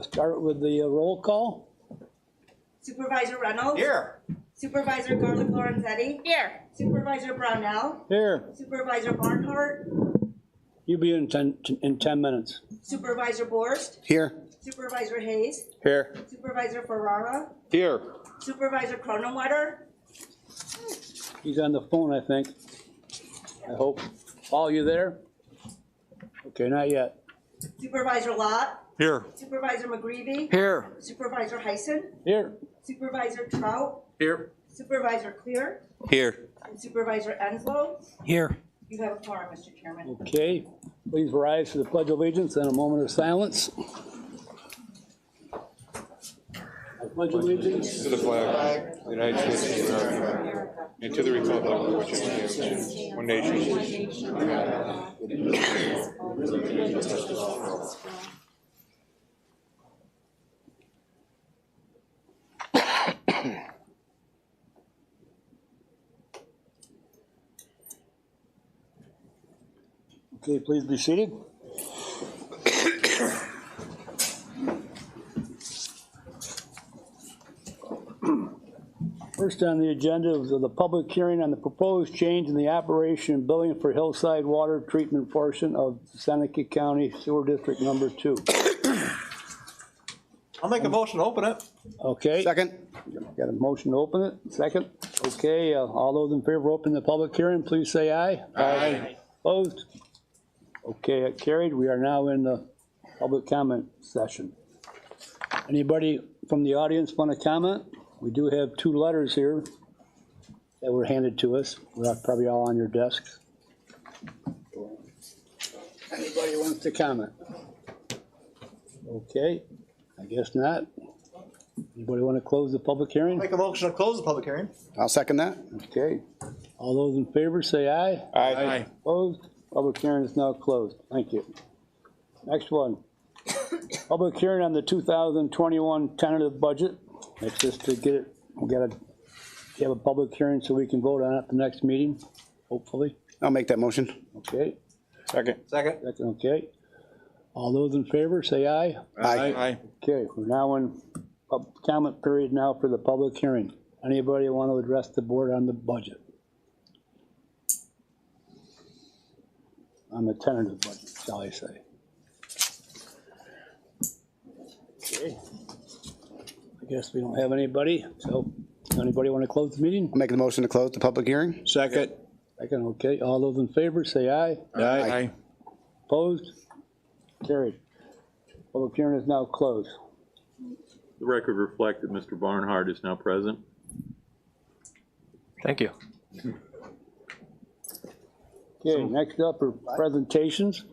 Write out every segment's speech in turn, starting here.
Start with the roll call. Supervisor Reynolds. Here. Supervisor Garlic Lorenzetti. Here. Supervisor Brownell. Here. Supervisor Barnhart. You be in 10 minutes. Supervisor Borst. Here. Supervisor Hayes. Here. Supervisor Ferrara. Here. Supervisor Cronenwetter. He's on the phone, I think. I hope. Paul, you there? Okay, not yet. Supervisor Lott. Here. Supervisor McGreevy. Here. Supervisor Heisen. Here. Supervisor Trout. Here. Supervisor Clear. Here. And Supervisor Enslow. Here. You have a quorum, Mr. Chairman. Okay, please rise for the Pledge of Allegiance and a moment of silence. I pledge allegiance To the flag of the United States of America, and to the republic for which it stands, one nation. Okay, please be seated. First on the agenda is the public hearing on the proposed change in the operation and billing for Hillside Water Treatment portion of Seneca County Sewer District Number 2. I'll make a motion to open it. Okay. Second. Got a motion to open it. Second. Okay, all those in favor of opening the public hearing, please say aye. Aye. Opposed? Okay, it carried. We are now in the public comment session. Anybody from the audience want to comment? We do have 2 letters here that were handed to us. They're probably all on your desks. Anybody wants to comment? Okay, I guess not. Anybody want to close the public hearing? Make a motion to close the public hearing. I'll second that. Okay. All those in favor say aye. Aye. Opposed? Public hearing is now closed. Thank you. Next one. Public hearing on the 2021 tentative budget. It's just to get it, we gotta have a public hearing so we can vote on it at the next meeting, hopefully. I'll make that motion. Okay. Second. Second. Second, okay. All those in favor say aye. Aye. Okay, we're now in comment period now for the public hearing. Anybody want to address the board on the budget? On the tentative budget, shall I say. Okay. I guess we don't have anybody, so anybody want to close the meeting? I'll make the motion to close the public hearing. Second. Second, okay. All those in favor say aye. Aye. Opposed? Carried. Public hearing is now closed. The record reflect that Mr. Barnhart is now present. Thank you. Okay, next up are presentations.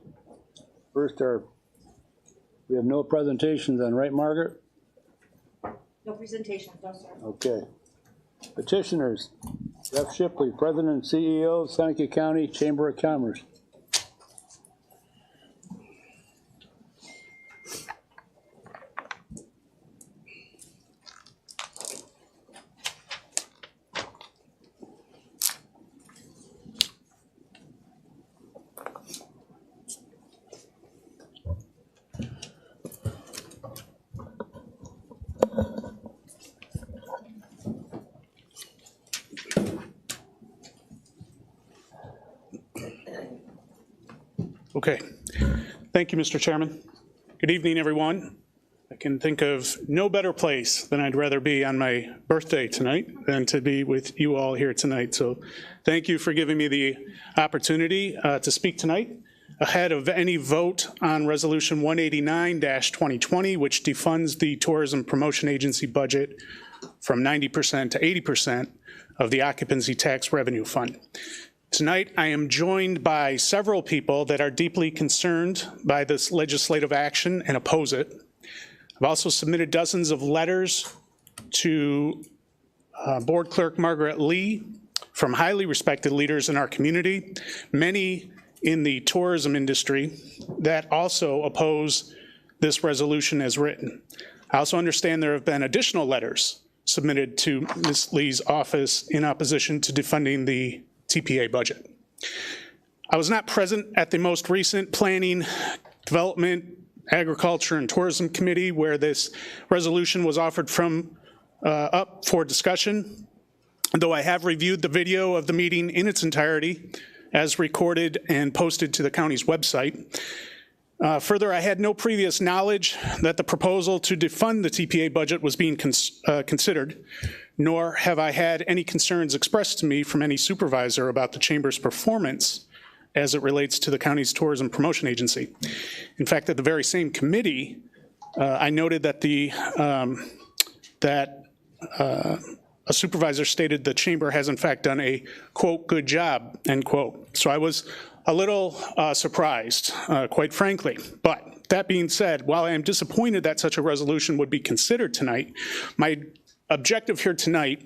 First we have no presentations on, right, Margaret? No presentation, no, sir. Okay. Petitioners, Jeff Shipley, President and CEO, Seneca County Chamber of Commerce. Okay. Thank you, Mr. Chairman. Good evening, everyone. I can think of no better place than I'd rather be on my birthday tonight than to be with you all here tonight. So thank you for giving me the opportunity to speak tonight ahead of any vote on Resolution 189-2020, which defunds the Tourism Promotion Agency budget from 90% to 80% of the Occupancy Tax Revenue Fund. Tonight, I am joined by several people that are deeply concerned by this legislative action and oppose it. I've also submitted dozens of letters to Board Clerk Margaret Lee from highly respected leaders in our community, many in the tourism industry that also oppose this resolution as written. I also understand there have been additional letters submitted to Ms. Lee's office in opposition to defunding the TPA budget. I was not present at the most recent planning, development, Agriculture and Tourism Committee, where this resolution was offered up for discussion. Though I have reviewed the video of the meeting in its entirety, as recorded and posted to the county's website. Further, I had no previous knowledge that the proposal to defund the TPA budget was being considered, nor have I had any concerns expressed to me from any supervisor about the Chamber's performance as it relates to the county's tourism promotion agency. In fact, at the very same committee, I noted that a supervisor stated the Chamber has in fact done a, quote, good job, end quote. So I was a little surprised, quite frankly. But that being said, while I am disappointed that such a resolution would be considered tonight, my objective here tonight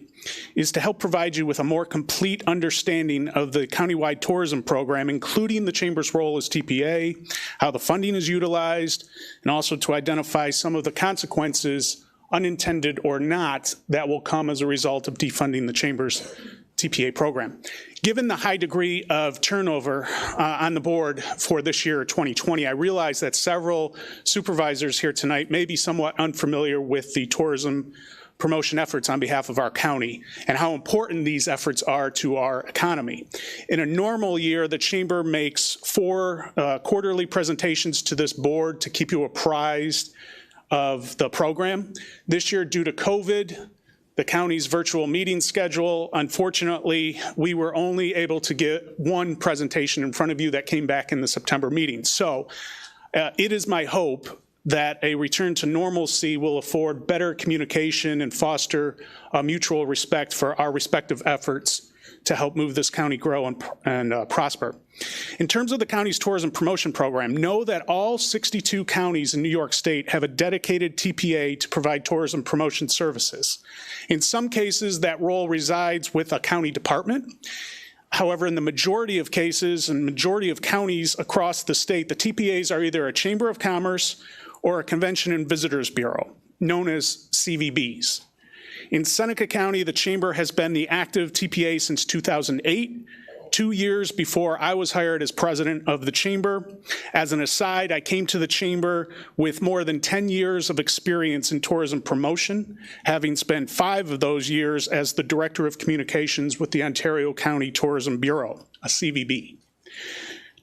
is to help provide you with a more complete understanding of the countywide tourism program, including the Chamber's role as TPA, how the funding is utilized, and also to identify some of the consequences, unintended or not, that will come as a result of defunding the Chamber's TPA program. Given the high degree of turnover on the board for this year, 2020, I realize that several supervisors here tonight may be somewhat unfamiliar with the tourism promotion efforts on behalf of our county and how important these efforts are to our economy. In a normal year, the Chamber makes 4 quarterly presentations to this board to keep you apprised of the program. This year, due to COVID, the county's virtual meeting schedule, unfortunately, we were only able to get 1 presentation in front of you that came back in the September meeting. So it is my hope that a return to normalcy will afford better communication and foster a mutual respect for our respective efforts to help move this county grow and prosper. In terms of the county's tourism promotion program, know that all 62 counties in New York State have a dedicated TPA to provide tourism promotion services. In some cases, that role resides with a county department. However, in the majority of cases and majority of counties across the state, the TPAs are either a Chamber of Commerce or a Convention and Visitors Bureau, known as CVBs. In Seneca County, the Chamber has been the active TPA since 2008, 2 years before I was hired as president of the Chamber. As an aside, I came to the Chamber with more than 10 years of experience in tourism promotion, having spent 5 of those years as the Director of Communications with the Ontario County Tourism Bureau, a CVB.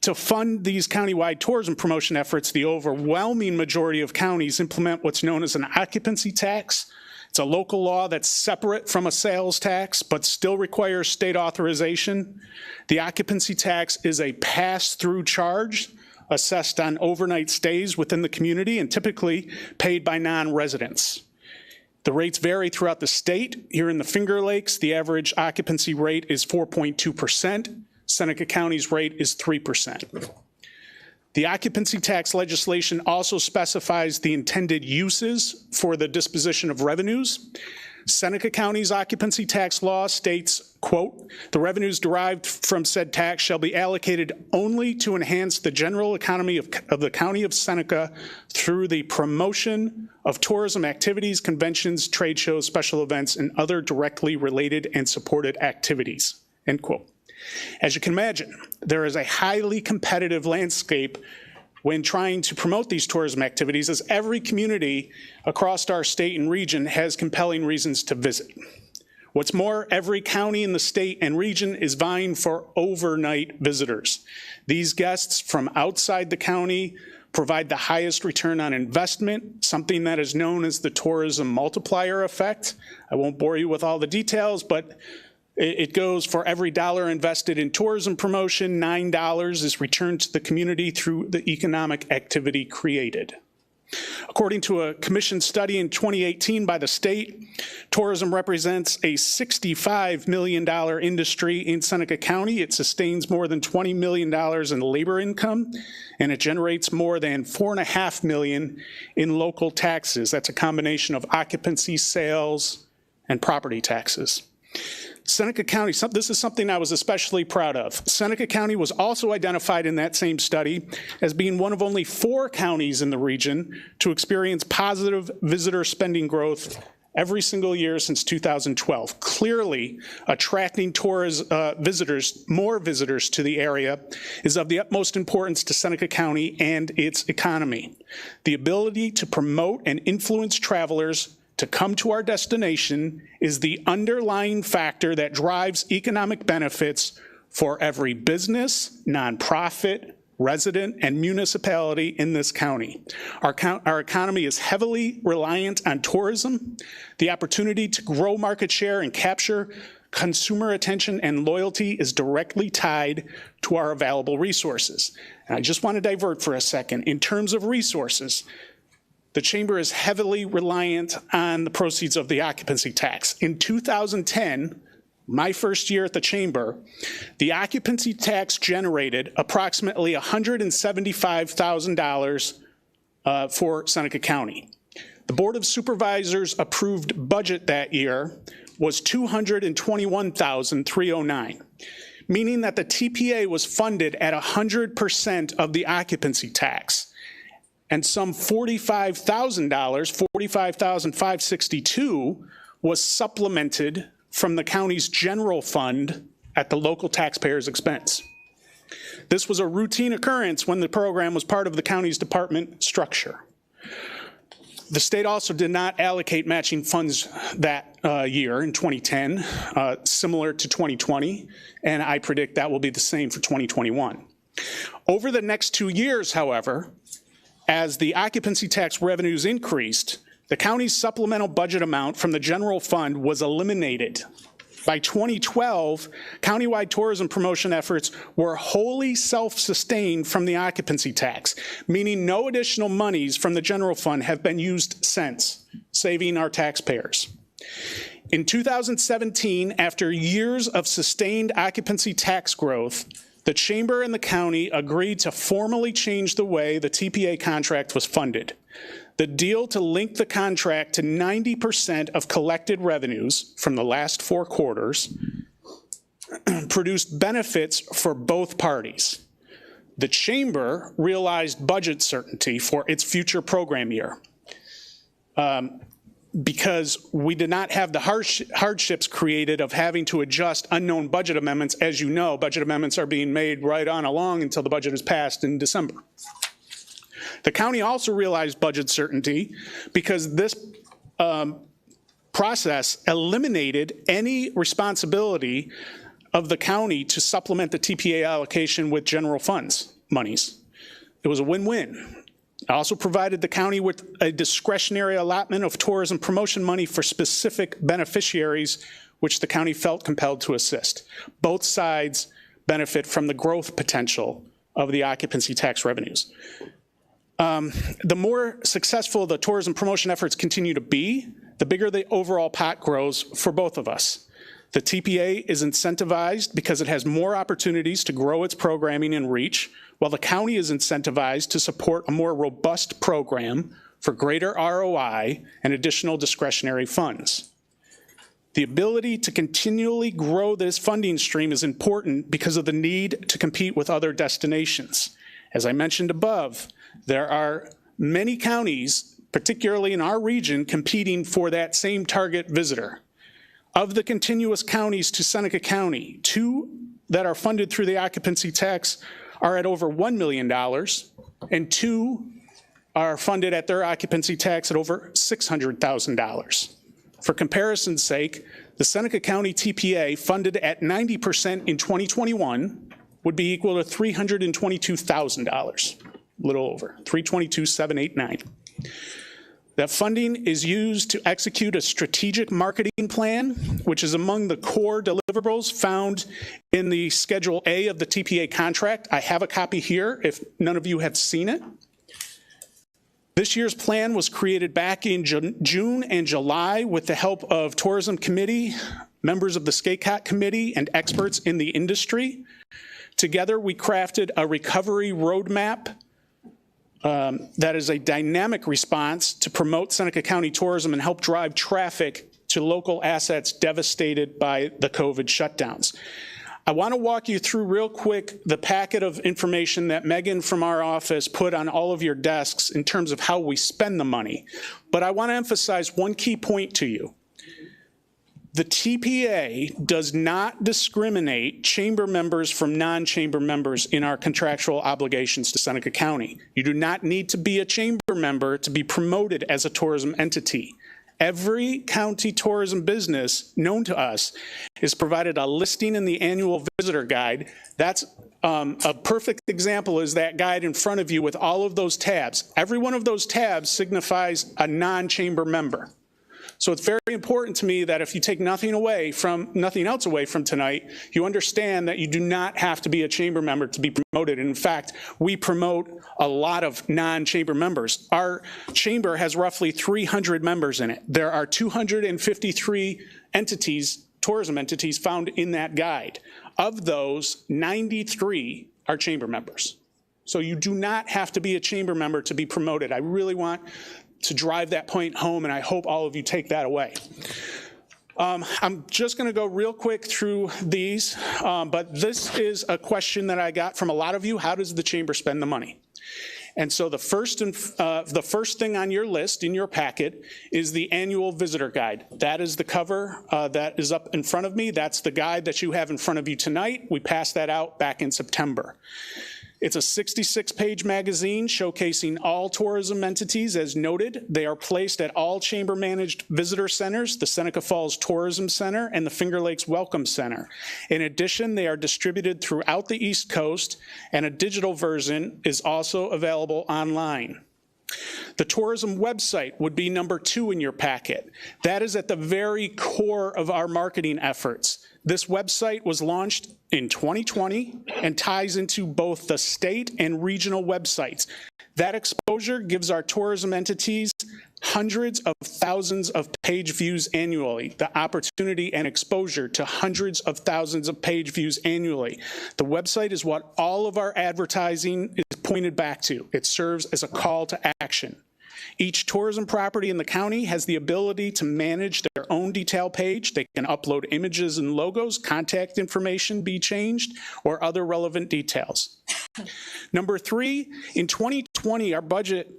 To fund these countywide tourism promotion efforts, the overwhelming majority of counties implement what's known as an occupancy tax. It's a local law that's separate from a sales tax, but still requires state authorization. The occupancy tax is a pass-through charge assessed on overnight stays within the community and typically paid by non-residents. The rates vary throughout the state. Here in the Finger Lakes, the average occupancy rate is 4.2%. Seneca County's rate is 3%. The occupancy tax legislation also specifies the intended uses for the disposition of revenues. Seneca County's occupancy tax law states, quote, "The revenues derived from said tax shall be allocated only to enhance the general economy of the County of Seneca through the promotion of tourism activities, conventions, trade shows, special events, and other directly related and supported activities," end quote. As you can imagine, there is a highly competitive landscape when trying to promote these tourism activities, as every community across our state and region has compelling reasons to visit. What's more, every county in the state and region is vying for overnight visitors. These guests from outside the county provide the highest return on investment, something that is known as the tourism multiplier effect. I won't bore you with all the details, but it goes for every $1 invested in tourism promotion, $9 is returned to the community through the economic activity created. According to a commission study in 2018 by the state, tourism represents a $65 million industry in Seneca County. It sustains more than $20 million in labor income, and it generates more than $4.5 million in local taxes. That's a combination of occupancy, sales, and property taxes. Seneca County, this is something I was especially proud of. Seneca County was also identified in that same study as being one of only 4 counties in the region to experience positive visitor spending growth every single year since 2012. Clearly, attracting more visitors to the area is of the utmost importance to Seneca County and its economy. The ability to promote and influence travelers to come to our destination is the underlying factor that drives economic benefits for every business, nonprofit, resident, and municipality in this county. Our economy is heavily reliant on tourism. The opportunity to grow market share and capture consumer attention and loyalty is directly tied to our available resources. And I just want to divert for a second. In terms of resources, the Chamber is heavily reliant on the proceeds of the occupancy tax. In 2010, my first year at the Chamber, the occupancy tax generated approximately $175,000 for Seneca County. The Board of Supervisors approved budget that year was $221,309, meaning that the TPA was funded at 100% of the occupancy tax, and some $45,000, $45,562, was supplemented from the county's general fund at the local taxpayer's expense. This was a routine occurrence when the program was part of the county's department structure. The state also did not allocate matching funds that year in 2010, similar to 2020, and I predict that will be the same for 2021. Over the next 2 years, however, as the occupancy tax revenues increased, the county's supplemental budget amount from the general fund was eliminated. By 2012, countywide tourism promotion efforts were wholly self-sustained from the occupancy tax, meaning no additional monies from the general fund have been used since, saving our taxpayers. In 2017, after years of sustained occupancy tax growth, the Chamber and the county agreed to formally change the way the TPA contract was funded. The deal to link the contract to 90% of collected revenues from the last 4 quarters produced benefits for both parties. The Chamber realized budget certainty for its future program year because we did not have the hardships created of having to adjust unknown budget amendments. As you know, budget amendments are being made right on along until the budget is passed in December. The county also realized budget certainty because this process eliminated any responsibility of the county to supplement the TPA allocation with general funds monies. It was a win-win. It also provided the county with a discretionary allotment of tourism promotion money for specific beneficiaries, which the county felt compelled to assist. Both sides benefit from the growth potential of the occupancy tax revenues. The more successful the tourism promotion efforts continue to be, the bigger the overall pot grows for both of us. The TPA is incentivized because it has more opportunities to grow its programming and reach, while the county is incentivized to support a more robust program for greater ROI and additional discretionary funds. The ability to continually grow this funding stream is important because of the need to compete with other destinations. As I mentioned above, there are many counties, particularly in our region, competing for that same target visitor. Of the contiguous counties to Seneca County, 2 that are funded through the occupancy tax are at over $1 million, and 2 are funded at their occupancy tax at over $600,000. For comparison's sake, the Seneca County TPA funded at 90% in 2021 would be equal to $322,000. A little over, $322,789. That funding is used to execute a strategic marketing plan, which is among the core deliverables found in the Schedule A of the TPA contract. I have a copy here if none of you have seen it. This year's plan was created back in June and July with the help of Tourism Committee, members of the SCACOT Committee, and experts in the industry. Together, we crafted a recovery roadmap that is a dynamic response to promote Seneca County tourism and help drive traffic to local assets devastated by the COVID shutdowns. I want to walk you through real quick the packet of information that Megan from our office put on all of your desks in terms of how we spend the money. But I want to emphasize one key point to you. The TPA does not discriminate chamber members from non-chamber members in our contractual obligations to Seneca County. You do not need to be a chamber member to be promoted as a tourism entity. Every county tourism business known to us is provided a listing in the annual visitor guide. That's a perfect example is that guide in front of you with all of those tabs. Every one of those tabs signifies a non-chamber member. So it's very important to me that if you take nothing else away from tonight, you understand that you do not have to be a chamber member to be promoted. In fact, we promote a lot of non-chamber members. Our chamber has roughly 300 members in it. There are 253 entities, tourism entities, found in that guide. Of those, 93 are chamber members. So you do not have to be a chamber member to be promoted. I really want to drive that point home, and I hope all of you take that away. I'm just going to go real quick through these, but this is a question that I got from a lot of you. How does the chamber spend the money? And so the first thing on your list in your packet is the annual visitor guide. That is the cover that is up in front of me. That's the guide that you have in front of you tonight. We passed that out back in September. It's a 66-page magazine showcasing all tourism entities as noted. They are placed at all chamber-managed visitor centers, the Seneca Falls Tourism Center and the Finger Lakes Welcome Center. In addition, they are distributed throughout the East Coast, and a digital version is also available online. The tourism website would be number 2 in your packet. That is at the very core of our marketing efforts. This website was launched in 2020 and ties into both the state and regional websites. That exposure gives our tourism entities hundreds of thousands of page views annually, the opportunity and exposure to hundreds of thousands of page views annually. The website is what all of our advertising is pointed back to. It serves as a call to action. Each tourism property in the county has the ability to manage their own detail page. They can upload images and logos, contact information be changed, or other relevant details. Number 3, in 2020, our budget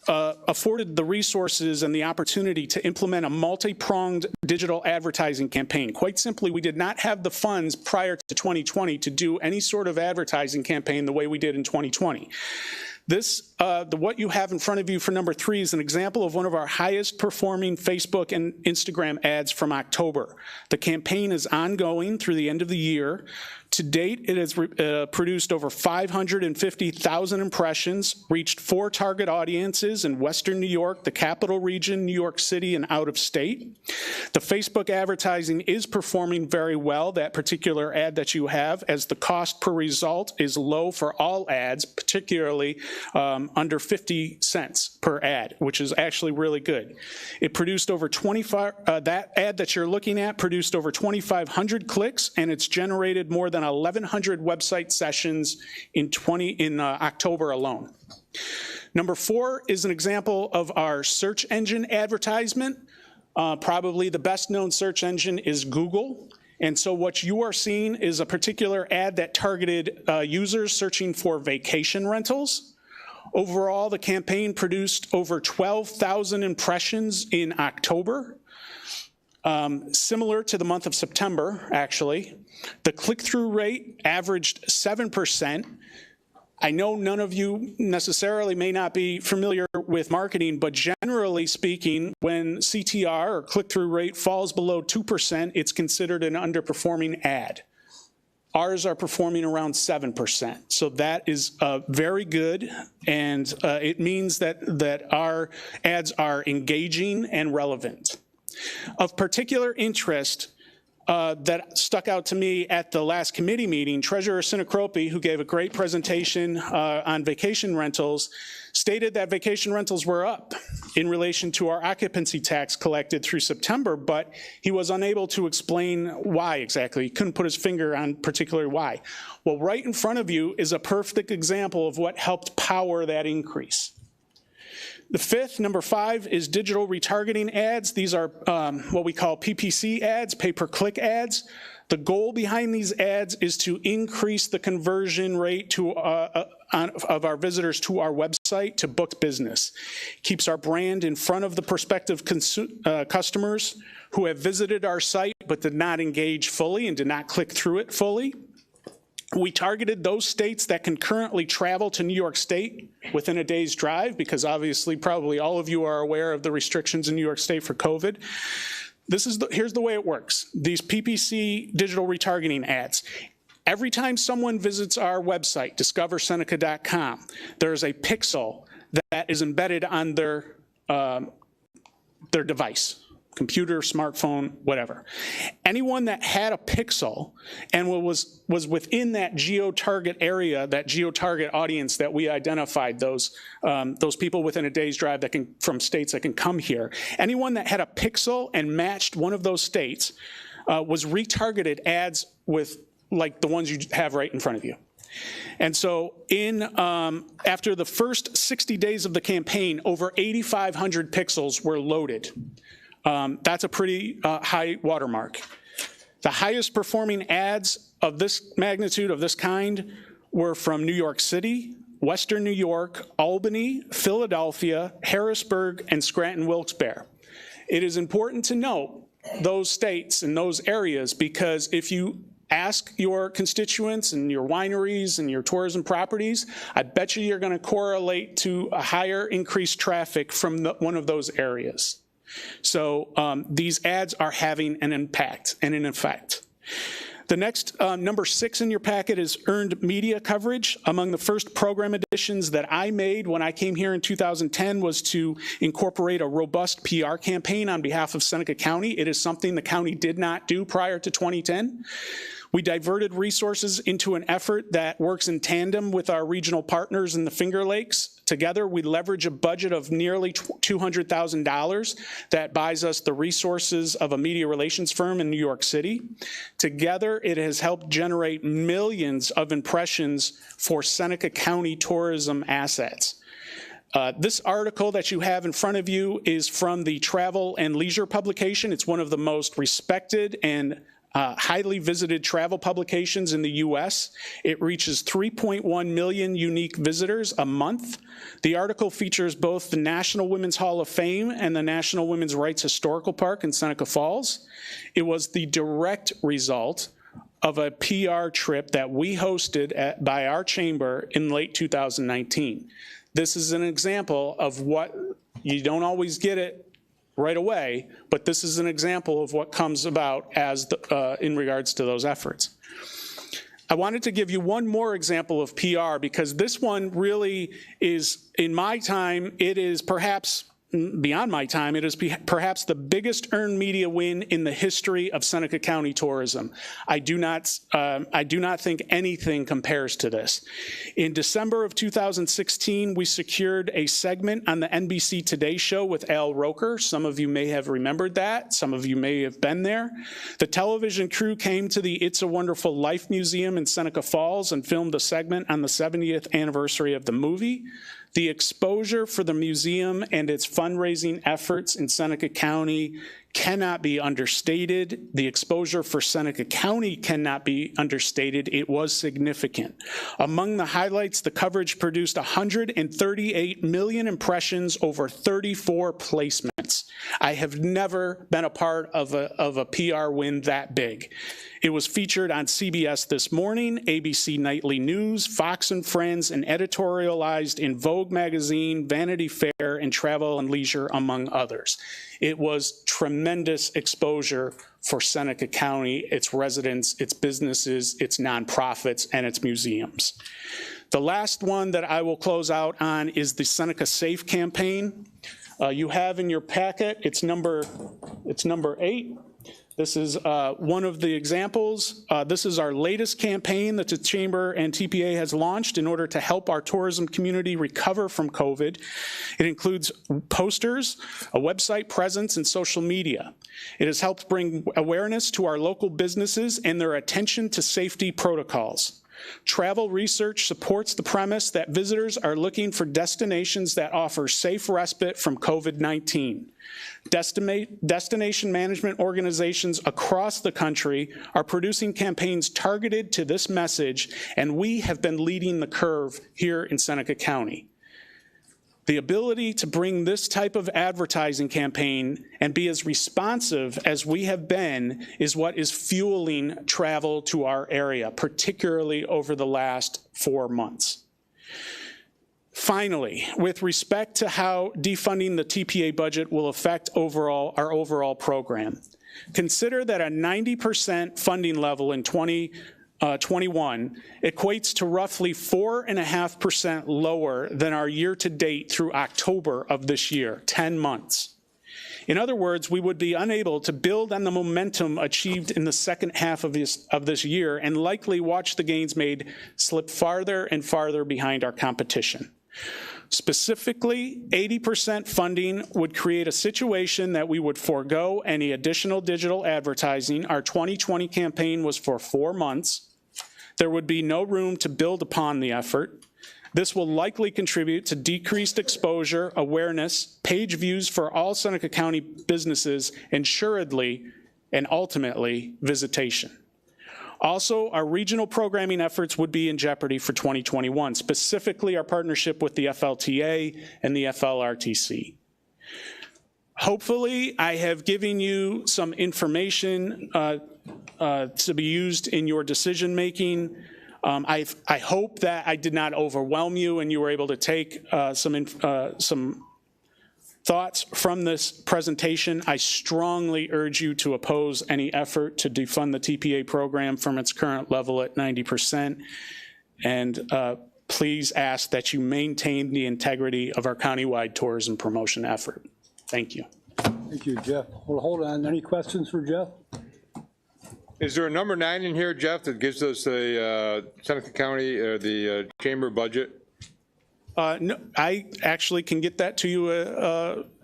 afforded the resources and the opportunity to implement a multi-pronged digital advertising campaign. Quite simply, we did not have the funds prior to 2020 to do any sort of advertising campaign the way we did in 2020. What you have in front of you for number 3 is an example of one of our highest performing Facebook and Instagram ads from October. The campaign is ongoing through the end of the year. To date, it has produced over 550,000 impressions, reached 4 target audiences in Western New York, the Capital Region, New York City, and out of state. The Facebook advertising is performing very well, that particular ad that you have, as the cost per result is low for all ads, particularly under 50 cents per ad, which is actually really good. It produced over 25, that ad that you're looking at produced over 2,500 clicks, and it's generated more than 1,100 website sessions in October alone. Number 4 is an example of our search engine advertisement. Probably the best known search engine is Google. And so what you are seeing is a particular ad that targeted users searching for vacation rentals. Overall, the campaign produced over 12,000 impressions in October. Similar to the month of September, actually. The click-through rate averaged 7%. I know none of you necessarily may not be familiar with marketing, but generally speaking, when CTR or click-through rate falls below 2%, it's considered an underperforming ad. Ours are performing around 7%. So that is very good, and it means that our ads are engaging and relevant. Of particular interest that stuck out to me at the last committee meeting, Treasurer Sinacropi, who gave a great presentation on vacation rentals, stated that vacation rentals were up in relation to our occupancy tax collected through September, but he was unable to explain why exactly. He couldn't put his finger on particularly why. Well, right in front of you is a perfect example of what helped power that increase. The fifth, number 5, is digital retargeting ads. These are what we call PPC ads, pay-per-click ads. The goal behind these ads is to increase the conversion rate to, of our visitors to our website to book business. Keeps our brand in front of the prospective customers who have visited our site but did not engage fully and did not click through it fully. We targeted those states that can currently travel to New York State within a day's drive, because obviously probably all of you are aware of the restrictions in New York State for COVID. Here's the way it works. These PPC digital retargeting ads. Every time someone visits our website, discoverseneca.com, there's a pixel that is embedded on their device. Computer, smartphone, whatever. Anyone that had a pixel and was within that geo-target area, that geo-target audience that we identified, those people within a day's drive that can, from states that can come here, anyone that had a pixel and matched one of those states was retargeted ads with like the ones you have right in front of you. And so after the first 60 days of the campaign, over 8,500 pixels were loaded. That's a pretty high watermark. The highest performing ads of this magnitude, of this kind, were from New York City, Western New York, Albany, Philadelphia, Harrisburg, and Scranton-Wilkes-Barre. It is important to note those states and those areas, because if you ask your constituents and your wineries and your tourism properties, I bet you're going to correlate to a higher increased traffic from one of those areas. So these ads are having an impact and an effect. The next, number 6 in your packet, is earned media coverage. Among the first program additions that I made when I came here in 2010 was to incorporate a robust PR campaign on behalf of Seneca County. It is something the county did not do prior to 2010. We diverted resources into an effort that works in tandem with our regional partners in the Finger Lakes. Together, we leverage a budget of nearly $200,000 that buys us the resources of a media relations firm in New York City. Together, it has helped generate millions of impressions for Seneca County tourism assets. This article that you have in front of you is from the Travel and Leisure publication. It's one of the most respected and highly visited travel publications in the U.S. It reaches 3.1 million unique visitors a month. The article features both the National Women's Hall of Fame and the National Women's Rights Historical Park in Seneca Falls. It was the direct result of a PR trip that we hosted by our chamber in late 2019. This is an example of what, you don't always get it right away, but this is an example of what comes about as in regards to those efforts. I wanted to give you one more example of PR, because this one really is, in my time, it is perhaps, beyond my time, it is perhaps the biggest earned media win in the history of Seneca County tourism. I do not think anything compares to this. In December of 2016, we secured a segment on the NBC Today show with Al Roker. Some of you may have remembered that. Some of you may have been there. The television crew came to the It's a Wonderful Life Museum in Seneca Falls and filmed a segment on the 70th anniversary of the movie. The exposure for the museum and its fundraising efforts in Seneca County cannot be understated. The exposure for Seneca County cannot be understated. It was significant. Among the highlights, the coverage produced 138 million impressions over 34 placements. I have never been a part of a PR win that big. It was featured on CBS This Morning, ABC Nightly News, Fox and Friends, and editorialized in Vogue magazine, Vanity Fair, and Travel and Leisure, among others. It was tremendous exposure for Seneca County, its residents, its businesses, its nonprofits, and its museums. The last one that I will close out on is the Seneca Safe campaign. You have in your packet, it's number 8. This is one of the examples. This is our latest campaign that the Chamber and TPA has launched in order to help our tourism community recover from COVID. It includes posters, a website presence, and social media. It has helped bring awareness to our local businesses and their attention to safety protocols. Travel research supports the premise that visitors are looking for destinations that offer safe respite from COVID-19. Destination management organizations across the country are producing campaigns targeted to this message, and we have been leading the curve here in Seneca County. The ability to bring this type of advertising campaign and be as responsive as we have been is what is fueling travel to our area, particularly over the last 4 months. Finally, with respect to how defunding the TPA budget will affect our overall program, consider that a 90% funding level in 2021 equates to roughly 4.5% lower than our year-to-date through October of this year, 10 months. In other words, we would be unable to build on the momentum achieved in the second half of this year and likely watch the gains made slip farther and farther behind our competition. Specifically, 80% funding would create a situation that we would forego any additional digital advertising. Our 2020 campaign was for 4 months. There would be no room to build upon the effort. This will likely contribute to decreased exposure, awareness, page views for all Seneca County businesses, assuredly, and ultimately, visitation. Also, our regional programming efforts would be in jeopardy for 2021, specifically our partnership with the FLTA and the FLRTC. Hopefully, I have given you some information to be used in your decision-making. I hope that I did not overwhelm you and you were able to take some thoughts from this presentation. I strongly urge you to oppose any effort to defund the TPA program from its current level at 90%. And please ask that you maintain the integrity of our countywide tourism promotion effort. Thank you. Thank you, Jeff. Well, hold on. Any questions for Jeff? Is there a number 9 in here, Jeff, that gives us a Seneca County or the chamber budget? No, I actually can get that to you,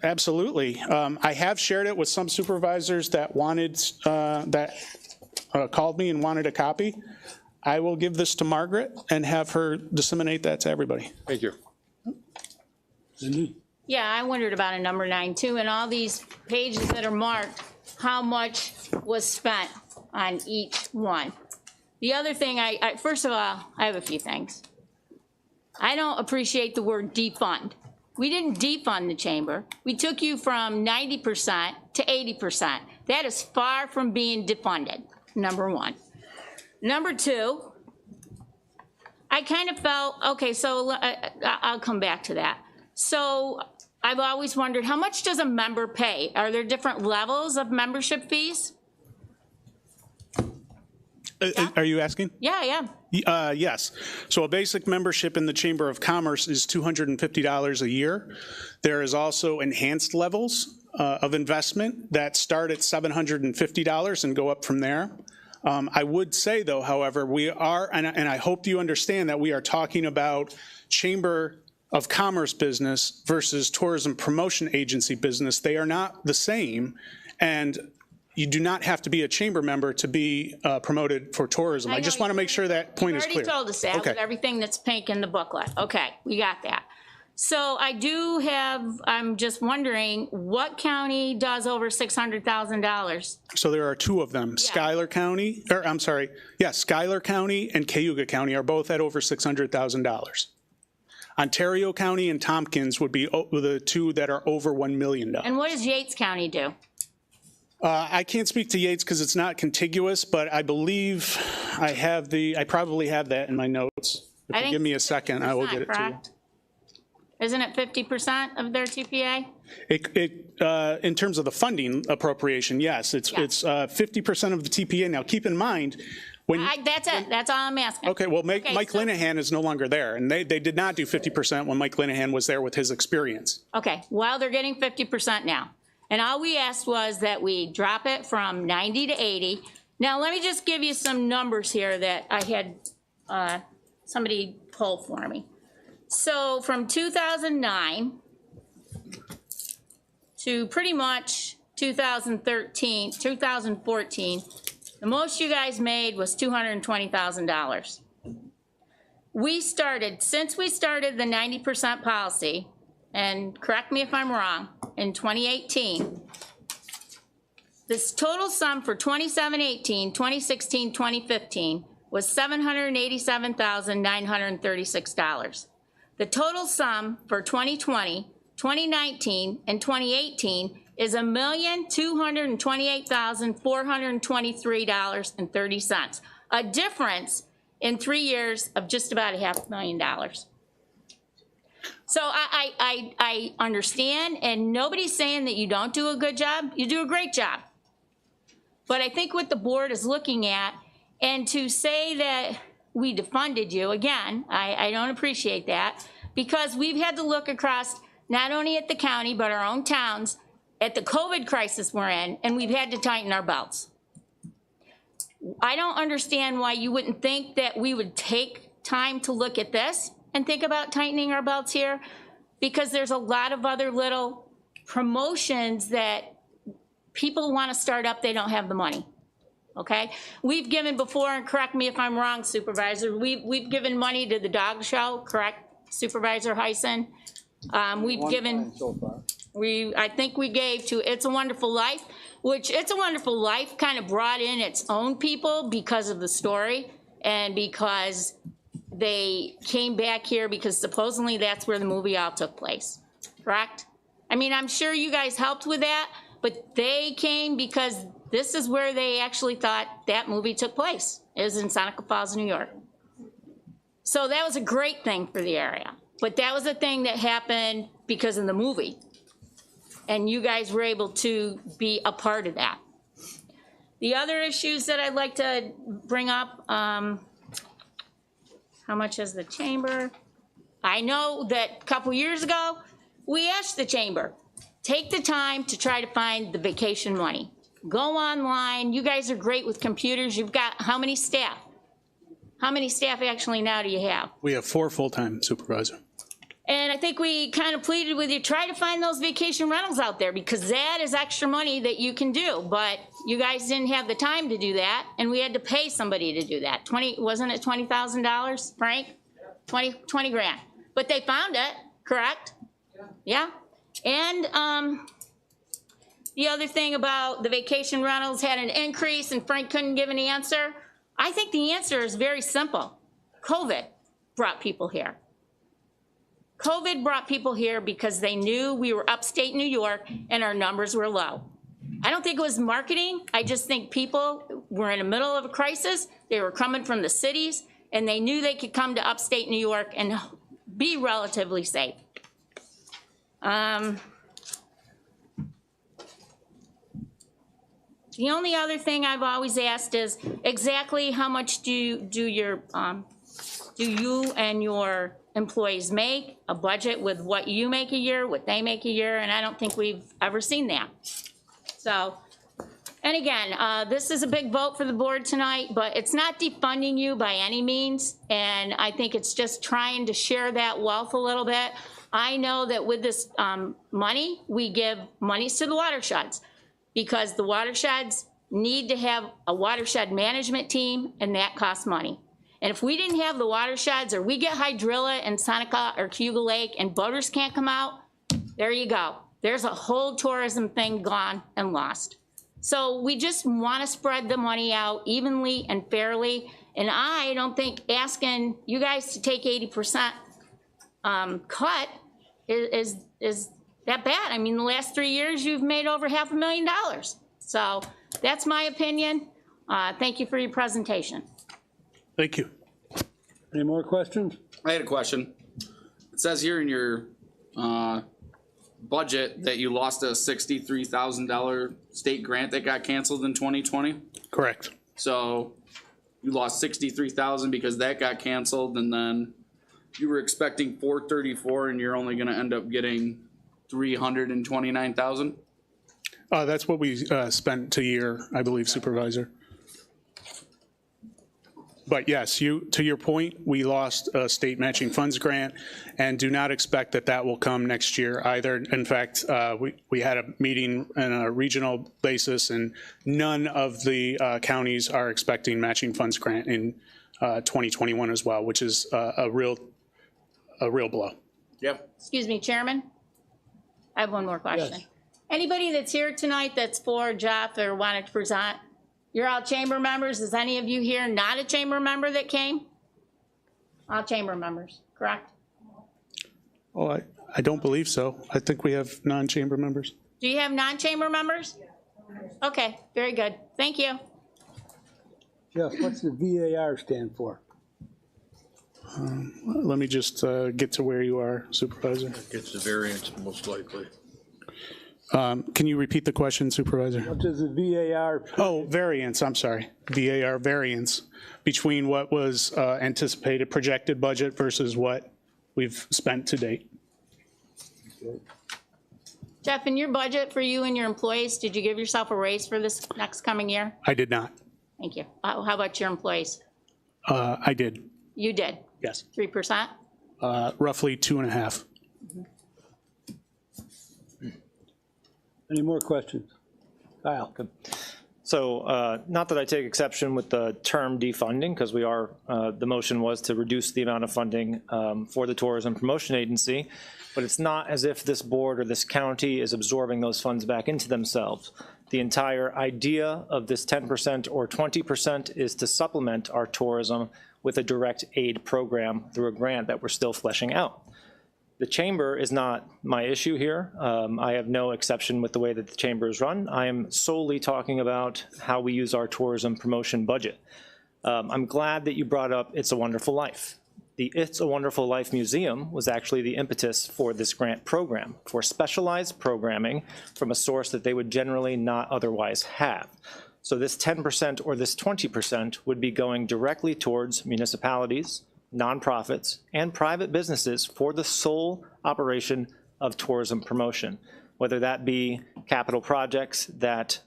absolutely. I have shared it with some supervisors that wanted, called me and wanted a copy. I will give this to Margaret and have her disseminate that to everybody. Thank you. Cindy? Yeah, I wondered about a number 9 too, and all these pages that are marked, how much was spent on each one. The other thing, first of all, I have a few things. I don't appreciate the word defund. We didn't defund the chamber. We took you from 90% to 80%. That is far from being defunded, number one. Number two, I kind of felt, okay, so I'll come back to that. So I've always wondered, how much does a member pay? Are there different levels of membership fees? Are you asking? Yeah. Yes. So a basic membership in the Chamber of Commerce is $250 a year. There is also enhanced levels of investment that start at $750 and go up from there. I would say, though, however, we are, and I hope you understand that we are talking about Chamber of Commerce business versus tourism promotion agency business. They are not the same, and you do not have to be a chamber member to be promoted for tourism. I just want to make sure that point is clear. You already told us that with everything that's pink in the booklet. Okay, we got that. So I do have, I'm just wondering, what county does over $600,000? So there are two of them. Schuyler County, or I'm sorry, Schuyler County and Cayuga County are both at over $600,000. Ontario County and Tompkins would be the two that are over $1 million. And what does Yates County do? I can't speak to Yates because it's not contiguous, but I believe I probably have that in my notes. If you give me a second, I will get it to you. Isn't it 50% of their TPA? In terms of the funding appropriation, yes, it's 50% of the TPA. Now, keep in mind, that's it. That's all I'm asking. Okay, well, Mike Linehan is no longer there, and they did not do 50% when Mike Linehan was there with his experience. Okay, well, they're getting 50% now. And all we asked was that we drop it from 90 to 80. Now, let me just give you some numbers here that I had somebody pull for me. So from 2009 to pretty much 2014, the most you guys made was $220,000. since we started the 90% policy, and correct me if I'm wrong, in 2018, this total sum for 27-18, 2016, 2015 was $787,936. The total sum for 2020, 2019, and 2018 is $1,228,423.30. A difference in 3 years of just about $500,000. So I understand, and nobody's saying that you don't do a good job. You do a great job. But I think what the board is looking at, and to say that we defunded you, again, I don't appreciate that, because we've had to look across not only at the county, but our own towns, at the COVID crisis we're in, and we've had to tighten our belts. I don't understand why you wouldn't think that we would take time to look at this and think about tightening our belts here, because there's a lot of other little promotions that people want to start up, they don't have the money, okay? We've given before, and correct me if I'm wrong, Supervisor, we've given money to the dog show, correct, Supervisor Heisen? We've given, So far. I think we gave to It's a Wonderful Life, which It's a Wonderful Life kind of brought in its own people because of the story and because they came back here because supposedly that's where the movie all took place, correct? I mean, I'm sure you guys helped with that, but they came because this is where they actually thought that movie took place, is in Seneca Falls, New York. So that was a great thing for the area, but that was a thing that happened because of the movie. And you guys were able to be a part of that. The other issues that I'd like to bring up, how much is the chamber? I know that a couple years ago, we asked the chamber, take the time to try to find the vacation money. Go online, you guys are great with computers. You've got how many staff? How many staff actually now do you have? We have 4 full-time, Supervisor. And I think we kind of pleaded with you, try to find those vacation rentals out there because that is extra money that you can do. But you guys didn't have the time to do that, and we had to pay somebody to do that. Wasn't it $20,000, Frank? 20 grand. But they found it, correct? Yeah. And the other thing about the vacation rentals had an increase and Frank couldn't give an answer. I think the answer is very simple. COVID brought people here. COVID brought people here because they knew we were upstate New York and our numbers were low. I don't think it was marketing. I just think people were in the middle of a crisis. They were coming from the cities and they knew they could come to upstate New York and be relatively safe. The only other thing I've always asked is exactly how much do you and your employees make, a budget with what you make a year, what they make a year, and I don't think we've ever seen that. So, and again, this is a big vote for the board tonight, but it's not defunding you by any means, and I think it's just trying to share that wealth a little bit. I know that with this money, we give monies to the watersheds because the watersheds need to have a watershed management team, and that costs money. And if we didn't have the watersheds, or we get hydrilla in Seneca or Cayuga Lake and boaters can't come out, there you go. There's a whole tourism thing gone and lost. So we just want to spread the money out evenly and fairly. And I don't think asking you guys to take 80% cut is that bad. I mean, the last 3 years, you've made over $500,000. So that's my opinion. Thank you for your presentation. Thank you. Any more questions? I had a question. It says here in your budget that you lost a $63,000 state grant that got canceled in 2020. Correct. So you lost $63,000 because that got canceled, and then you were expecting $434,000, and you're only going to end up getting $329,000. That's what we spent a year, I believe, Supervisor. But yes, to your point, we lost a state matching funds grant and do not expect that that will come next year either. In fact, we had a meeting on a regional basis and none of the counties are expecting matching funds grant in 2021 as well, which is a real blow. Yep. Excuse me, Chairman? I have one more question. Yes. Anybody that's here tonight that's for Jeff or wanted to present, you're all chamber members. Is any of you here not a chamber member that came? All chamber members, correct? Oh, I don't believe so. I think we have non-chamber members. Do you have non-chamber members? Okay, very good. Thank you. Jeff, what's the VAR stand for? Let me just get to where you are, Supervisor. It's the variance, most likely. Can you repeat the question, Supervisor? What does the VAR? Oh, variance, I'm sorry. VAR variance between what was anticipated projected budget versus what we've spent to date. Jeff, in your budget for you and your employees, did you give yourself a raise for this next coming year? I did not. Thank you. How about your employees? I did, You did? yes. 3%? Roughly 2.5. Any more questions? Kyle? So not that I take exception with the term defunding, because we are, the motion was to reduce the amount of funding for the Tourism Promotion Agency, but it's not as if this board or this county is absorbing those funds back into themselves. The entire idea of this 10% or 20% is to supplement our tourism with a direct aid program through a grant that we're still fleshing out. The chamber is not my issue here. I have no exception with the way that the chamber is run. I am solely talking about how we use our tourism promotion budget. I'm glad that you brought up It's a Wonderful Life. The It's a Wonderful Life Museum was actually the impetus for this grant program, for specialized programming from a source that they would generally not otherwise have. So this 10% or this 20% would be going directly towards municipalities, nonprofits, and private businesses for the sole operation of tourism promotion, whether that be capital projects that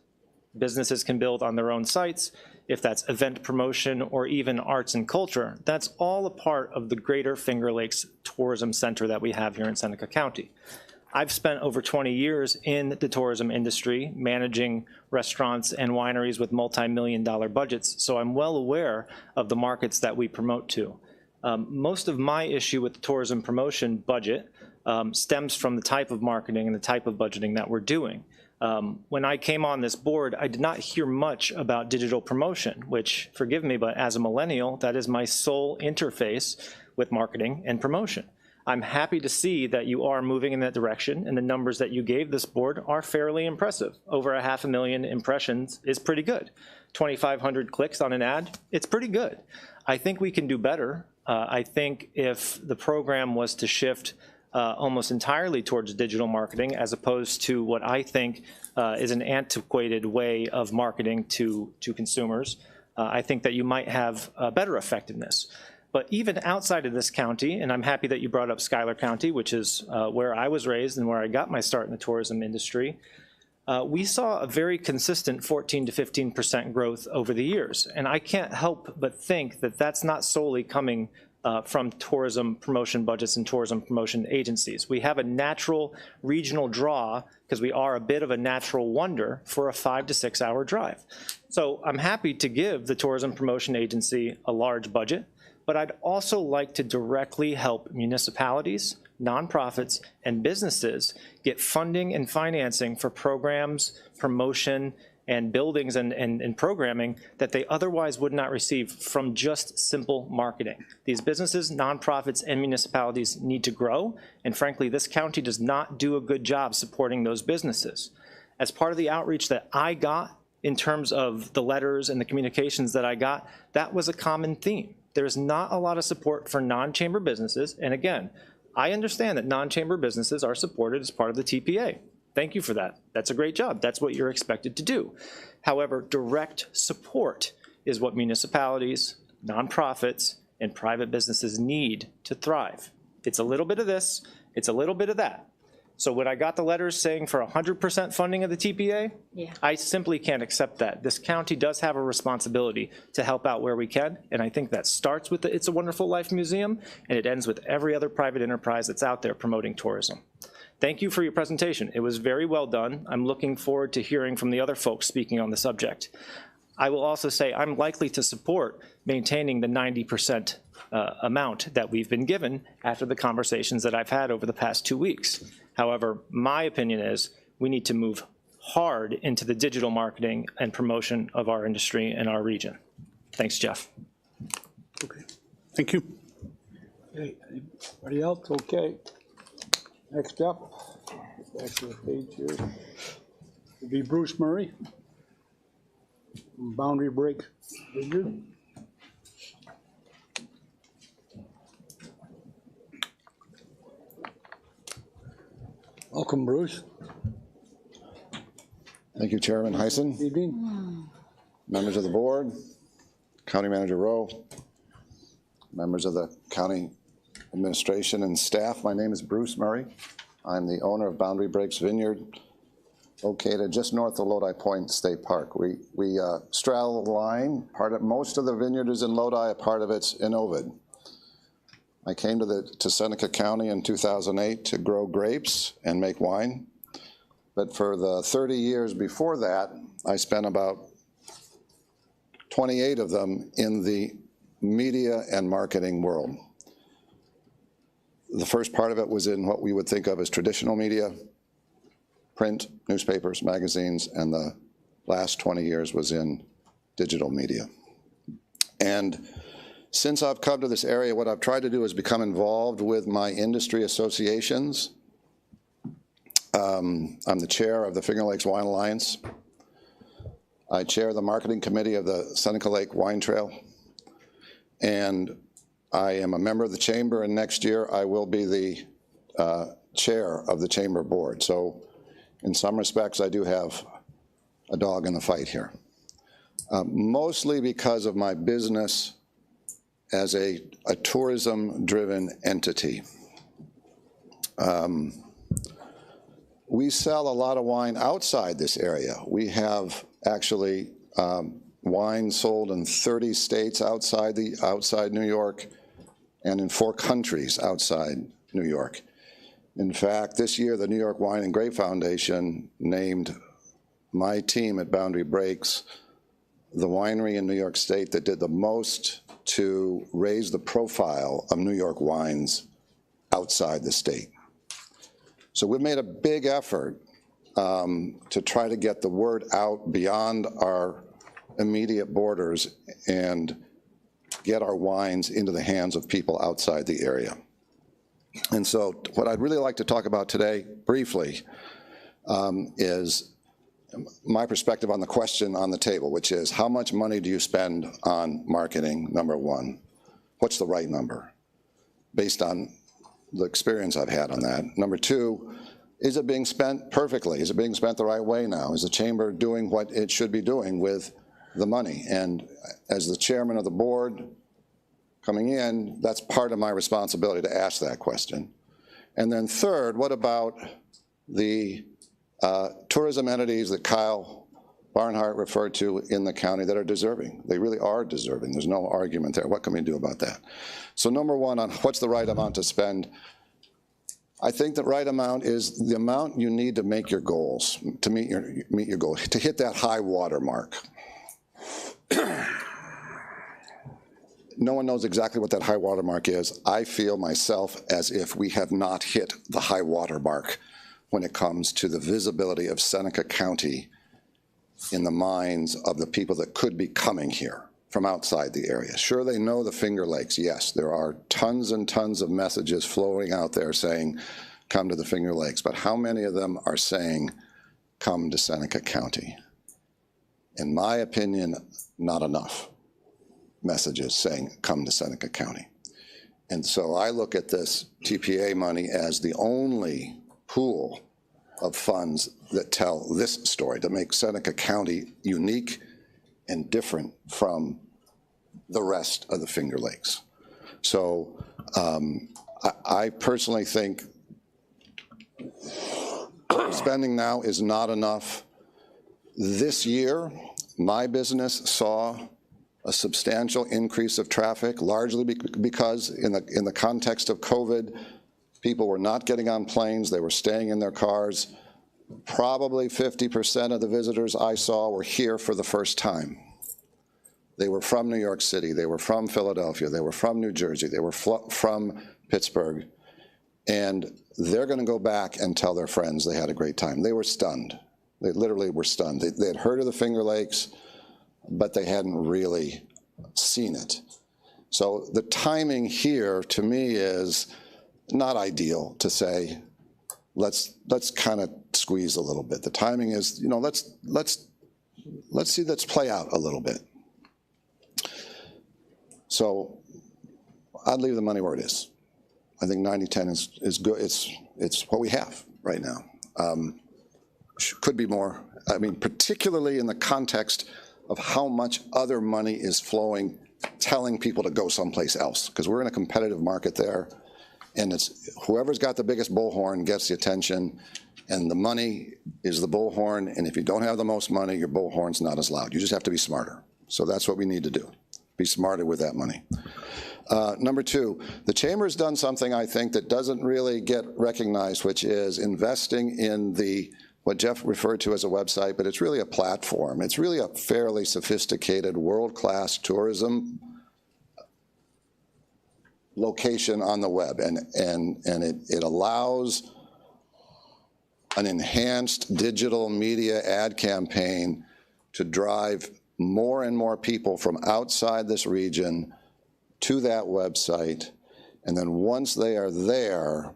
businesses can build on their own sites, if that's event promotion or even arts and culture. That's all a part of the greater Finger Lakes Tourism Center that we have here in Seneca County. I've spent over 20 years in the tourism industry, managing restaurants and wineries with multi-million-dollar budgets, so I'm well aware of the markets that we promote to. Most of my issue with the tourism promotion budget stems from the type of marketing and the type of budgeting that we're doing. When I came on this board, I did not hear much about digital promotion, which, forgive me, but as a millennial, that is my sole interface with marketing and promotion. I'm happy to see that you are moving in that direction, and the numbers that you gave this board are fairly impressive. Over 500,000 impressions is pretty good. 2,500 clicks on an ad, it's pretty good. I think we can do better. I think if the program was to shift almost entirely towards digital marketing, as opposed to what I think is an antiquated way of marketing to consumers, I think that you might have better effectiveness. But even outside of this county, and I'm happy that you brought up Schuyler County, which is where I was raised and where I got my start in the tourism industry, we saw a very consistent 14 to 15% growth over the years. And I can't help but think that that's not solely coming from tourism promotion budgets and tourism promotion agencies. We have a natural regional draw because we are a bit of a natural wonder for a 5 to 6 hour drive. So I'm happy to give the tourism promotion agency a large budget, but I'd also like to directly help municipalities, nonprofits, and businesses get funding and financing for programs, promotion, and buildings and programming that they otherwise would not receive from just simple marketing. These businesses, nonprofits, and municipalities need to grow, and frankly, this county does not do a good job supporting those businesses. As part of the outreach that I got in terms of the letters and the communications that I got, that was a common theme. There's not a lot of support for non-chamber businesses, and again, I understand that non-chamber businesses are supported as part of the TPA. Thank you for that. That's a great job. That's what you're expected to do. However, direct support is what municipalities, nonprofits, and private businesses need to thrive. It's a little bit of this, it's a little bit of that. So when I got the letters saying for 100% funding of the TPA, I simply can't accept that. This county does have a responsibility to help out where we can, and I think that starts with the It's a Wonderful Life Museum, and it ends with every other private enterprise that's out there promoting tourism. Thank you for your presentation. It was very well done. I'm looking forward to hearing from the other folks speaking on the subject. I will also say I'm likely to support maintaining the 90% amount that we've been given after the conversations that I've had over the past 2 weeks. However, my opinion is we need to move hard into the digital marketing and promotion of our industry and our region. Thanks, Jeff. Okay, thank you. Okay, anybody else? Okay. Next up, back to the page here, would be Bruce Murray. Boundary Break Vineyard. Welcome, Bruce. Thank you, Chairman Heisen, Good evening. members of the board, County Manager Rowe, members of the county administration and staff. My name is Bruce Murray. I'm the owner of Boundary Breaks Vineyard, located just north of Lodi Point State Park. We straddle the line. Most of the vineyard is in Lodi, a part of it's in Ovid. I came to Seneca County in 2008 to grow grapes and make wine. But for the 30 years before that, I spent about 28 of them in the media and marketing world. The first part of it was in what we would think of as traditional media, print, newspapers, magazines, and the last 20 years was in digital media. And since I've come to this area, what I've tried to do is become involved with my industry associations. I'm the chair of the Finger Lakes Wine Alliance. I chair the marketing committee of the Seneca Lake Wine Trail. And I am a member of the chamber, and next year I will be the chair of the chamber board. So in some respects, I do have a dog in the fight here. Mostly because of my business as a tourism-driven entity. We sell a lot of wine outside this area. We have actually wine sold in 30 states outside New York and in 4 countries outside New York. In fact, this year, the New York Wine and Grape Foundation named my team at Boundary Breaks the winery in New York State that did the most to raise the profile of New York wines outside the state. So we've made a big effort to try to get the word out beyond our immediate borders and get our wines into the hands of people outside the area. And so what I'd really like to talk about today, briefly, is my perspective on the question on the table, which is how much money do you spend on marketing, number one? What's the right number, based on the experience I've had on that? Number two, is it being spent perfectly? Is it being spent the right way now? Is the chamber doing what it should be doing with the money? And as the chairman of the board coming in, that's part of my responsibility to ask that question. And then third, what about the tourism entities that Kyle Barnhart referred to in the county that are deserving? They really are deserving. There's no argument there. What can we do about that? So number one, on what's the right amount to spend, I think the right amount is the amount you need to make your goals, to meet your goal, to hit that high water mark. No one knows exactly what that high water mark is. I feel myself as if we have not hit the high water mark when it comes to the visibility of Seneca County in the minds of the people that could be coming here from outside the area. Sure, they know the Finger Lakes. Yes, there are tons and tons of messages flowing out there saying, come to the Finger Lakes. But how many of them are saying, come to Seneca County? In my opinion, not enough messages saying, come to Seneca County. And so I look at this TPA money as the only pool of funds that tell this story, to make Seneca County unique and different from the rest of the Finger Lakes. So I personally think spending now is not enough. This year, my business saw a substantial increase of traffic, largely because in the context of COVID, people were not getting on planes, they were staying in their cars. Probably 50% of the visitors I saw were here for the first time. They were from New York City, they were from Philadelphia, they were from New Jersey, they were from Pittsburgh, and they're gonna go back and tell their friends they had a great time. They were stunned. They literally were stunned. They had heard of the Finger Lakes, but they hadn't really seen it. So the timing here, to me, is not ideal to say, let's kind of squeeze a little bit. The timing is, let's play out a little bit. So I'd leave the money where it is. I think 90-10 is good. It's what we have right now. Could be more. I mean, particularly in the context of how much other money is flowing, telling people to go someplace else, because we're in a competitive market there, and it's whoever's got the biggest bullhorn gets the attention, and the money is the bullhorn, and if you don't have the most money, your bullhorn's not as loud. You just have to be smarter. So that's what we need to do, be smarter with that money. Number two, the Chamber's done something, I think, that doesn't really get recognized, which is investing in what Jeff referred to as a website, but it's really a platform. It's really a fairly sophisticated, world-class tourism location on the web, and it allows an enhanced digital media ad campaign to drive more and more people from outside this region to that website, and then once they are there,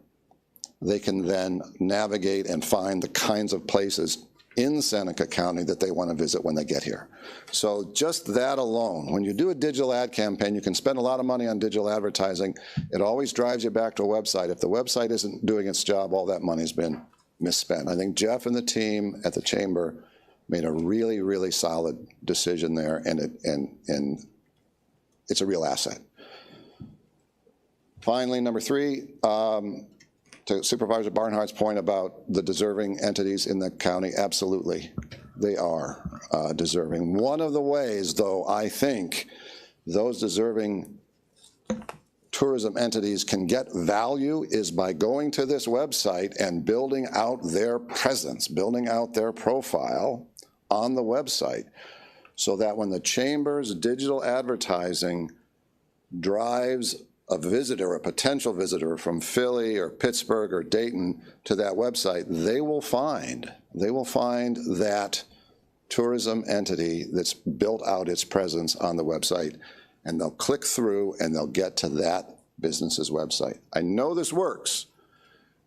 they can then navigate and find the kinds of places in Seneca County that they want to visit when they get here. So just that alone, when you do a digital ad campaign, you can spend a lot of money on digital advertising. It always drives you back to a website. If the website isn't doing its job, all that money's been misspent. I think Jeff and the team at the Chamber made a really, really solid decision there, and it's a real asset. Finally, number three, to Supervisor Barnhart's point about the deserving entities in the county, absolutely, they are deserving. One of the ways, though, I think those deserving tourism entities can get value is by going to this website and building out their presence, building out their profile on the website, so that when the Chamber's digital advertising drives a visitor, a potential visitor from Philly or Pittsburgh or Dayton to that website, they will find that tourism entity that's built out its presence on the website, and they'll click through and they'll get to that business's website. I know this works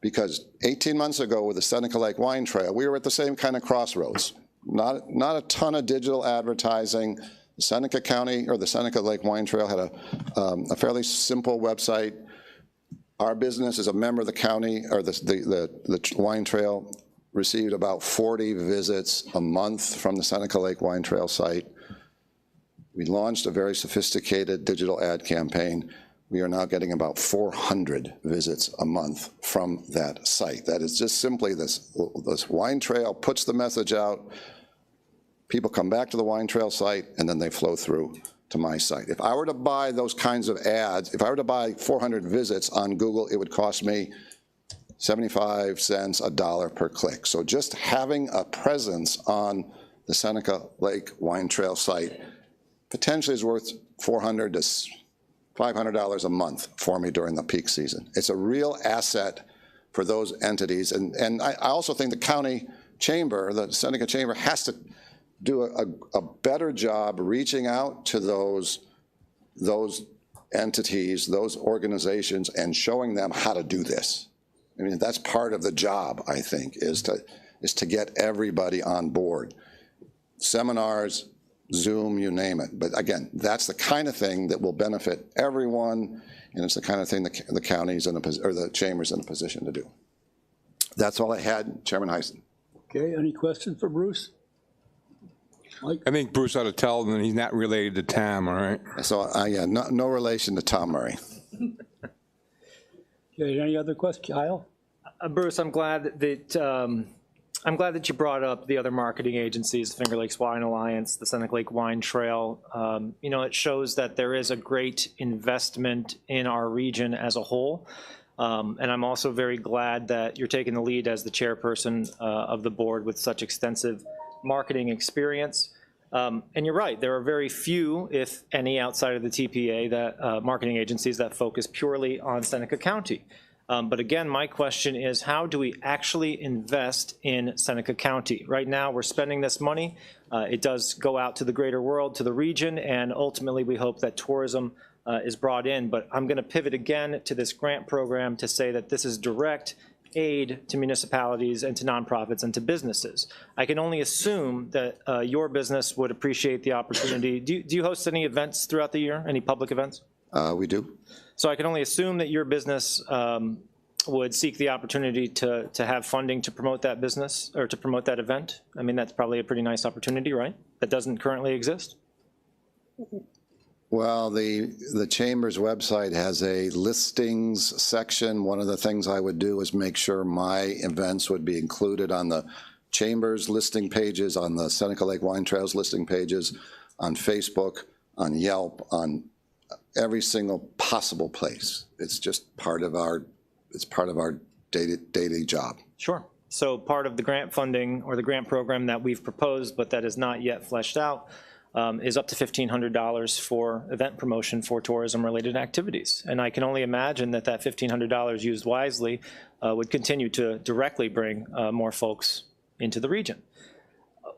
because 18 months ago with the Seneca Lake Wine Trail, we were at the same kind of crossroads. Not a ton of digital advertising. Seneca County, or the Seneca Lake Wine Trail, had a fairly simple website. Our business is a member of the county, or the wine trail, received about 40 visits a month from the Seneca Lake Wine Trail site. We launched a very sophisticated digital ad campaign. We are now getting about 400 visits a month from that site. That is just simply this wine trail puts the message out. People come back to the wine trail site, and then they flow through to my site. If I were to buy those kinds of ads, if I were to buy 400 visits on Google, it would cost me 75 cents, $1 per click. So just having a presence on the Seneca Lake Wine Trail site potentially is worth $400 to $500 a month for me during the peak season. It's a real asset for those entities. And I also think the county chamber, the Seneca Chamber, has to do a better job reaching out to those entities, those organizations, and showing them how to do this. I mean, that's part of the job, I think, is to get everybody on board. Seminars, Zoom, you name it. But again, that's the kind of thing that will benefit everyone, and it's the kind of thing the county's or the chamber's in a position to do. That's all I had, Chairman Heisen. Okay, any questions for Bruce? Mike? I think Bruce ought to tell them that he's not related to Tom, all right? So, yeah, no relation to Tom Murray. Okay, any other questions? Kyle? Bruce, I'm glad that you brought up the other marketing agencies, the Finger Lakes Wine Alliance, the Seneca Lake Wine Trail. It shows that there is a great investment in our region as a whole. And I'm also very glad that you're taking the lead as the chairperson of the board with such extensive marketing experience. And you're right, there are very few, if any, outside of the TPA, that marketing agencies that focus purely on Seneca County. But again, my question is, how do we actually invest in Seneca County? Right now, we're spending this money. It does go out to the greater world, to the region, and ultimately we hope that tourism is brought in. But I'm going to pivot again to this grant program to say that this is direct aid to municipalities and to nonprofits and to businesses. I can only assume that your business would appreciate the opportunity. Do you host any events throughout the year, any public events? We do. So I can only assume that your business would seek the opportunity to have funding to promote that business or to promote that event. I mean, that's probably a pretty nice opportunity, right? That doesn't currently exist? Well, the Chamber's website has a listings section. One of the things I would do is make sure my events would be included on the Chamber's listing pages, on the Seneca Lake Wine Trails listing pages, on Facebook, on Yelp, on every single possible place. It's just part of our, daily job. Sure. So part of the grant funding or the grant program that we've proposed, but that is not yet fleshed out, is up to $1,500 for event promotion for tourism-related activities. And I can only imagine that that $1,500 used wisely would continue to directly bring more folks into the region.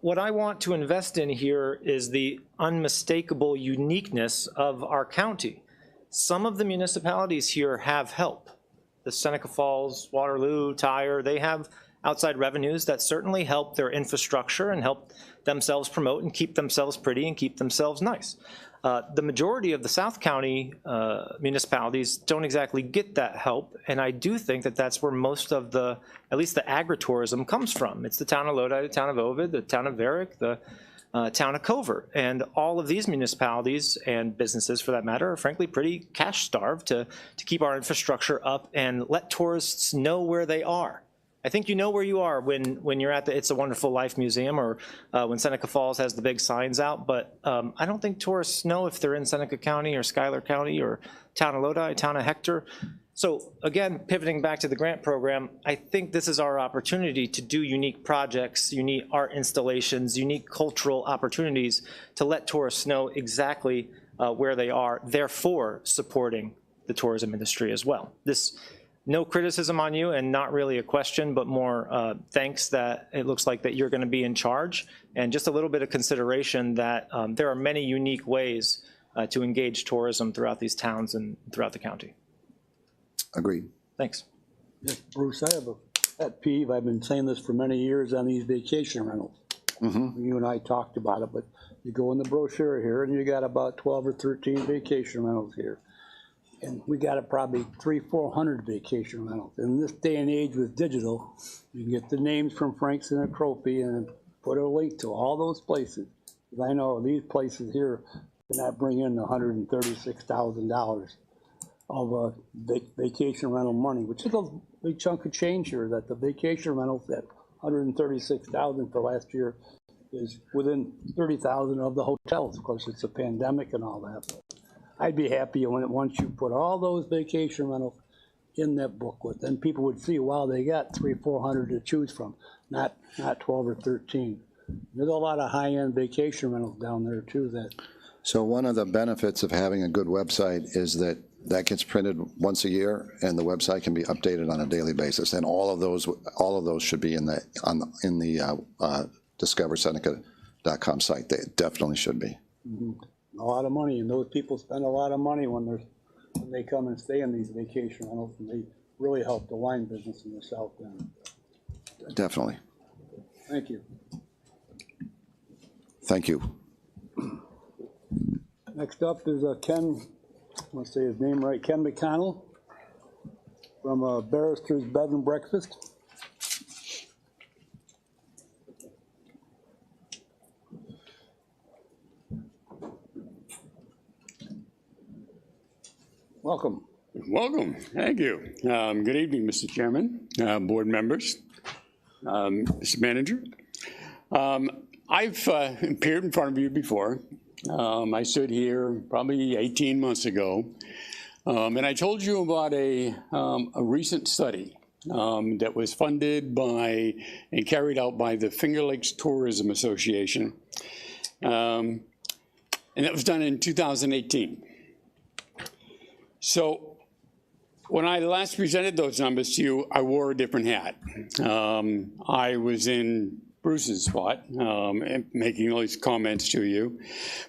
What I want to invest in here is the unmistakable uniqueness of our county. Some of the municipalities here have help. The Seneca Falls, Waterloo, Tyre, they have outside revenues that certainly help their infrastructure and help themselves promote and keep themselves pretty and keep themselves nice. The majority of the South County municipalities don't exactly get that help, and I do think that that's where most of the, at least the agritourism comes from. It's the town of Lodi, the town of Ovid, the town of Varick, the town of Covert, and all of these municipalities and businesses, for that matter, are frankly pretty cash-starved to keep our infrastructure up and let tourists know where they are. I think you know where you are when you're at the It's a Wonderful Life Museum or when Seneca Falls has the big signs out, but I don't think tourists know if they're in Seneca County or Schuyler County or town of Lodi, town of Hector. So again, pivoting back to the grant program, I think this is our opportunity to do unique projects, unique art installations, unique cultural opportunities to let tourists know exactly where they are, therefore supporting the tourism industry as well. No criticism on you and not really a question, but more thanks that it looks like that you're going to be in charge, and just a little bit of consideration that there are many unique ways to engage tourism throughout these towns and throughout the county. Agreed. Thanks. Yes, Bruce, I have a pet peeve. I've been saying this for many years on these vacation rentals. You and I talked about it, but you go in the brochure here and you got about 12 or 13 vacation rentals here. And we got probably 300-400 vacation rentals. In this day and age with digital, you can get the names from Frank's and Acropy and put a link to all those places. Because I know these places here cannot bring in $136,000 of vacation rental money, which is a big chunk of change here. That the vacation rentals at $136,000 for last year is within $30,000 of the hotels. Of course, it's a pandemic and all that. But I'd be happy once you put all those vacation rentals in that booklet, then people would see, wow, they got 300-400 to choose from, not 12 or 13. There's a lot of high-end vacation rentals down there too. So one of the benefits of having a good website is that gets printed once a year, and the website can be updated on a daily basis. And all of those should be in the discoverseneca.com site. They definitely should be. A lot of money, and those people spend a lot of money when they come and stay in these vacation rentals, and they really help the wine business in the South End. Definitely. Thank you. Thank you. Next up is Ken, I want to say his name right, Ken McConnell from Barrister's Bed and Breakfast. Welcome. Welcome. Thank you. Good evening, Mr. Chairman, board members, Mr. Manager. I've appeared in front of you before. I stood here probably 18 months ago, and I told you about a recent study that was funded by and carried out by the Finger Lakes Tourism Association. And that was done in 2018. So when I last presented those numbers to you, I wore a different hat. I was in Bruce's spot, making all these comments to you.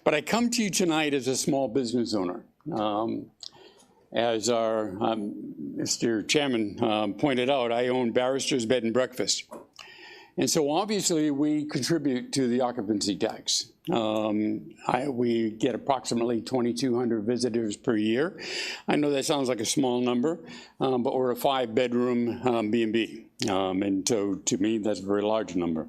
But I come to you tonight as a small business owner. As our Mr. Chairman pointed out, I own Barrister's Bed and Breakfast. And so obviously we contribute to the occupancy tax. We get approximately 2,200 visitors per year. I know that sounds like a small number, but we're a 5-bedroom B&B. And so to me, that's a very large number.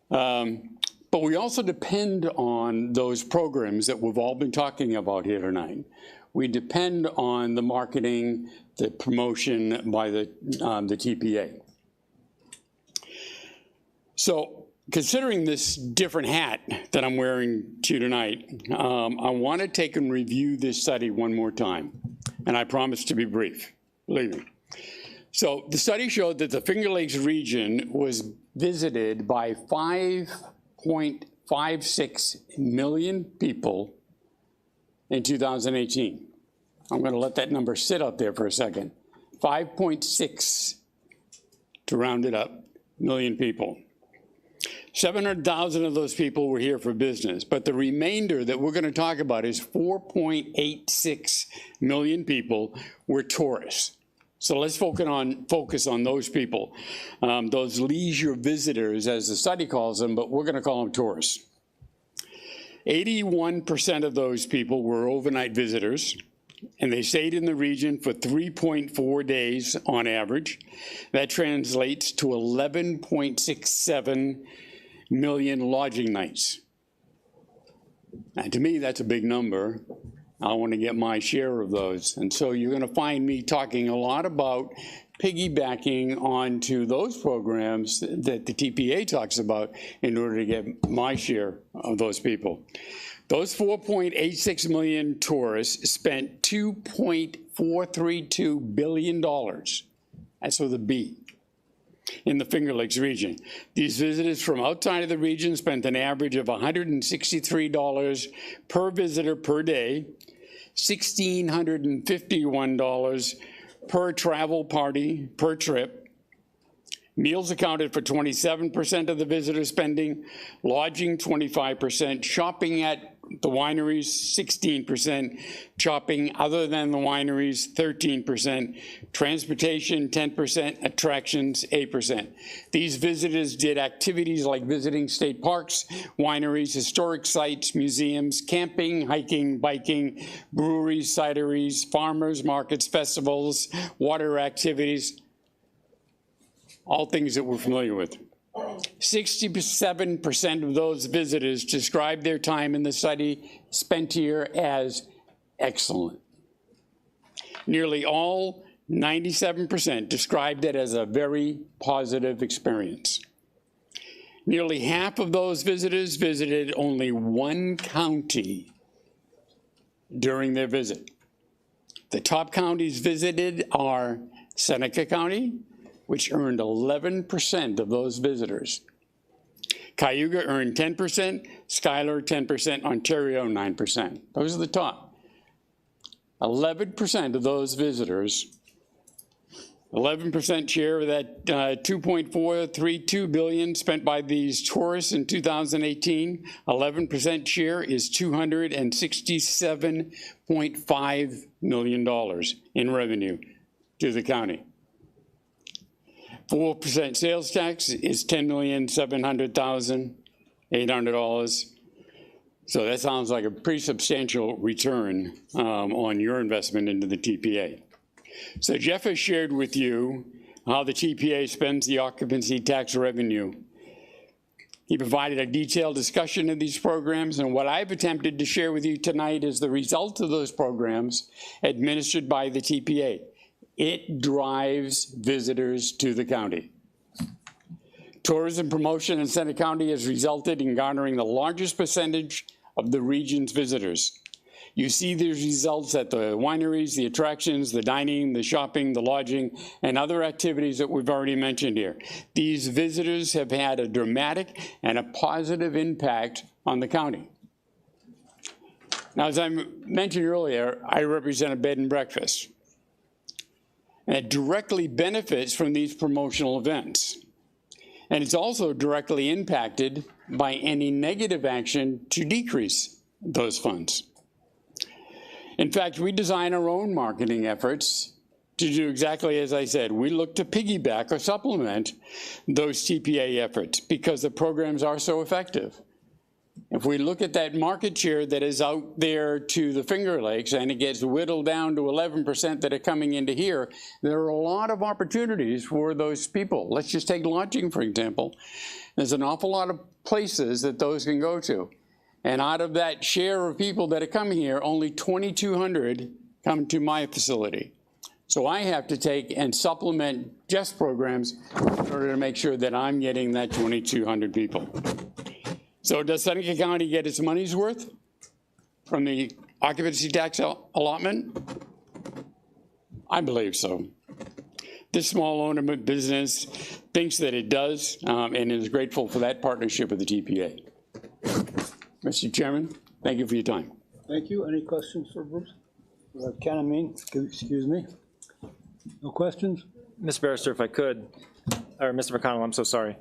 But we also depend on those programs that we've all been talking about here tonight. We depend on the marketing, the promotion by the TPA. So considering this different hat that I'm wearing to you tonight, I want to take and review this study one more time. And I promise to be brief, believe me. So the study showed that the Finger Lakes region was visited by 5.56 million people in 2018. I'm going to let that number sit out there for a second. 5.6, to round it up, million people. 700,000 of those people were here for business, but the remainder that we're going to talk about is 4.86 million people were tourists. So let's focus on those people, those leisure visitors, as the study calls them, but we're going to call them tourists. 81% of those people were overnight visitors, and they stayed in the region for 3.4 days on average. That translates to 11.67 million lodging nights. And to me, that's a big number. I want to get my share of those. And so you're going to find me talking a lot about piggybacking onto those programs that the TPA talks about in order to get my share of those people. Those 4.86 million tourists spent $2.432 billion. That's with a B. In the Finger Lakes region. These visitors from outside of the region spent an average of $163 per visitor per day, $1,651 per travel party per trip. Meals accounted for 27% of the visitor spending, lodging 25%, shopping at the wineries 16%, shopping other than the wineries 13%, transportation 10%, attractions 8%. These visitors did activities like visiting state parks, wineries, historic sites, museums, camping, hiking, biking, breweries, cideries, farmers markets, festivals, water activities, all things that we're familiar with. 67% of those visitors described their time in the study spent here as excellent. Nearly all, 97%, described it as a very positive experience. Nearly half of those visitors visited only one county during their visit. The top counties visited are Seneca County, which earned 11% of those visitors. Cayuga earned 10%, Schuyler 10%, Ontario 9%. Those are the top. 11% of those visitors, 11% share of that $2.432 billion spent by these tourists in 2018, 11% share is $267.5 million in revenue to the county. 4% sales tax is $10,700,800. So that sounds like a pretty substantial return on your investment into the TPA. So Jeff has shared with you how the TPA spends the occupancy tax revenue. He provided a detailed discussion of these programs, and what I've attempted to share with you tonight is the result of those programs administered by the TPA. It drives visitors to the county. Tourism promotion in Seneca County has resulted in garnering the largest percentage of the region's visitors. You see these results at the wineries, the attractions, the dining, the shopping, the lodging, and other activities that we've already mentioned here. These visitors have had a dramatic and a positive impact on the county. Now, as I mentioned earlier, I represent a bed and breakfast. And it directly benefits from these promotional events. And it's also directly impacted by any negative action to decrease those funds. In fact, we design our own marketing efforts to do exactly as I said. We look to piggyback or supplement those TPA efforts because the programs are so effective. If we look at that market share that is out there to the Finger Lakes and it gets whittled down to 11% that are coming into here, there are a lot of opportunities for those people. Let's just take lodging, for example. There's an awful lot of places that those can go to. And out of that share of people that are coming here, only 2,200 come to my facility. So I have to take and supplement just programs in order to make sure that I'm getting that 2,200 people. So does Seneca County get its money's worth from the occupancy tax allotment? I believe so. This small owner business thinks that it does and is grateful for that partnership with the TPA. Mr. Chairman, thank you for your time. Thank you. Any questions for Bruce? Ken, I mean, excuse me. No questions? Ms. Barrister, if I could, or Mr. McConnell, I'm so sorry.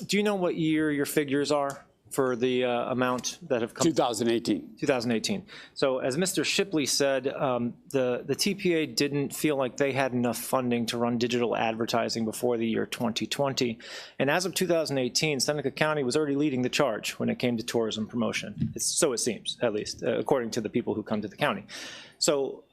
Do you know what year your figures are for the amount that have come? 2018. 2018. So as Mr. Shipley said, the TPA didn't feel like they had enough funding to run digital advertising before the year 2020. And as of 2018, Seneca County was already leading the charge when it came to tourism promotion. So it seems, at least, according to the people who come to the county. So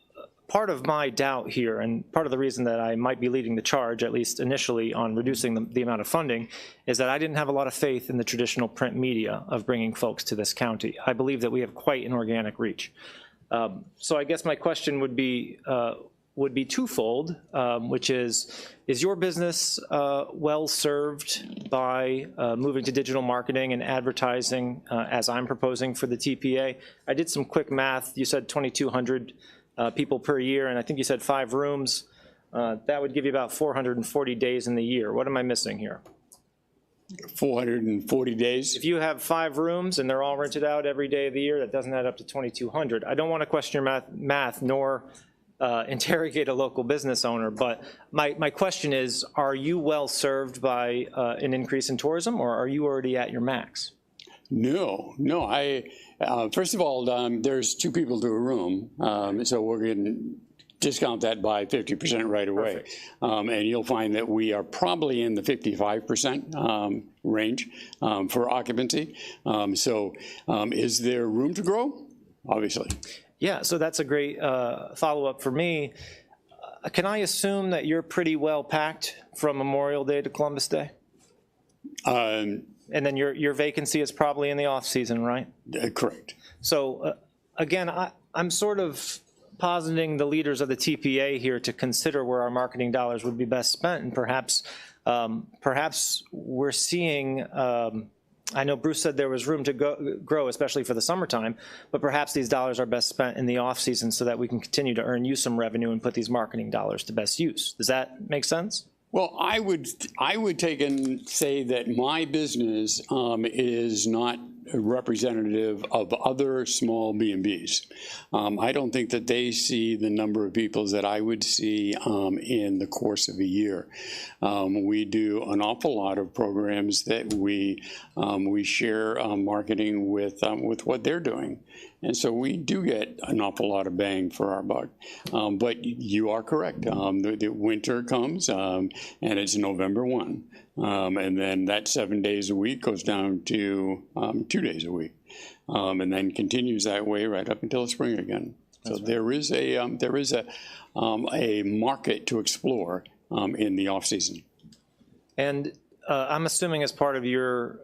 part of my doubt here, and part of the reason that I might be leading the charge, at least initially, on reducing the amount of funding, is that I didn't have a lot of faith in the traditional print media of bringing folks to this county. I believe that we have quite an organic reach. So I guess my question would be twofold, which is your business well served by moving to digital marketing and advertising as I'm proposing for the TPA? I did some quick math. You said 2,200 people per year, and I think you said 5 rooms. That would give you about 440 days in the year. What am I missing here? 440 days. If you have 5 rooms and they're all rented out every day of the year, that doesn't add up to 2,200. I don't want to question your math nor interrogate a local business owner, but my question is, are you well served by an increase in tourism, or are you already at your max? No. First of all, there's 2 people to a room, so we're going to discount that by 50% right away. And you'll find that we are probably in the 55% range for occupancy. Is there room to grow? Obviously. Yeah, so that's a great follow-up for me. Can I assume that you're pretty well packed from Memorial Day to Columbus Day? And then your vacancy is probably in the off-season, right? Correct. So again, I'm sort of positing the leaders of the TPA here to consider where our marketing dollars would be best spent, and perhaps we're seeing, I know Bruce said there was room to grow, especially for the summertime, but perhaps these dollars are best spent in the off-season so that we can continue to earn you some revenue and put these marketing dollars to best use. Does that make sense? Well, I would take and say that my business is not representative of other small B&Bs. I don't think that they see the number of people that I would see in the course of a year. We do an awful lot of programs that we share marketing with what they're doing. And so we do get an awful lot of bang for our buck. But you are correct. The winter comes, and it's November 1. And then that 7 days a week goes down to 2 days a week, and then continues that way right up until spring again. So there is a market to explore in the off season. And I'm assuming as part of your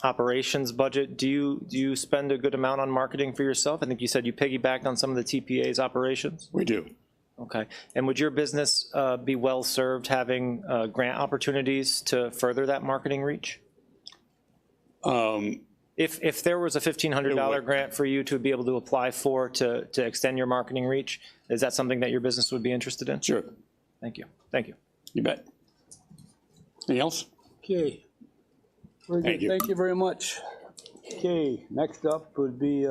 operations budget, do you spend a good amount on marketing for yourself? I think you said you piggybacked on some of the TPA's operations. We do. Okay. And would your business be well served having grant opportunities to further that marketing reach? If there was a $1,500 grant for you to be able to apply for to extend your marketing reach, is that something that your business would be interested in? Sure. Thank you. Thank you. You bet. Anything else? Okay. Very good. Thank you very much. Okay, next up would be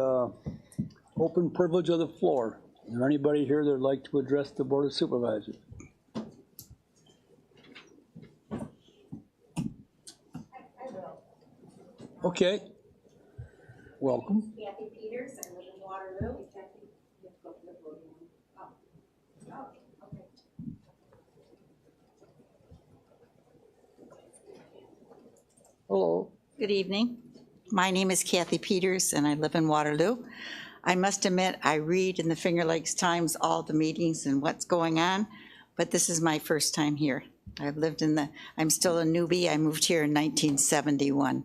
open privilege of the floor. Is there anybody here that would like to address the Board of Supervisors? Okay. Welcome. Kathy Peters, I live in Waterloo. Kathy, you have to go to the podium. Oh, okay. Hello. Good evening. My name is Kathy Peters, and I live in Waterloo. I must admit, I read in the Finger Lakes Times all the meetings and what's going on, but this is my first time here. I'm still a newbie. I moved here in 1971.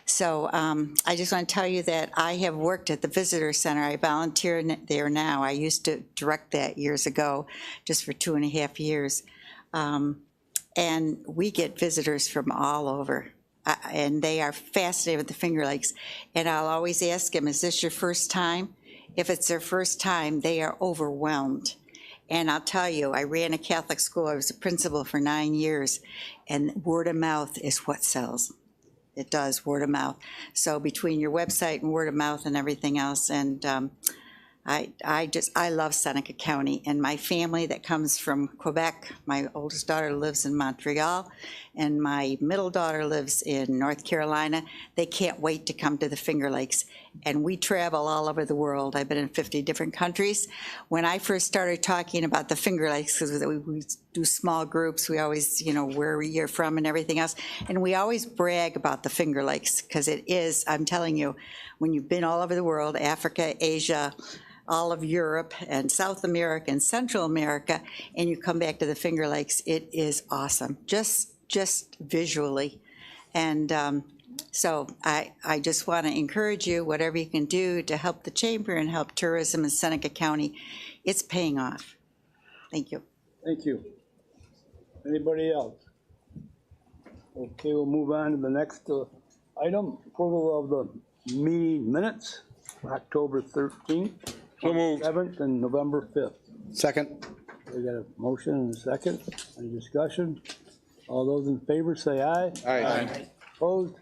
So I just want to tell you that I have worked at the Visitor Center. I volunteer there now. I used to direct that years ago, just for 2.5 years. And we get visitors from all over. And they are fascinated with the Finger Lakes. And I'll always ask them, is this your first time? If it's their first time, they are overwhelmed. And I'll tell you, I ran a Catholic school. I was a principal for 9 years. And word of mouth is what sells. It does, word of mouth. So between your website and word of mouth and everything else, and I love Seneca County, and my family that comes from Quebec, my oldest daughter lives in Montreal, and my middle daughter lives in North Carolina. They can't wait to come to the Finger Lakes, and we travel all over the world. I've been in 50 different countries. When I first started talking about the Finger Lakes, because we do small groups, we always, where you're from and everything else, and we always brag about the Finger Lakes, because it is, I'm telling you, when you've been all over the world, Africa, Asia, all of Europe and South America and Central America, and you come back to the Finger Lakes, it is awesome, just visually. And so I just want to encourage you, whatever you can do to help the Chamber and help tourism in Seneca County, it's paying off. Thank you. Thank you. Anybody else? Okay, we'll move on to the next item, approval of the meeting minutes, October 13th. So moved. 7th and November 5th. Second. We got a motion and a second. Any discussion? All those in favor say aye. Aye. Opposed?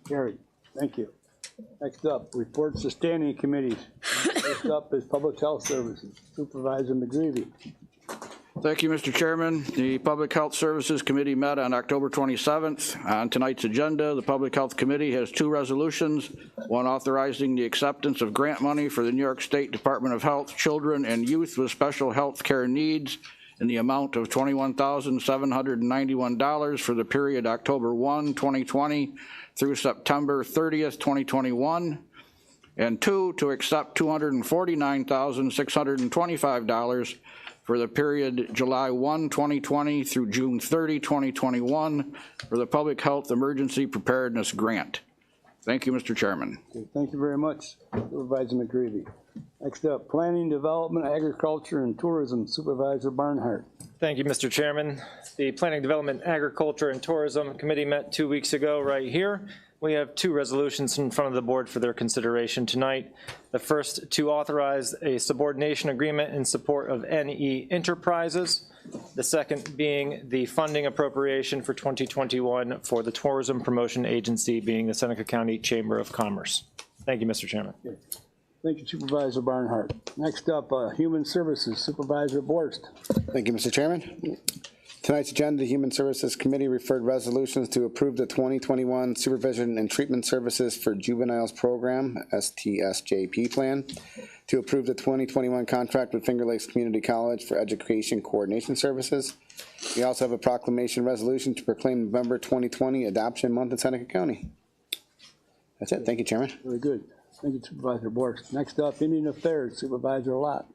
Carried. Thank you. Next up, reports to standing committees. First up is Public Health Services. Supervisor McGreevy. Thank you, Mr. Chairman. The Public Health Services Committee met on October 27th. On tonight's agenda, the Public Health Committee has 2 resolutions, one authorizing the acceptance of grant money for the New York State Department of Health, Children and Youth with Special Health Care Needs in the amount of $21,791 for the period October 1, 2020 through September 30th, 2021. And 2, to accept $249,625 for the period July 1, 2020 through June 30, 2021 for the Public Health Emergency Preparedness Grant. Thank you, Mr. Chairman. Okay, thank you very much, Supervisor McGreevy. Next up, Planning, Development, Agriculture, and Tourism, Supervisor Barnhart. Thank you, Mr. Chairman. The Planning, Development, Agriculture, and Tourism Committee met 2 weeks ago right here. We have 2 resolutions in front of the board for their consideration tonight. The first, to authorize a subordination agreement in support of NE Enterprises. The second being the funding appropriation for 2021 for the Tourism Promotion Agency, being the Seneca County Chamber of Commerce. Thank you, Mr. Chairman. Okay. Thank you, Supervisor Barnhart. Next up, Human Services, Supervisor Borst. Thank you, Mr. Chairman. Tonight's agenda, the Human Services Committee referred resolutions to approve the 2021 Supervision and Treatment Services for Juveniles Program, STSJP plan, to approve the 2021 contract with Finger Lakes Community College for Education Coordination Services. We also have a proclamation resolution to proclaim November 2020 Adoption Month in Seneca County. That's it. Thank you, Chairman. Very good. Thank you, Supervisor Borst. Next up, Indian Affairs, Supervisor Lott.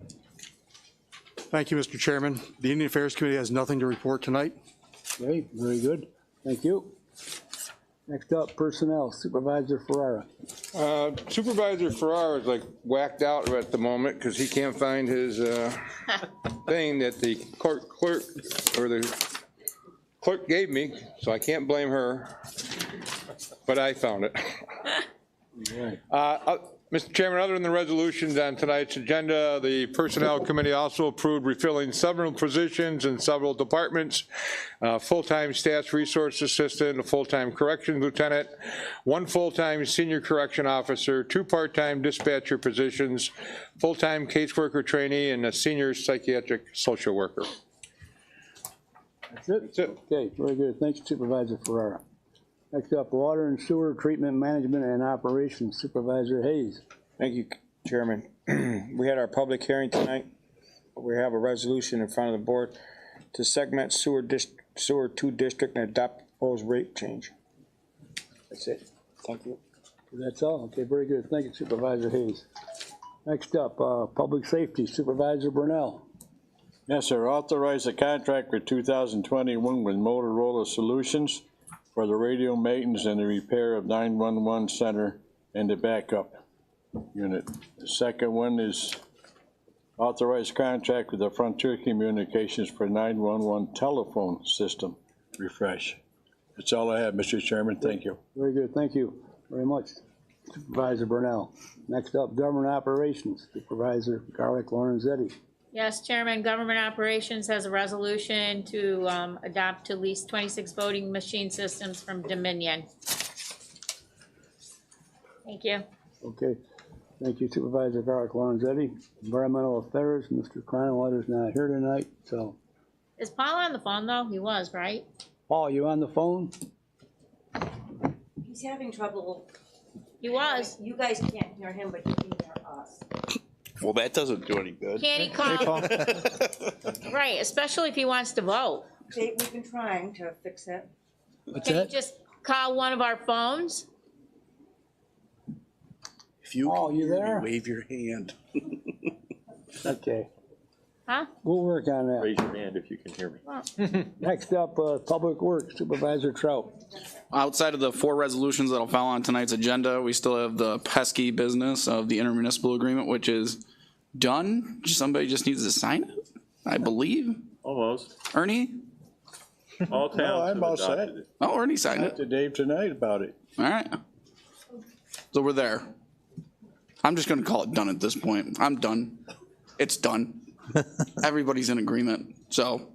Thank you, Mr. Chairman. The Indian Affairs Committee has nothing to report tonight. Okay, very good. Thank you. Next up, Personnel, Supervisor Ferrara. Supervisor Farrar is like whacked out at the moment because he can't find his thing that the clerk gave me, so I can't blame her, but I found it. Right. Mr. Chairman, other than the resolutions on tonight's agenda, the Personnel Committee also approved refilling several positions in several departments, full-time staff resource assistant, a full-time corrections lieutenant, 1 full-time senior correction officer, 2 part-time dispatcher positions, full-time caseworker trainee, and a senior psychiatric social worker. That's it? That's it. Okay, very good. Thanks, Supervisor Ferrara. Next up, Water and Sewer Treatment Management and Operations, Supervisor Hayes. Thank you, Chairman. We had our public hearing tonight. We have a resolution in front of the board to segment sewer 2 district and adopt proposed rate change. That's it. Thank you. That's all? Okay, very good. Thank you, Supervisor Hayes. Next up, Public Safety, Supervisor Burnell. Yes, sir. Authorize a contract for 2021 with Motorola Solutions for the radio maintenance and the repair of 911 center and the backup unit. The second one is authorized contract with the Frontier Communications for 911 telephone system refresh. That's all I have, Mr. Chairman. Thank you. Very good. Thank you very much, Supervisor Burnell. Next up, Government Operations, Supervisor Garlic Lorenzetti. Yes, Chairman, Government Operations has a resolution to adopt to lease 26 voting machine systems from Dominion. Thank you. Okay, thank you, Supervisor Garlic Lorenzetti. Environmental Affairs, Mr. Cronenwetter's not here tonight, so. Is Paul on the phone, though? He was, right? Paul, you on the phone? He's having trouble. He was. You guys can't hear him, but he can hear us. Well, that doesn't do any good. Can't he call? Right, especially if he wants to vote. We've been trying to fix it. What's Can you that? just call one of our phones? If you Paul, can you hear me, there? wave your hand. Okay, Huh? we'll work on that. Raise your hand if you can hear me. Next up, Public Works, Supervisor Trout. Outside of the 4 resolutions that'll follow on tonight's agenda, we still have the pesky business of the intermunicipal agreement, which is done. Somebody just needs to sign it, I believe. Almost. Ernie? All towns No, I'm have all adopted set. it. Oh, Ernie signed Talked it. to Dave tonight about it. All right. So we're there. I'm just gonna call it done at this point. I'm done. It's done. Everybody's in agreement. So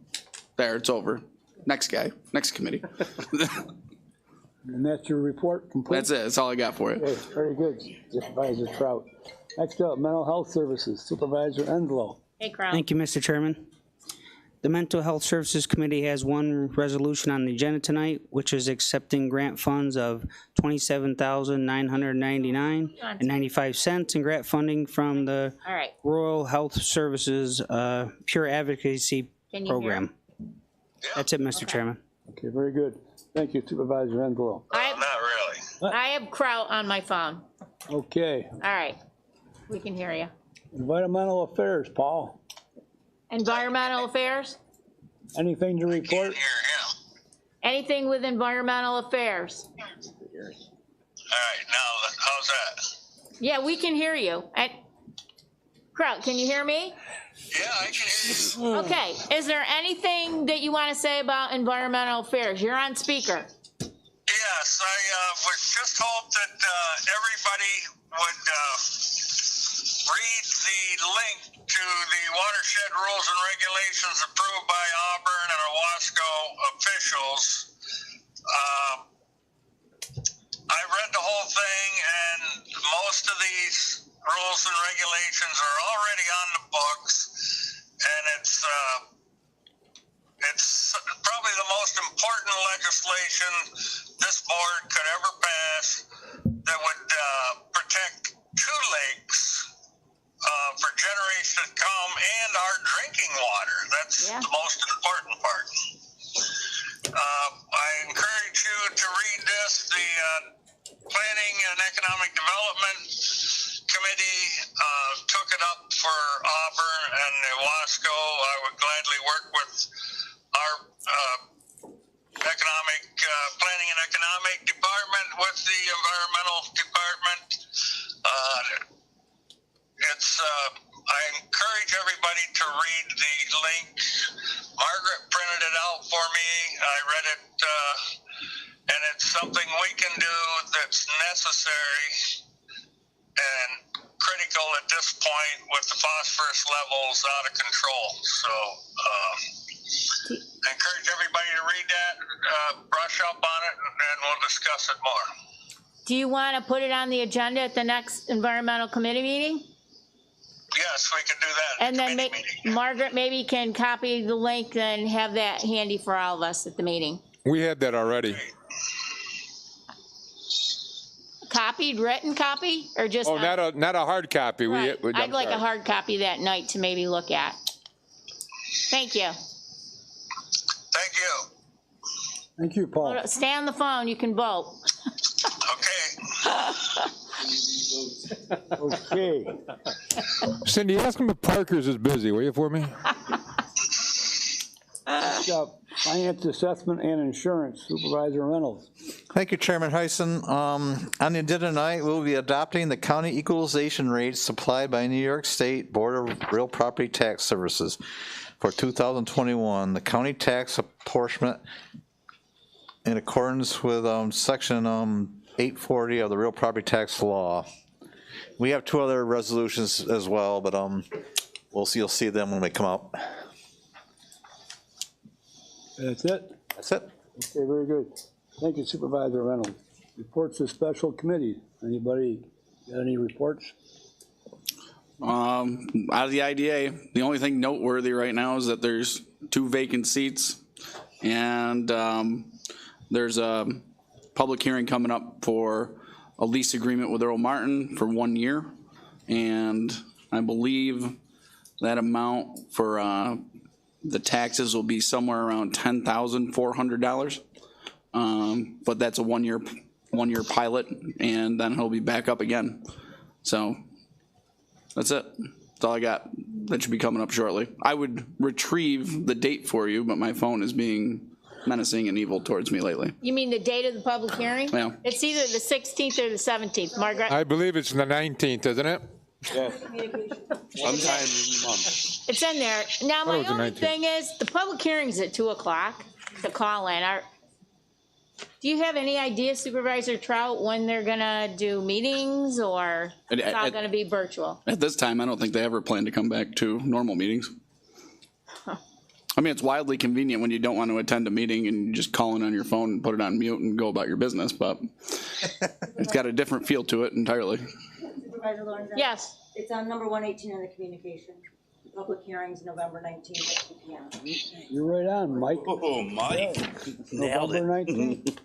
there, it's over. Next guy, next committee. And that's your report complete? That's it. That's all I got for you. Okay, very good, Supervisor Trout. Next up, Mental Health Services, Supervisor Envelope. Hey, Crown. Thank you, Mr. Chairman. The Mental Health Services Committee has one resolution on the agenda tonight, which is accepting grant funds of $27,999.95 in grant funding from the All right. Rural Health Services Pure Advocacy Can you hear Program. That's it, Mr. Chairman. Okay, very good. Thank you, Supervisor Envelope. Not really. I have Kraut on my phone. Okay, All right. We can hear you. Environmental Affairs, Paul. Environmental Affairs? Anything to report? Anything with Environmental Affairs? All right, now, how's that? Yeah, we can hear you. Kraut, can you hear me? Yeah, I can hear you. Okay, is there anything that you want to say about Environmental Affairs? You're on speaker. Yes, I was just hoped that everybody would read the link to the watershed rules and regulations approved by Auburn and Owasco officials. I read the whole thing, and most of these rules and regulations are already on the books, and it's probably the most important legislation this board could ever pass that would protect 2 lakes for generations to come and our drinking water. That's the most important part. I encourage you to read this. The Planning and Economic Development Committee took it up for Auburn and Owasco. I would gladly work with our Planning and Economic Department with the Environmental Department. I encourage everybody to read the link. Margaret printed it out for me. I read it, and it's something we can do that's necessary and critical at this point with the phosphorus levels out of control. So I encourage everybody to read that, brush up on it, and we'll discuss it more. Do you want to put it on the agenda at the next environmental committee meeting? Yes, we can do that. And then Margaret maybe can copy the link and have that handy for all of us at the meeting. We had that already. Copied, written copy, or just? Oh, not a hard copy. Right. I'm I'd like a sorry. hard copy that night to maybe look at. Thank you. Thank you. Thank you, Paul. Stay on the phone, you can vote. Okay. Cindy, ask him if Parker's is busy, will you, for me? Finance assessment and insurance, Supervisor Reynolds. Thank you, Chairman Heisen. On the agenda tonight, we'll be adopting the county equalization rates supplied by New York State Board of Real Property Tax Services for 2021. The county tax apportionment in accordance with section 840 of the Real Property Tax Law. We have two other resolutions as well, but you'll see them when they come out. That's it? That's it. Okay, very good. Thank you, Supervisor Reynolds. Reports of special committees. Anybody got any reports? Out of the IDA, the only thing noteworthy right now is that there's 2 vacant seats, and there's a public hearing coming up for a lease agreement with Earl Martin for 1 year, and I believe that amount for the taxes will be somewhere around $10,400. But that's a one year pilot, and then he'll be back up again. So that's it. That's all I got. That should be coming up shortly. I would retrieve the date for you, but my phone is being menacing and evil towards me lately. You mean the date of the public hearing? Yeah. It's either the 16th or the 17th. Margaret? I believe it's the 19th, isn't it? Yes. Sometime in the month. It's in there. Now, Thought it my was the only 19th. thing is, the public hearing's at 2 o'clock to call in. Do you have any idea, Supervisor Trout, when they're gonna do meetings, or it's all gonna be virtual? At this time, I don't think they ever plan to come back to normal meetings. I mean, it's wildly convenient when you don't want to attend a meeting and you just call in on your phone and put it on mute and go about your business, but it's got a different feel to it entirely. Supervisor Lorenzo? Yes. It's on number 118 in the communication. The public hearings, November 19th at 2 p.m. You're right on, Mike. Oh, Mike. Nailed November it. 19th.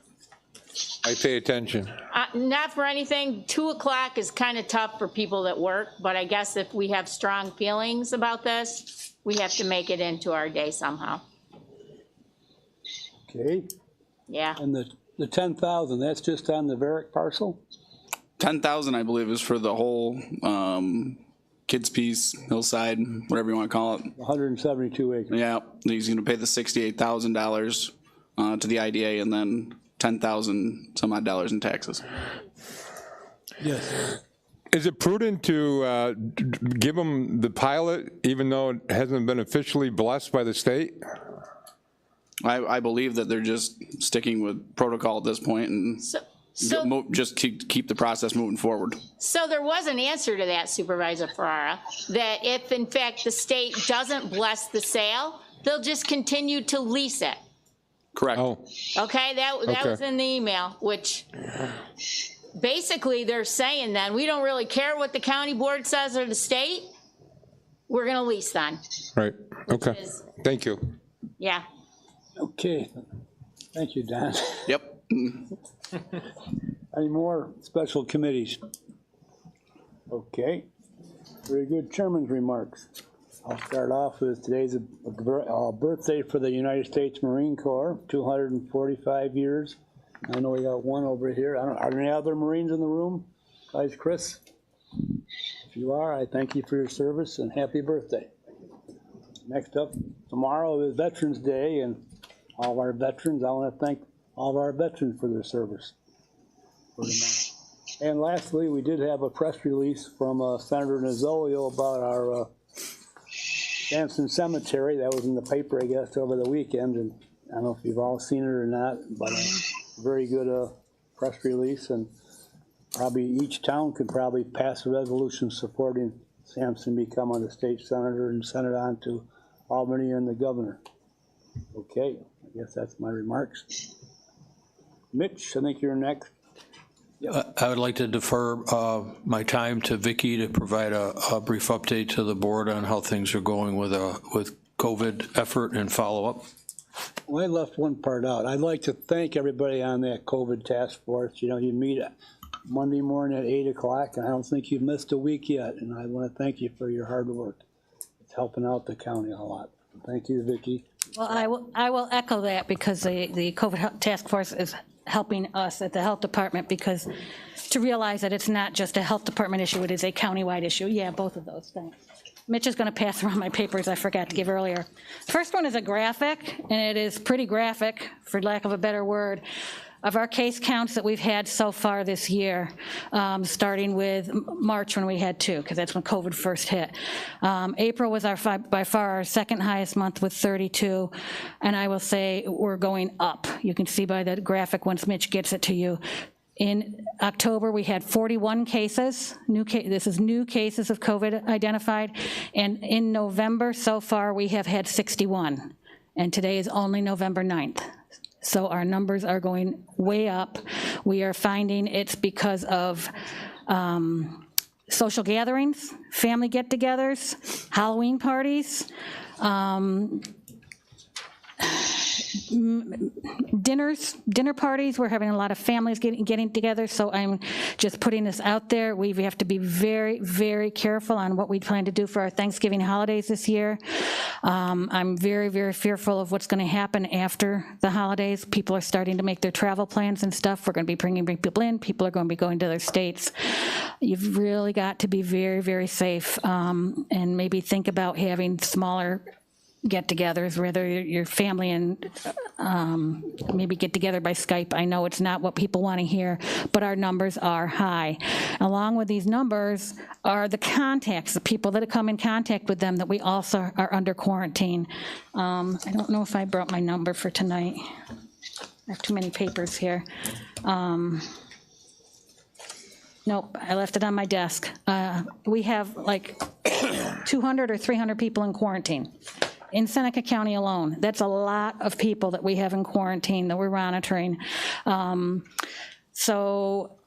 I pay attention. Not for anything, 2 o'clock is kind of tough for people that work, but I guess if we have strong feelings about this, we have to make it into our day somehow. Okay, Yeah. and the 10,000, that's just on the Varick parcel? 10,000, I believe, is for the whole kids piece, hillside, whatever you want to call it. 172 acres. Yeah, he's going to pay the $68,000 to the IDA, and then 10,000 some odd dollars in taxes. Yes. Is it prudent to give them the pilot, even though it hasn't been officially blessed by the state? I believe that they're just sticking with protocol at this point and just keep the process moving forward. So there was an answer to that, Supervisor Ferrara, that if in fact the state doesn't bless the sale, they'll just continue to lease it. Correct. Oh, Okay, that Okay. was in the email, which basically they're saying then, we don't really care what the county board says or the state, we're gonna lease then. right, okay. is- Thank you. Yeah. Okay, thank you, Don. Yep. Any more special committees? Okay, very good. Chairman's remarks. I'll start off with today's a birthday for the United States Marine Corps, 245 years. I know we got one over here. Are there any other Marines in the room? Guys, Chris? If you are, I thank you for your service and happy birthday. Next up, tomorrow is Veterans Day, and all of our veterans, I want to thank all of our veterans for their service for tomorrow. And lastly, we did have a press release from Senator Nozzolio about our Sampson Cemetery. That was in the paper, I guess, over the weekend, and I don't know if you've all seen it or not, but a very good press release, and probably each town could probably pass a resolution supporting Sampson becoming a state senator and send it on to Albany and the governor. Okay, I guess that's my remarks. Mitch, I think you're next. I would like to defer my time to Vicki to provide a brief update to the board on how things are going with COVID effort and follow-up. Well, I left one part out. I'd like to thank everybody on that COVID task force. You know, you meet Monday morning at 8 o'clock, and I don't think you've missed a week yet, and I want to thank you for your hard work. It's helping out the county a lot. Thank you, Vicki. Well, I will echo that, because the COVID task force is helping us at the health department, because to realize that it's not just a health department issue, it is a countywide issue. Yeah, both of those things. Mitch is going to pass around my papers I forgot to give earlier. First one is a graphic, and it is pretty graphic, for lack of a better word, of our case counts that we've had so far this year, starting with March when we had 2, because that's when COVID first hit. April was by far our second highest month with 32, and I will say we're going up. You can see by the graphic once Mitch gets it to you. In October, we had 41 cases. This is new cases of COVID identified, and in November so far we have had 61, and today is only November 9th. So our numbers are going way up. We are finding it's because of social gatherings, family get-togethers, Halloween parties, dinner parties. We're having a lot of families getting together, so I'm just putting this out there. We have to be very, very careful on what we plan to do for our Thanksgiving holidays this year. I'm very, very fearful of what's going to happen after the holidays. People are starting to make their travel plans and stuff. We're going to be bringing people in. People are going to be going to their states. You've really got to be very, very safe, and maybe think about having smaller get-togethers, whether your family and maybe get together by Skype. I know it's not what people want to hear, but our numbers are high. Along with these numbers are the contacts, the people that have come in contact with them that we also are under quarantine. I don't know if I brought my number for tonight. I have too many papers here. Nope, I left it on my desk. We have like 200 or 300 people in quarantine in Seneca County alone. That's a lot of people that we have in quarantine that we're monitoring. So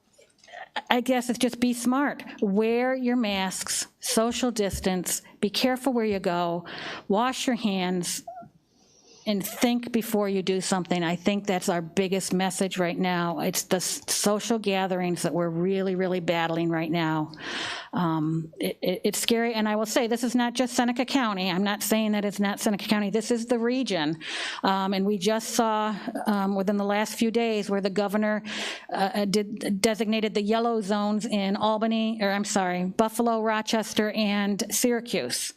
I guess it's just be smart. Wear your masks, social distance, be careful where you go, wash your hands, and think before you do something. I think that's our biggest message right now. It's the social gatherings that we're really, really battling right now. It's scary, and I will say this is not just Seneca County. I'm not saying that it's not Seneca County. This is the region, and we just saw within the last few days where the governor designated the yellow zones in Buffalo, Rochester, and Syracuse.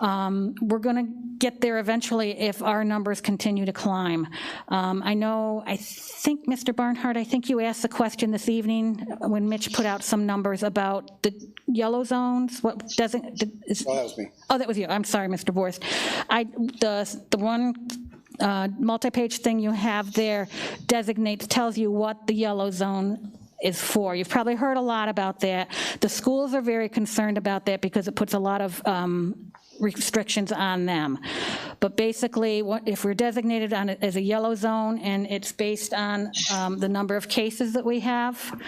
We're going to get there eventually if our numbers continue to climb. I think, Mr. Barnhart, I think you asked the question this evening when Mitch put out some numbers about the yellow zones. That was me. Oh, that was you. I'm sorry, Mr. Borst. The one multi-page thing you have there tells you what the yellow zone is for. You've probably heard a lot about that. The schools are very concerned about that because it puts a lot of restrictions on them. But basically, if we're designated as a yellow zone, and it's based on the number of cases that we have.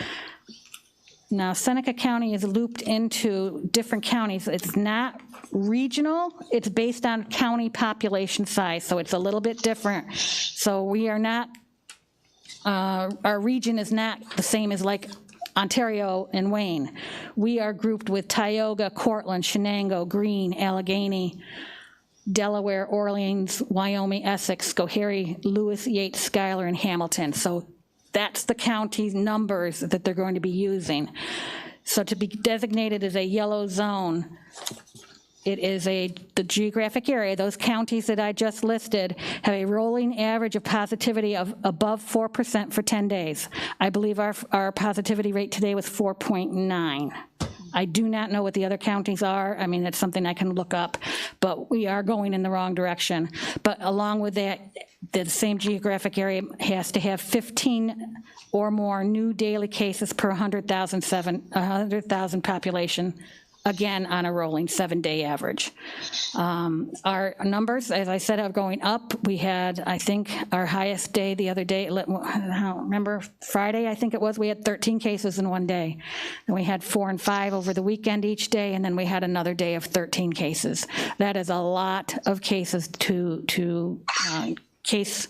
Now, Seneca County is looped into different counties. It's not regional. It's based on county population size, so it's a little bit different. So we are not, our region is not the same as like Ontario and Wayne. We are grouped with Tioga, Cortland, Shenango, Greene, Allegheny, Delaware, Orleans, Wyoming, Essex, Schoharie, Lewis, Yates, Schuyler, and Hamilton. So that's the county numbers that they're going to be using. So to be designated as a yellow zone, it is the geographic area. Those counties that I just listed have a rolling average of positivity of above 4% for 10 days. I believe our positivity rate today was 4.9. I do not know what the other counties are. I mean, that's something I can look up, but we are going in the wrong direction. But along with that, the same geographic area has to have 15 or more new daily cases per 100,000 population, again, on a rolling 7-day average. Our numbers, as I said, are going up. We had, I think, our highest day the other day, I don't remember, Friday, I think it was, we had 13 cases in one day. And we had 4 and 5 over the weekend each day, and then we had another day of 13 cases. That is a lot of cases to case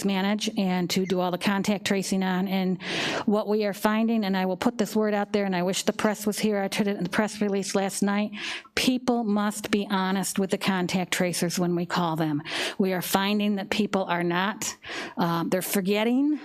manage and to do all the contact tracing on. And what we are finding, and I will put this word out there, and I wish the press was here, I put it in the press release last night, people must be honest with the contact tracers when we call them. We are finding that people are not, they're forgetting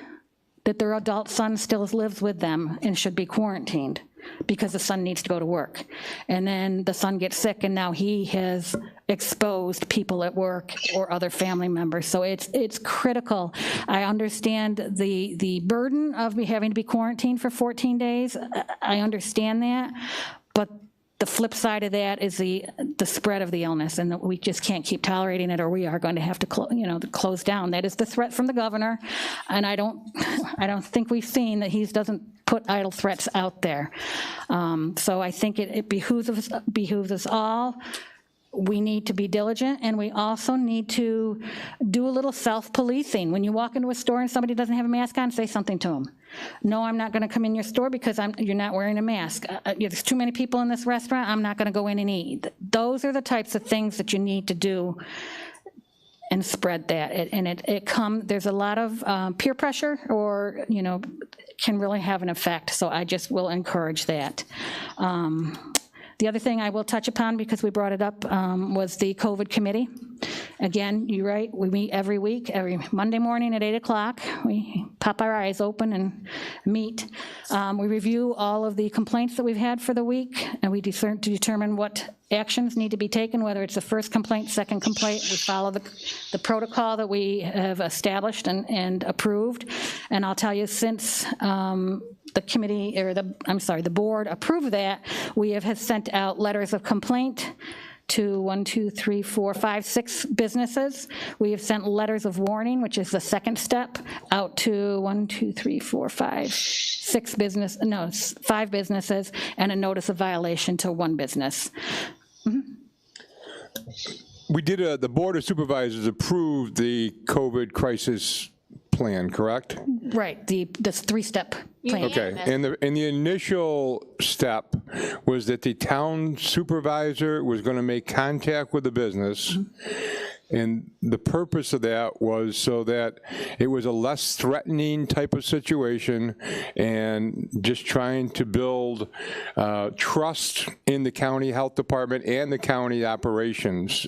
that their adult son still lives with them and should be quarantined because the son needs to go to work. And then the son gets sick, and now he has exposed people at work or other family members. So it's critical. I understand the burden of having to be quarantined for 14 days. I understand that, but the flip side of that is the spread of the illness, and that we just can't keep tolerating it, or we are going to have to close down. That is the threat from the governor, and I don't think we've seen that he doesn't put idle threats out there. So I think it behooves us all. We need to be diligent, and we also need to do a little self-policing. When you walk into a store and somebody doesn't have a mask on, say something to them. No, I'm not going to come in your store because you're not wearing a mask. There's too many people in this restaurant, I'm not going to go in and eat. Those are the types of things that you need to do and spread that. There's a lot of peer pressure, or, can really have an effect. So I just will encourage that. The other thing I will touch upon, because we brought it up, was the COVID committee. Again, you're right, we meet every week, every Monday morning at 8 o'clock. We pop our eyes open and meet. We review all of the complaints that we've had for the week, and we determine what actions need to be taken, whether it's the first complaint, second complaint. We follow the protocol that we have established and approved. And I'll tell you, since the committee, or the board approved that, we have sent out letters of complaint to 6 businesses. We have sent letters of warning, which is the second step, out to 5 businesses, and a notice of violation to 1 business. We did the Board of Supervisors approved the COVID crisis plan, correct? Right, the 3-step plan. Okay, and the initial step was that the town supervisor was going to make contact with the business, and the purpose of that was so that it was a less threatening type of situation, and just trying to build trust in the county health department and the county operations.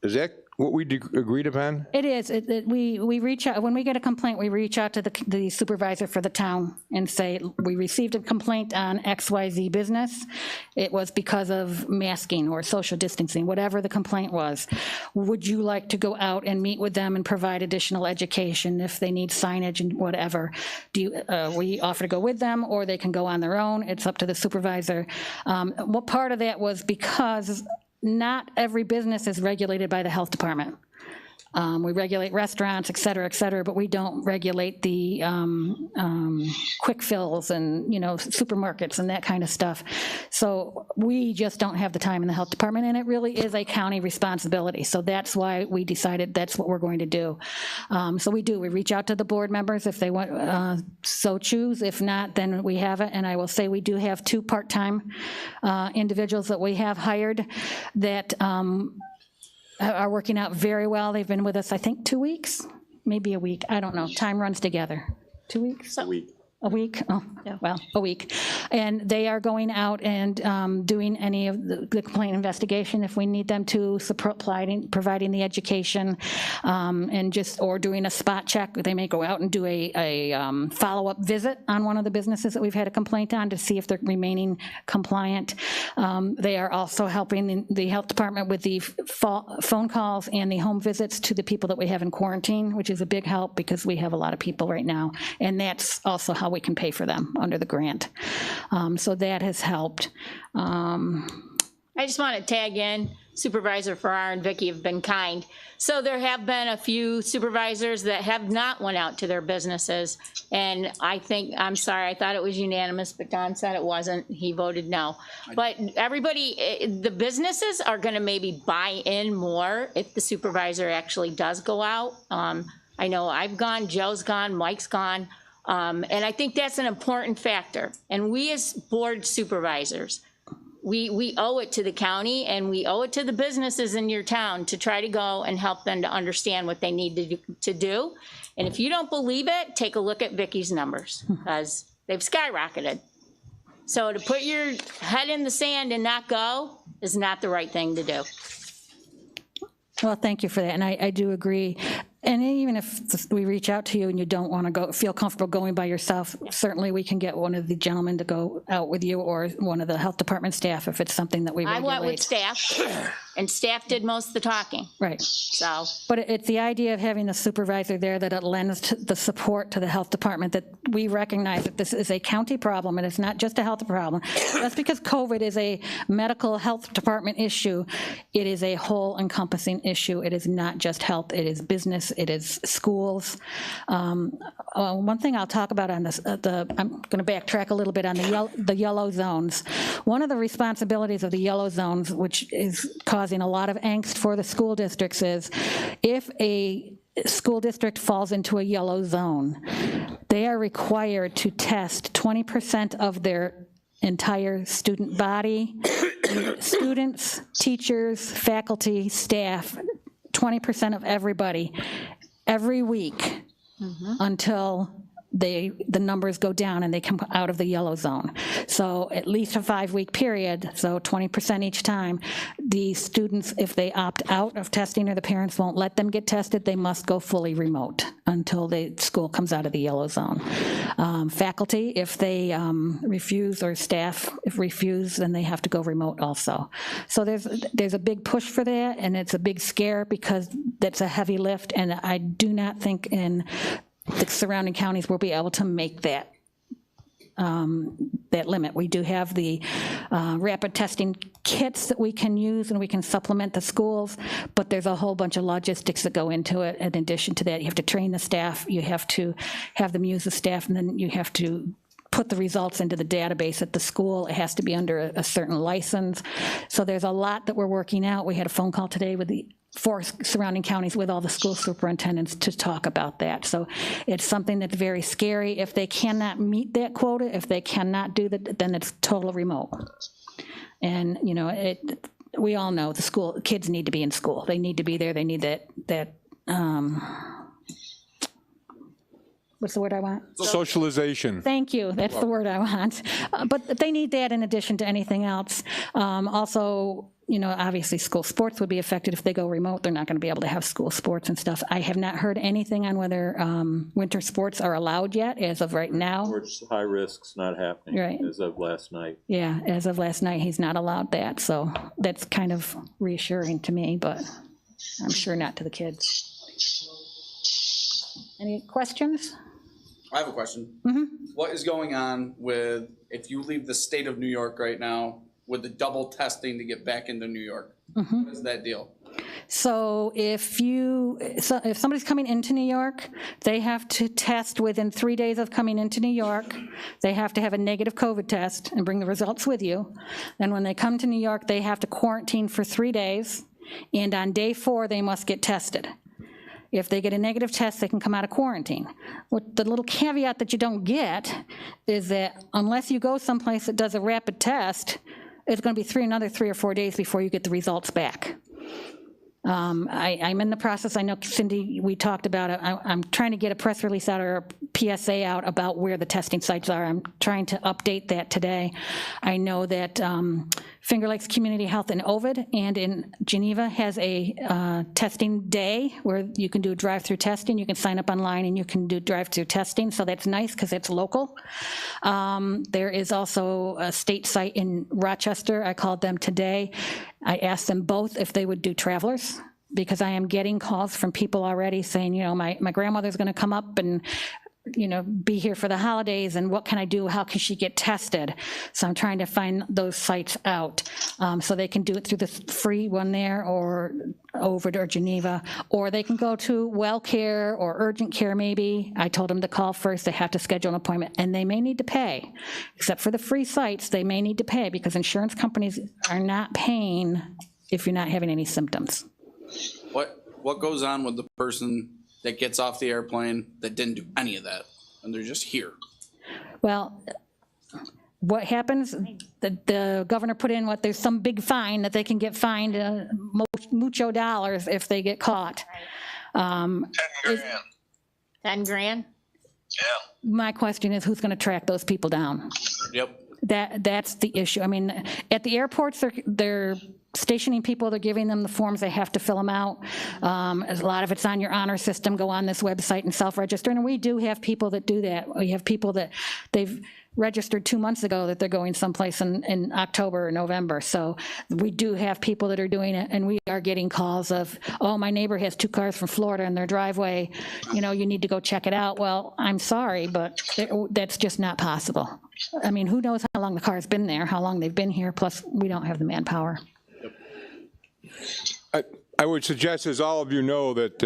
Is that what we agreed upon? It is. We reach out, when we get a complaint, we reach out to the supervisor for the town and say, we received a complaint on XYZ business. It was because of masking or social distancing, whatever the complaint was. Would you like to go out and meet with them and provide additional education if they need signage and whatever? We offer to go with them, or they can go on their own. It's up to the supervisor. What part of that was because not every business is regulated by the health department. We regulate restaurants, et cetera, but we don't regulate the quick fills and, supermarkets and that kind of stuff. So we just don't have the time in the health department, and it really is a county responsibility. So that's why we decided that's what we're going to do. So we reach out to the board members if they want, so choose. If not, then we have it. And I will say we do have 2 part-time individuals that we have hired that are working out very well. They've been with us, I think, 2 weeks, maybe a week. I don't know. Time runs together. 2 weeks? A week. A week? Oh, yeah. Well, a week. And they are going out and doing any of the complaint investigation if we need them to, providing the education, or doing a spot check. They may go out and do a follow-up visit on one of the businesses that we've had a complaint on to see if they're remaining compliant. They are also helping the health department with the phone calls and the home visits to the people that we have in quarantine, which is a big help because we have a lot of people right now. And that's also how we can pay for them under the grant. So that has helped. I just want to tag in. Supervisor Farrar and Vicky have been kind. So there have been a few supervisors that have not went out to their businesses. And I'm sorry, I thought it was unanimous, but Don said it wasn't. He voted no. But everybody, the businesses are gonna maybe buy in more if the supervisor actually does go out. I know I've gone, Joe's gone, Mike's gone. And I think that's an important factor. And we as board supervisors, we owe it to the county and we owe it to the businesses in your town to try to go and help them to understand what they need to do. And if you don't believe it, take a look at Vicky's numbers because they've skyrocketed. So to put your head in the sand and not go is not the right thing to do. Well, thank you for that, and I do agree. And even if we reach out to you and you don't want to feel comfortable going by yourself, certainly we can get one of the gentlemen to go out with you or one of the health department staff if it's something that we regulate. I went with staff, and staff did most of the talking. Right. So. But it's the idea of having the supervisor there that it lends the support to the health department, that we recognize that this is a county problem and it's not just a health problem. That's because COVID is a medical health department issue. It is a whole encompassing issue. It is not just health, it is business, it is schools. One thing I'll talk about on this, I'm going to backtrack a little bit on the yellow zones. One of the responsibilities of the yellow zones, which is causing a lot of angst for the school districts, is if a school district falls into a yellow zone, they are required to test 20% of their entire student body, students, teachers, faculty, staff, 20% of everybody, every week until the numbers go down and they come out of the yellow zone. So at least a 5-week period, so 20% each time. The students, if they opt out of testing or the parents won't let them get tested, they must go fully remote until the school comes out of the yellow zone. Faculty, if they refuse, or staff if refuse, then they have to go remote also. So there's a big push for that, and it's a big scare because that's a heavy lift, and I do not think in the surrounding counties will be able to make that limit. We do have the rapid testing kits that we can use and we can supplement the schools, but there's a whole bunch of logistics that go into it. In addition to that, you have to train the staff, you have to have them use the staff, and then you have to put the results into the database at the school. It has to be under a certain license. So there's a lot that we're working out. We had a phone call today with the 4 surrounding counties with all the school superintendents to talk about that. So it's something that's very scary. If they cannot meet that quota, if they cannot do that, then it's total remote. And, you know, we all know the kids need to be in school. They need to be there. They need that what's the word I want? Socialization. Thank you, that's the word I want. But they need that in addition to anything else. Also, you know, obviously school sports would be affected if they go remote. They're not going to be able to have school sports and stuff. I have not heard anything on whether winter sports are allowed yet as of right now. It's high risk's not happening Right. as of last night. Yeah, as of last night, he's not allowed that. So that's kind of reassuring to me, but I'm sure not to the kids. Any questions? I have a question. What is going on with, if you leave the state of New York right now, with the double testing to get back into New York? What is that deal? So if somebody's coming into New York, they have to test within 3 days of coming into New York. They have to have a negative COVID test and bring the results with you. Then when they come to New York, they have to quarantine for 3 days, and on day 4, they must get tested. If they get a negative test, they can come out of quarantine. What the little caveat that you don't get is that unless you go someplace that does a rapid test, it's going to be another 3 or 4 days before you get the results back. I'm in the process, I know Cindy, we talked about it, I'm trying to get a press release out or a PSA out about where the testing sites are. I'm trying to update that today. I know that Finger Lakes Community Health in Ovid and in Geneva has a testing day where you can do drive-through testing. You can sign up online and you can do drive-through testing, so that's nice because it's local. There is also a state site in Rochester. I called them today. I asked them both if they would do travelers, because I am getting calls from people already saying, you know, my grandmother's going to come up and be here for the holidays, and what can I do? How can she get tested? So I'm trying to find those sites out so they can do it through the free one there, or over to Geneva, or they can go to well care or urgent care maybe. I told them to call first. They have to schedule an appointment, and they may need to pay. Except for the free sites, they may need to pay because insurance companies are not paying if you're not having any symptoms. What goes on with the person that gets off the airplane that didn't do any of that, and they're just here? Well, what happens, the governor put in there's some big fine that they can get fined mucho dollars if they get caught. 10 grand. 10 grand? Yeah. My question is, who's going to track those people down? Yep. That's the issue. I mean, at the airports, they're stationing people, they're giving them the forms, they have to fill them out. A lot of it's on your honor system, go on this website and self-register, and we do have people that do that. We have people that they've registered 2 months ago that they're going someplace in October or November. So we do have people that are doing it, and we are getting calls of, oh, my neighbor has 2 cars from Florida in their driveway, you need to go check it out. Well, I'm sorry, but that's just not possible. I mean, who knows how long the car's been there, how long they've been here, plus we don't have the manpower. I would suggest, as all of you know, that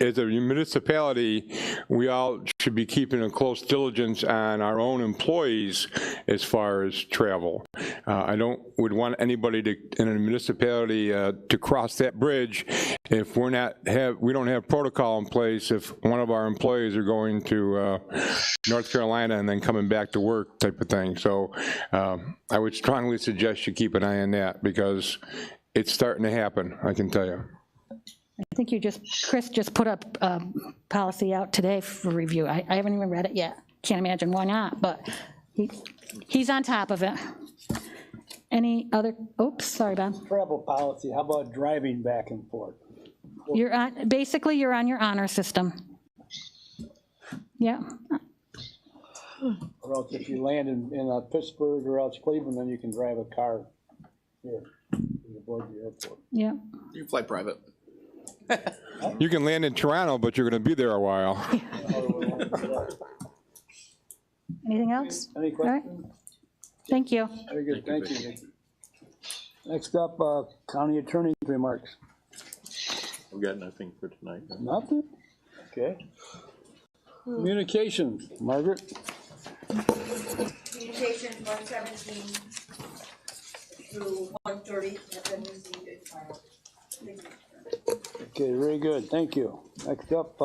as a municipality, we all should be keeping a close diligence on our own employees as far as travel. I would want anybody in a municipality to cross that bridge if we don't have protocol in place if one of our employees are going to North Carolina and then coming back to work type of thing. So I would strongly suggest you keep an eye on that because it's starting to happen, I can tell you. I think Chris just put up a policy out today for review. I haven't even read it yet. Can't imagine why not, but he's on top of it. Any other, oops, sorry, Bob. Travel policy, how about driving back and forth? Basically, you're on your honor system. Yeah. Or else if you land in Pittsburgh or else Cleveland, then you can drive a car here aboard the airport. Yeah. You fly private. You can land in Toronto, but you're going to be there a while. Anything else? Any questions? All right. Thank you. Very good, thank you, Nikki. Next up, county attorney's remarks. We've got nothing for tonight. Nothing? Okay. Communications, Margaret. Communications 117 through 130 have been received and filed. Okay, very good, thank you. Next up,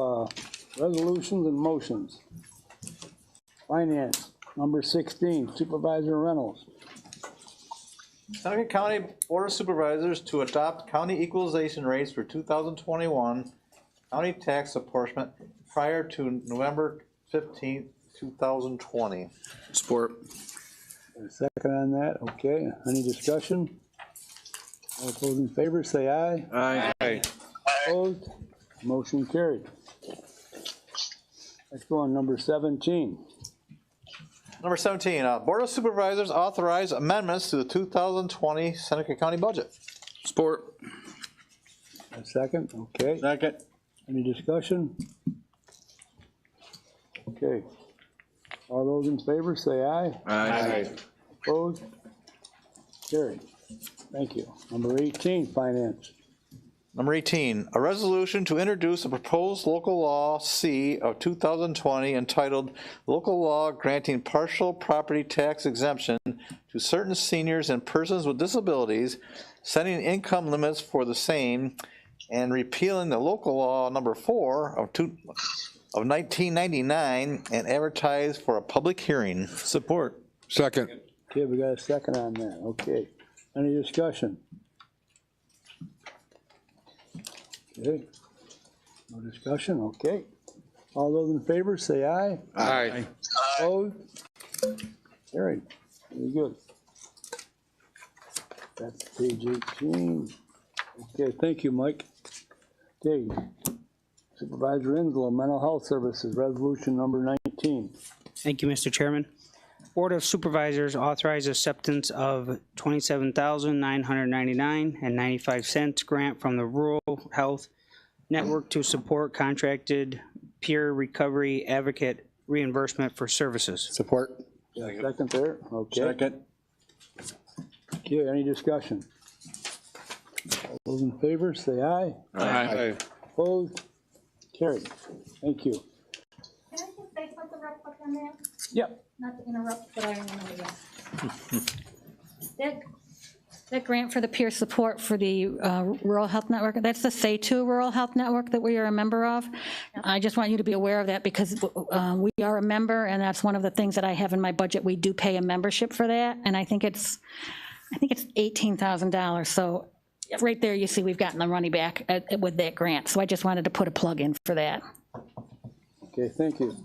resolutions and motions. Finance, number 16, Supervisor Reynolds. Seneca County Board of Supervisors to adopt county equalization rates for 2021 county tax apportionment prior to November 15th, 2020. Support. A second on that, okay. Any discussion? All those in favor, say aye. Aye. Opposed? Motion carried. Next one, number 17. Number 17, Board of Supervisors authorize amendments to the 2020 Seneca County budget. Support. A second, okay. Second. Any discussion? Okay. All those in favor, say aye. Aye. Opposed? Carried. Thank you. Number 18, finance. Number 18, a resolution to introduce a proposed local law C of 2020 entitled Local Law Granting Partial Property Tax Exemption to Certain Seniors and Persons with Disabilities, setting income limits for the same, and repealing the local law number 4 of 1999 and advertise for a public hearing. Support. Second. Okay, we got a second on that. Okay. Any discussion? Okay. No discussion? Okay. All those in favor, say aye. Aye. Opposed? Carried. Very good. That's page 18. Okay, thank you, Mike. Okay. Supervisor Inslow, Mental Health Services, resolution number 19. Thank you, Mr. Chairman. Board of Supervisors authorized acceptance of $27,999.95 grant from the Rural Health Network to support contracted peer recovery advocate reimbursement for services. Support. Got a second there? Okay. Second. Okay, any discussion? All those in favor, say aye. Aye. Opposed? Carried. Thank you. Can I just say something real quick on that? Yep. Not to interrupt, but I remember that. That grant for the peer support for the Rural Health Network, that's the Say2 Rural Health Network that we are a member of. I just want you to be aware of that because we are a member, and that's one of the things that I have in my budget. We do pay a membership for that, and I think it's $18,000. So right there, you see we've gotten the money back with that grant. So I just wanted to put a plug in for that. Okay, thank you.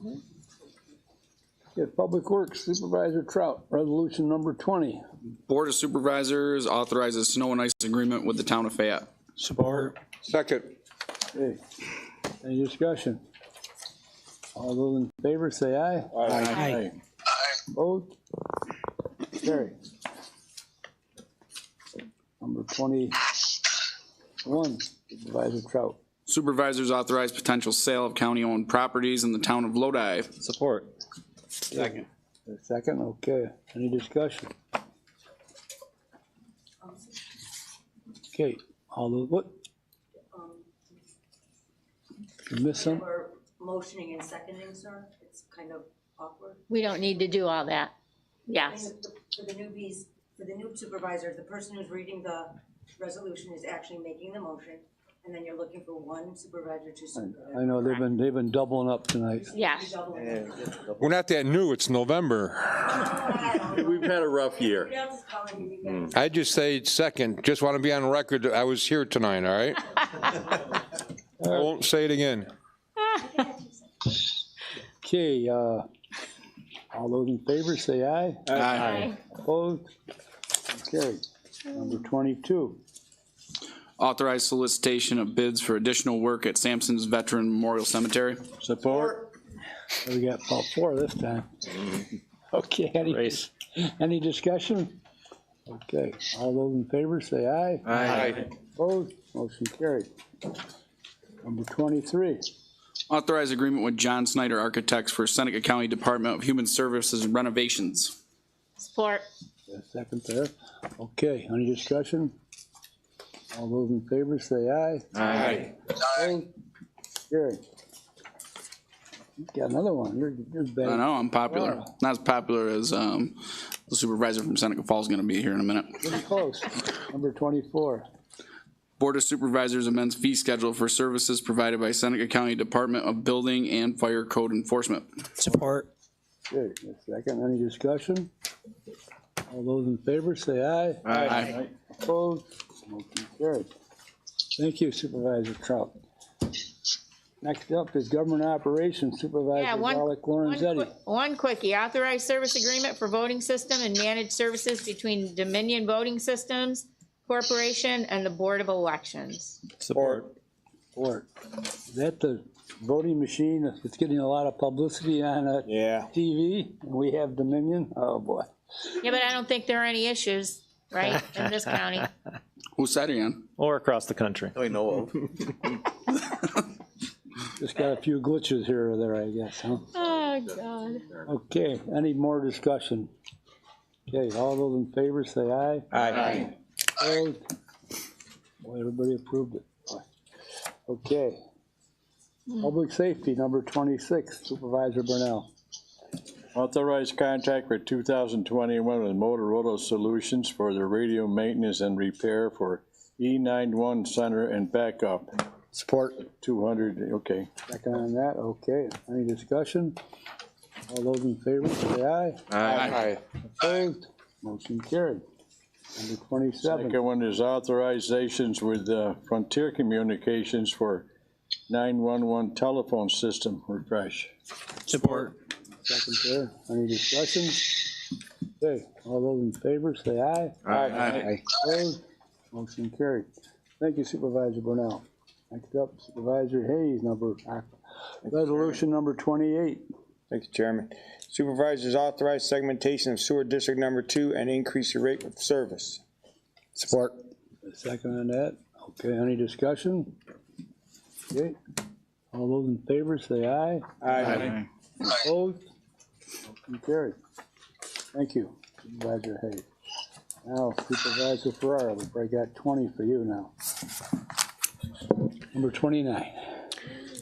Okay, Public Works Supervisor Trout, resolution number 20. Board of Supervisors authorizes snow and ice agreement with the town of Fayette. Support. Second. Okay, any discussion? All those in favor, say aye. Aye. Opposed? Carried. Number 21, Supervisor Trout. Supervisors authorize potential sale of county-owned properties in the town of Lodi. Support. Second. Second, okay. Any discussion? Okay, all those, what? You missed some? We're motioning and seconding, sir. It's kind of awkward. We don't need to do all that. Yes. For the newbies, for the new supervisor, the person who's reading the resolution is actually making the motion, and then you're looking for one supervisor to supervise. I know, they've been doubling up tonight. Yes. We're not that new, it's November. We've had a rough year. Everybody else is calling you, you guys. I just say second, just want to be on record that I was here tonight, all right? I won't say it again. Okay, all those in favor, say aye. Aye. Opposed? Carried. Number 22. Authorize solicitation of bids for additional work at Sampson's Veteran Memorial Cemetery. Support. We got about 4 this time. Okay, any discussion? Okay, all those in favor, say aye. Aye. Opposed? Motion carried. Number 23. Authorize agreement with John Snyder Architects for Seneca County Department of Human Services renovations. Support. A second there. Okay, any discussion? All those in favor, say aye. Aye. Opposed? Carried. You got another one. You're bad. I know, I'm popular. Wow. Not as popular as the supervisor from Seneca Falls is going to be here in a minute. Pretty close. Number 24. Board of Supervisors amends fee schedule for services provided by Seneca County Department of Building and Fire Code Enforcement. Support. Okay, a second. Any discussion? All those in favor, say aye. Aye. Opposed? Motion carried. Thank you, Supervisor Trout. Next up is Government Operations Supervisor Yeah, Alec Lorenzetti. one quickie. Authorized service agreement for voting system and managed services between Dominion Voting Systems Corporation and the Board of Elections. Support. Support. Is that the voting machine that's getting a lot of publicity on Yeah. TV? And we have Dominion? Oh, boy. Yeah, but I don't think there are any issues, right, in this county. Who's that again? Or across the country. I know of. Just got a few glitches here or there, I guess, huh? Oh, God. Okay, any more discussion? Okay, all those in favor say aye. Aye. Opposed? Boy, everybody approved it. Okay. Public Safety, number 26, Supervisor Burnell. Authorized contract for 2021 with Motorola Solutions for the radio maintenance and repair for E91 center and backup. Support. 200, okay. Second on that, okay. Any discussion? All those in favor say aye. Aye. Opposed? Motion carried. Number 27. Second one is authorizations with Frontier Communications for 911 telephone system refresh. Support. Second there. Any discussion? Okay, all those in favor say aye. Aye. Opposed? Motion carried. Thank you, Supervisor Burnell. Next up, Supervisor Hayes, resolution number 28. Thank you, Chairman. Supervisors authorize segmentation of sewer district number 2 and increase the rate of service. Support. A second on that. Okay, any discussion? Okay, All those in favor, say aye. Aye. Opposed? Motion carried. Thank you, Supervisor Hayes. Now Supervisor Ferrara, I got 20 for you now. Number 29.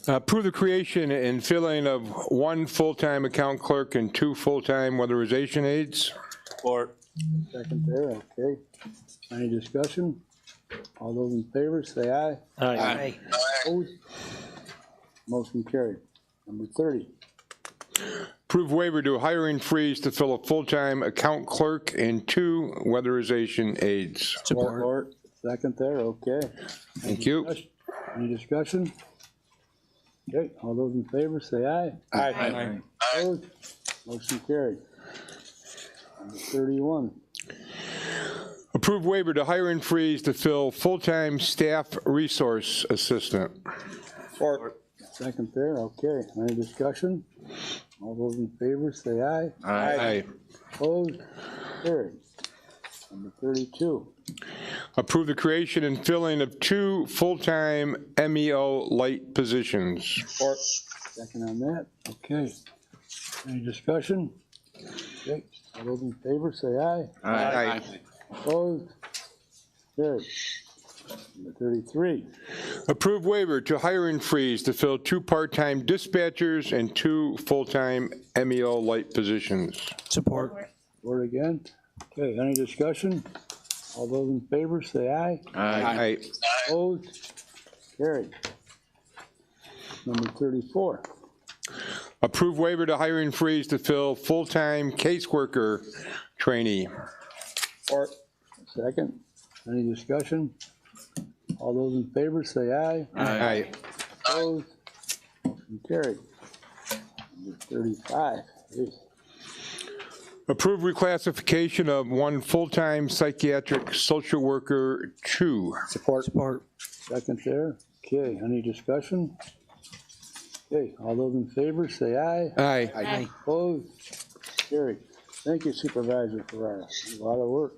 Approve the creation and filling of 1 full-time account clerk and 2 full-time weatherization aides. Support. Second there, okay. Any discussion? All those in favor, say aye. Aye. Opposed? Motion carried. Number 30. Approve waiver to hiring freeze to fill a full-time account clerk and 2 weatherization aides. Support. Second there, okay. Thank you. Any discussion? Okay, all those in favor, say aye. Aye. Opposed? Motion carried. Number 31. Approve waiver to hiring freeze to fill full-time staff resource assistant. Support. Second there, okay. Any discussion? All those in favor, say aye. Aye. Opposed? Carried. Number 32. Approve the creation and filling of 2 full-time MEO light positions. Support. Second on that, okay. Any discussion? Okay, all those in favor, say aye. Aye. Opposed? Carried. Number 33. Approve waiver to hiring freeze to fill 2 part-time dispatchers and 2 full-time MEO light positions. Support. Word again. Okay, any discussion? All those in favor, say aye. Aye. Opposed? Carried. Number 34. Approve waiver to hiring freeze to fill full-time caseworker trainee. Support. Second. Any discussion? All those in favor, say aye. Aye. Opposed? Motion carried. Number 35. Jeez. Approve reclassification of 1 full-time psychiatric social worker 2. Support. Second there. Okay, any discussion? Okay, all those in favor, say aye. Aye. Opposed? Carried. Thank you, Supervisor Ferrara. A lot of work.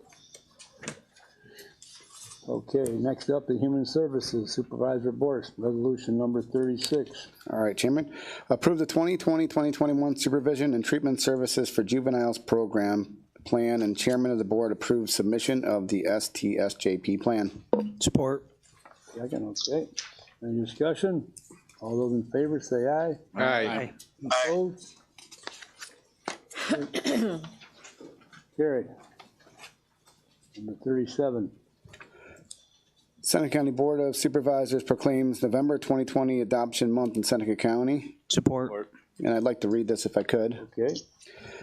Okay, next up, the Human Services Supervisor Boris, resolution number 36. All right, Chairman. Approve the 2020-2021 Supervision and Treatment Services for Juveniles Program Plan, and Chairman of the Board approves submission of the STSJP plan. Support. Second, okay. Any discussion? All those in favor, say aye. Aye. Opposed? Carried. Number 37. Seneca County Board of Supervisors proclaims November 2020 Adoption Month in Seneca County. Support. And I'd like to read this if I could. Okay.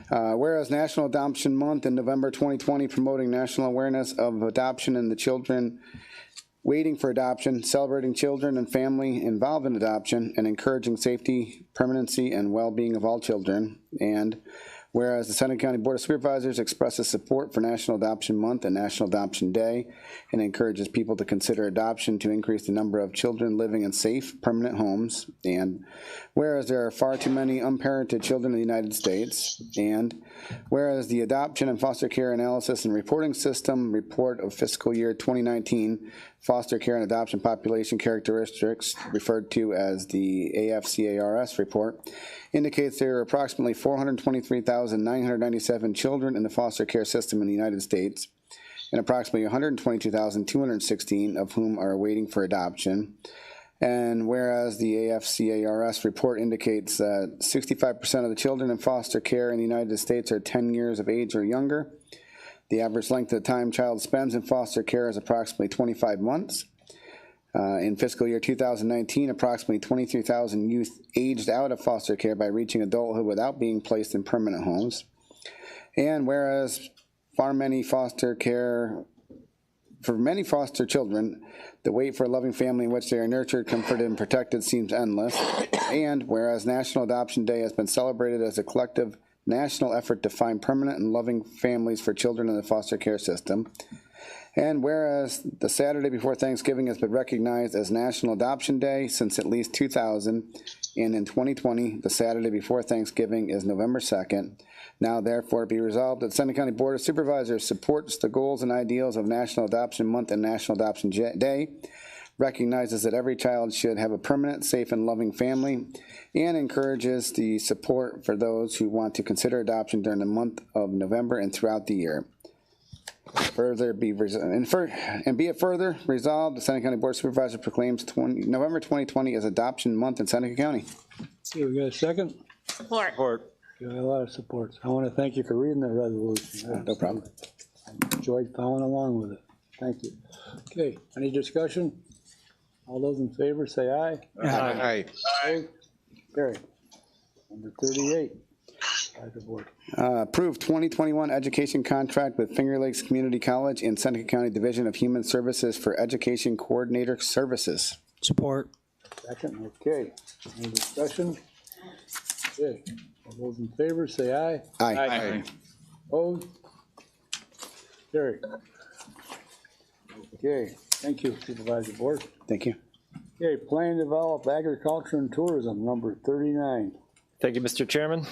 Whereas National Adoption Month in November 2020, promoting national awareness of adoption and the children waiting for adoption, celebrating children and family involved in adoption, and encouraging safety, permanency, and well-being of all children. And whereas the Seneca County Board of Supervisors expresses support for National Adoption Month and National Adoption Day, and encourages people to consider adoption to increase the number of children living in safe, permanent homes. And whereas there are far too many unparented children in the United States. And whereas the Adoption and Foster Care Analysis and Reporting System report of fiscal year 2019 foster care and adoption population characteristics, referred to as the AFCARS report, indicates there are approximately 423,997 children in the foster care system in the United States, and approximately 122,216 of whom are waiting for adoption. And whereas the AFCARS report indicates that 65% of the children in foster care in the United States are 10 years of age or younger, the average length of the time a child spends in foster care is approximately 25 months. In fiscal year 2019, approximately 23,000 youth aged out of foster care by reaching adulthood without being placed in permanent homes. And whereas for many foster children, the wait for a loving family in which they are nurtured, comforted, and protected seems endless. And whereas National Adoption Day has been celebrated as a collective national effort to find permanent and loving families for children in the foster care system. And whereas the Saturday before Thanksgiving has been recognized as National Adoption Day since at least 2000, and in 2020, the Saturday before Thanksgiving is November 2nd, now therefore be resolved that Seneca County Board of Supervisors supports the goals and ideals of National Adoption Month and National Adoption Day, recognizes that every child should have a permanent, safe, and loving family, and encourages the support for those who want to consider adoption during the month of November and throughout the year. Further be it further resolved, the Seneca County Board of Supervisors proclaims November 2020 as Adoption Month in Seneca County. Okay, we got a second? Support. Support. Got a lot of supports. I want to thank you for reading the resolution. No problem. I enjoyed following along with it. Thank you. Okay, any discussion? All those in favor say aye. Aye. Opposed? Carried. Number 38. By the board. Approved 2021 education contract with Finger Lakes Community College and Seneca County Division of Human Services for Education Coordinator Services. Support. Second, okay. Any discussion? Okay, all those in favor say aye. Aye. Opposed? Carried. Okay, thank you, Supervisor Board. Thank you. Okay, plan to develop agriculture and tourism, number 39. Thank you, Mr. Chairman.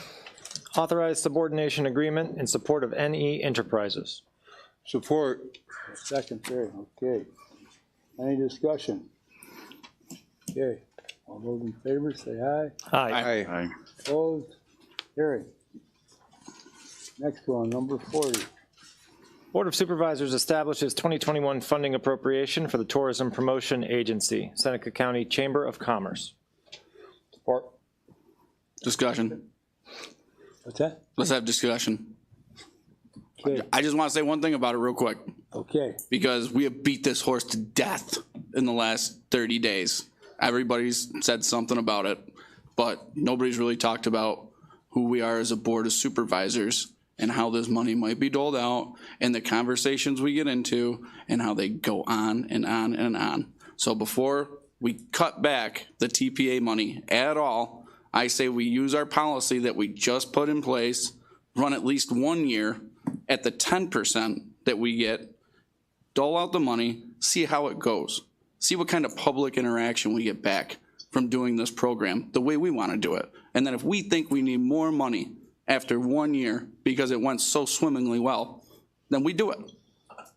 Authorized subordination agreement in support of NE Enterprises. Support. Second, there, okay. Any discussion? Okay, all those in favor say aye. Aye. Aye. Opposed? Carried. Next one, number 40. Board of Supervisors establishes 2021 funding appropriation for the Tourism Promotion Agency, Seneca County Chamber of Commerce. Support. Discussion. What's that? Let's have discussion. Okay, I just want to say one thing about it real quick, okay. because we have beat this horse to death in the last 30 days. Everybody's said something about it, but nobody's really talked about who we are as a Board of Supervisors and how this money might be doled out and the conversations we get into and how they go on and on and on. So before we cut back the TPA money at all, I say we use our policy that we just put in place, run at least 1 year at the 10% that we get, dole out the money, see how it goes. See what kind of public interaction we get back from doing this program the way we want to do it. And then if we think we need more money after 1 year because it went so swimmingly well, then we do it.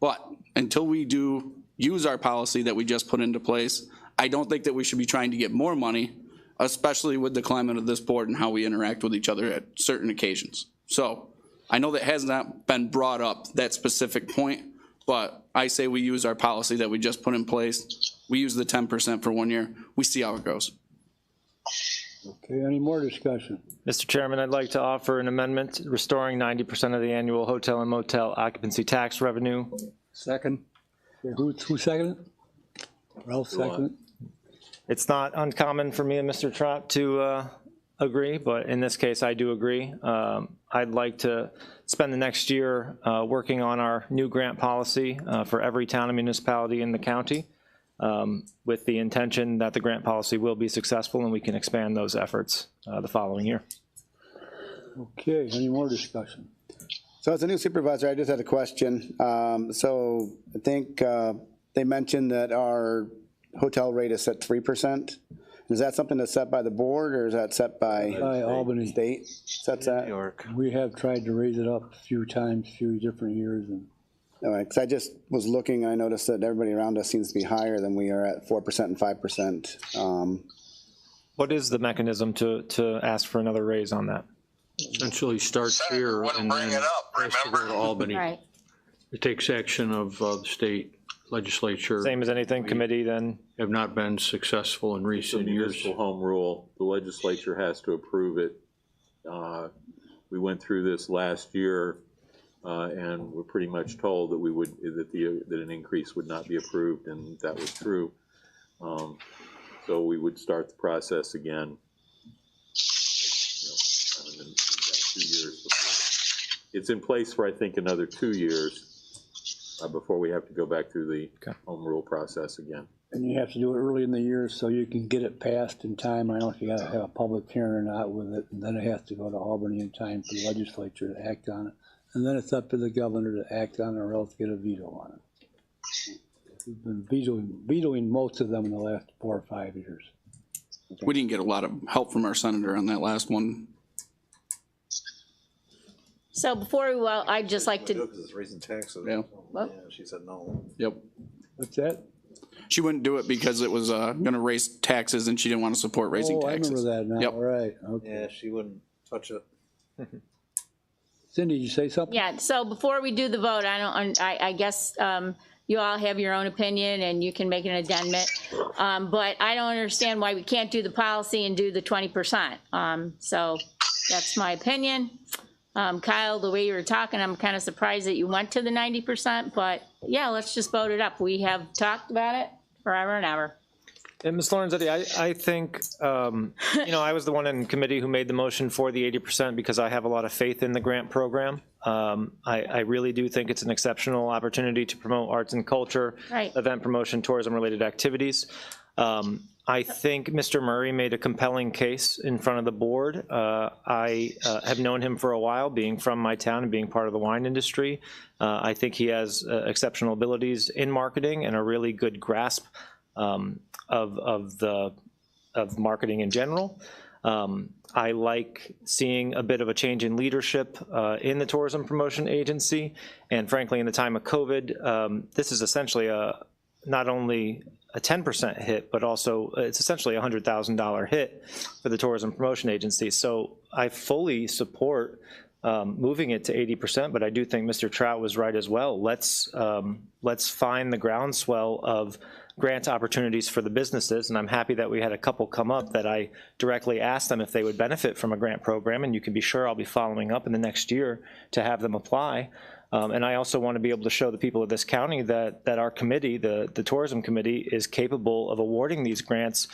But until we do use our policy that we just put into place, I don't think that we should be trying to get more money, especially with the climate of this board and how we interact with each other at certain occasions. So I know that has not been brought up, that specific point, but I say we use our policy that we just put in place. We use the 10% for 1 year. We see how it goes. Okay, any more discussion? Mr. Chairman, I'd like to offer an amendment restoring 90% of the annual hotel and motel occupancy tax revenue. Second. Okay, who seconded it? Ralph seconded it? It's not uncommon for me and Mr. Trott to agree, but in this case, I do agree. I'd like to spend the next year working on our new grant policy for every town and municipality in the county, with the intention that the grant policy will be successful and we can expand those efforts the following year. Okay, any more discussion? So as a new supervisor, I just had a question. So I think they mentioned that our hotel rate is set 3%. Is that something that's set by the board, or is that set by Albany state? Sets that? New York. We have tried to raise it up a few times, few different years, and All right, because I just was looking, I noticed that everybody around us seems to be higher than we are at 4% and 5%. What is the mechanism to ask for another raise on that? Essentially starts here and then has to go to Albany. Right. It takes action of the state legislature. Same as anything committee then? Have not been successful in It's a recent years. municipal home rule. The legislature has to approve it. We went through this last year, and we're pretty much told that that an increase would not be approved, and that was true. So we would start the process again. In 2 years before. It's in place for, I think, another 2 years before we have to go back through the home rule process again. And you have to do it early in the year so you can get it passed in time. I don't know if you gotta have a public hearing or not with it, and then it has to go to Albany in time for the legislature to act on it. And then it's up to the governor to act on it or else get a veto on it. We've been vetoing most of them in the last 4 or 5 years. We didn't get a lot of help from our senator on that last one. So before we, I'd just like to, Because it's raising taxes. Yeah. What? Yeah, she said no. Yep. What's that? She wouldn't do it because it was gonna raise taxes and she didn't want to support raising Oh, I taxes. remember that now, Yep. all right, okay. Yeah, she wouldn't touch it. Cindy, did you say something? Yeah, so before we do the vote, I guess you all have your own opinion and you can make an addendum. But I don't understand why we can't do the policy and do the 20%. So that's my opinion. Kyle, the way you were talking, I'm kind of surprised that you went to the 90%, but yeah, let's just vote it up. We have talked about it forever and ever. And Ms. Lorenzetti, I think, I was the one in committee who made the motion for the 80% because I have a lot of faith in the grant program. I really do think it's an exceptional opportunity to promote arts and culture, Right. event promotion, tourism-related activities. I think Mr. Murray made a compelling case in front of the board. I have known him for a while, being from my town and being part of the wine industry. I think he has exceptional abilities in marketing and a really good grasp of marketing in general. I like seeing a bit of a change in leadership in the tourism promotion agency, and frankly, in the time of COVID, this is essentially not only a 10% hit, but also it's essentially a $100,000 hit for the tourism promotion agency. So I fully support moving it to 80%, but I do think Mr. Trout was right as well. Let's find the groundswell of grant opportunities for the businesses, and I'm happy that we had a couple come up that I directly asked them if they would benefit from a grant program, and you can be sure I'll be following up in the next year to have them apply. And I also want to be able to show the people of this county that our committee, the tourism committee, is capable of awarding these grants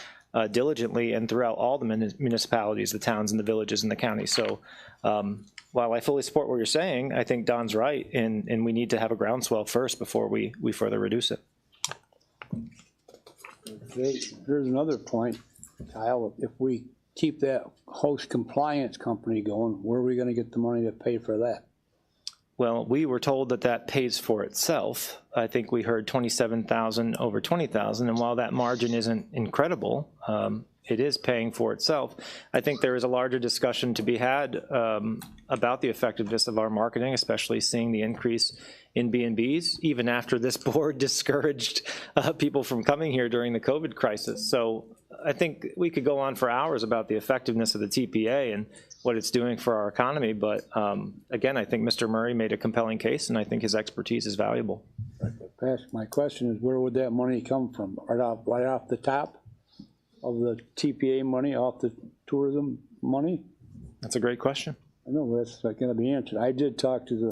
diligently and throughout all the municipalities, the towns and the villages in the county. So while I fully support what you're saying, I think Don's right, and we need to have a groundswell first before we further reduce it. Okay, here's another point, Kyle. If we keep that host compliance company going, where are we gonna get the money to pay for that? Well, we were told that that pays for itself. I think we heard 27,000 over 20,000, and while that margin isn't incredible, it is paying for itself. I think there is a larger discussion to be had about the effectiveness of our marketing, especially seeing the increase in B&Bs, even after this board discouraged people from coming here during the COVID crisis. So I think we could go on for hours about the effectiveness of the TPA and what it's doing for our economy, but again, I think Mr. Murray made a compelling case, and I think his expertise is valuable. My question is, where would that money come from? Right off the top of the TPA money, off the tourism money? That's a great question. I know that's not going to be answered. I did talk to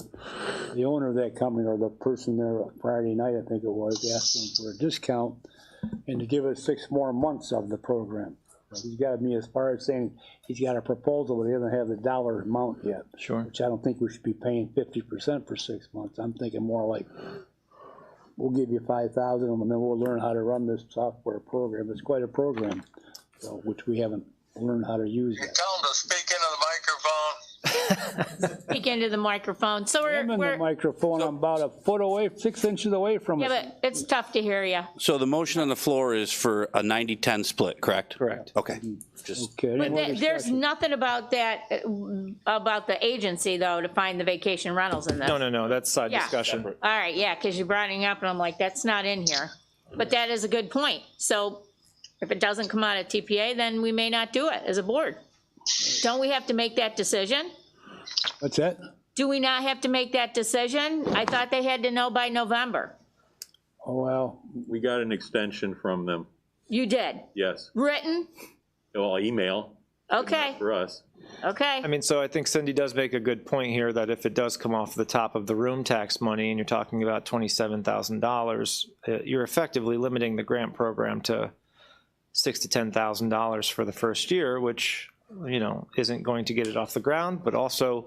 the owner of that company, or the person there Friday night, I think it was, asking for a discount and to give us 6 more months of the program. He's got me as far as saying he's got a proposal, but he doesn't have the dollar amount yet. Sure. Which I don't think we should be paying 50% for 6 months. I'm thinking more like, we'll give you 5,000 and then we'll learn how to run this software program. It's quite a program, so, which we haven't learned how to use yet. Tell them to speak into the microphone. Speak into the microphone. So I'm in the microphone. I'm about a foot away, 6 inches away from yeah, it. but it's tough to hear you. So the motion on the floor is for a 90-10 split, correct? Correct. Okay. Just Okay. But there's nothing about that, about the agency, though, to find the vacation rentals in this. No, that's side Yeah. discussion. All right, yeah, because you brought it up, and I'm like, that's not in here. But that is a good point. So if it doesn't come out of TPA, then we may not do it as a board. Don't we have to make that decision? What's that? Do we not have to make that decision? I thought they had to know by November. Oh, well. We got an extension from them, You did? yes. Written? Well, email. Okay, For us. okay. I mean, so I think Cindy does make a good point here that if it does come off the top of the room tax money and you're talking about $27,000, you're effectively limiting the grant program to $6,000 to $10,000 for the first year, which, you know, isn't going to get it off the ground, but also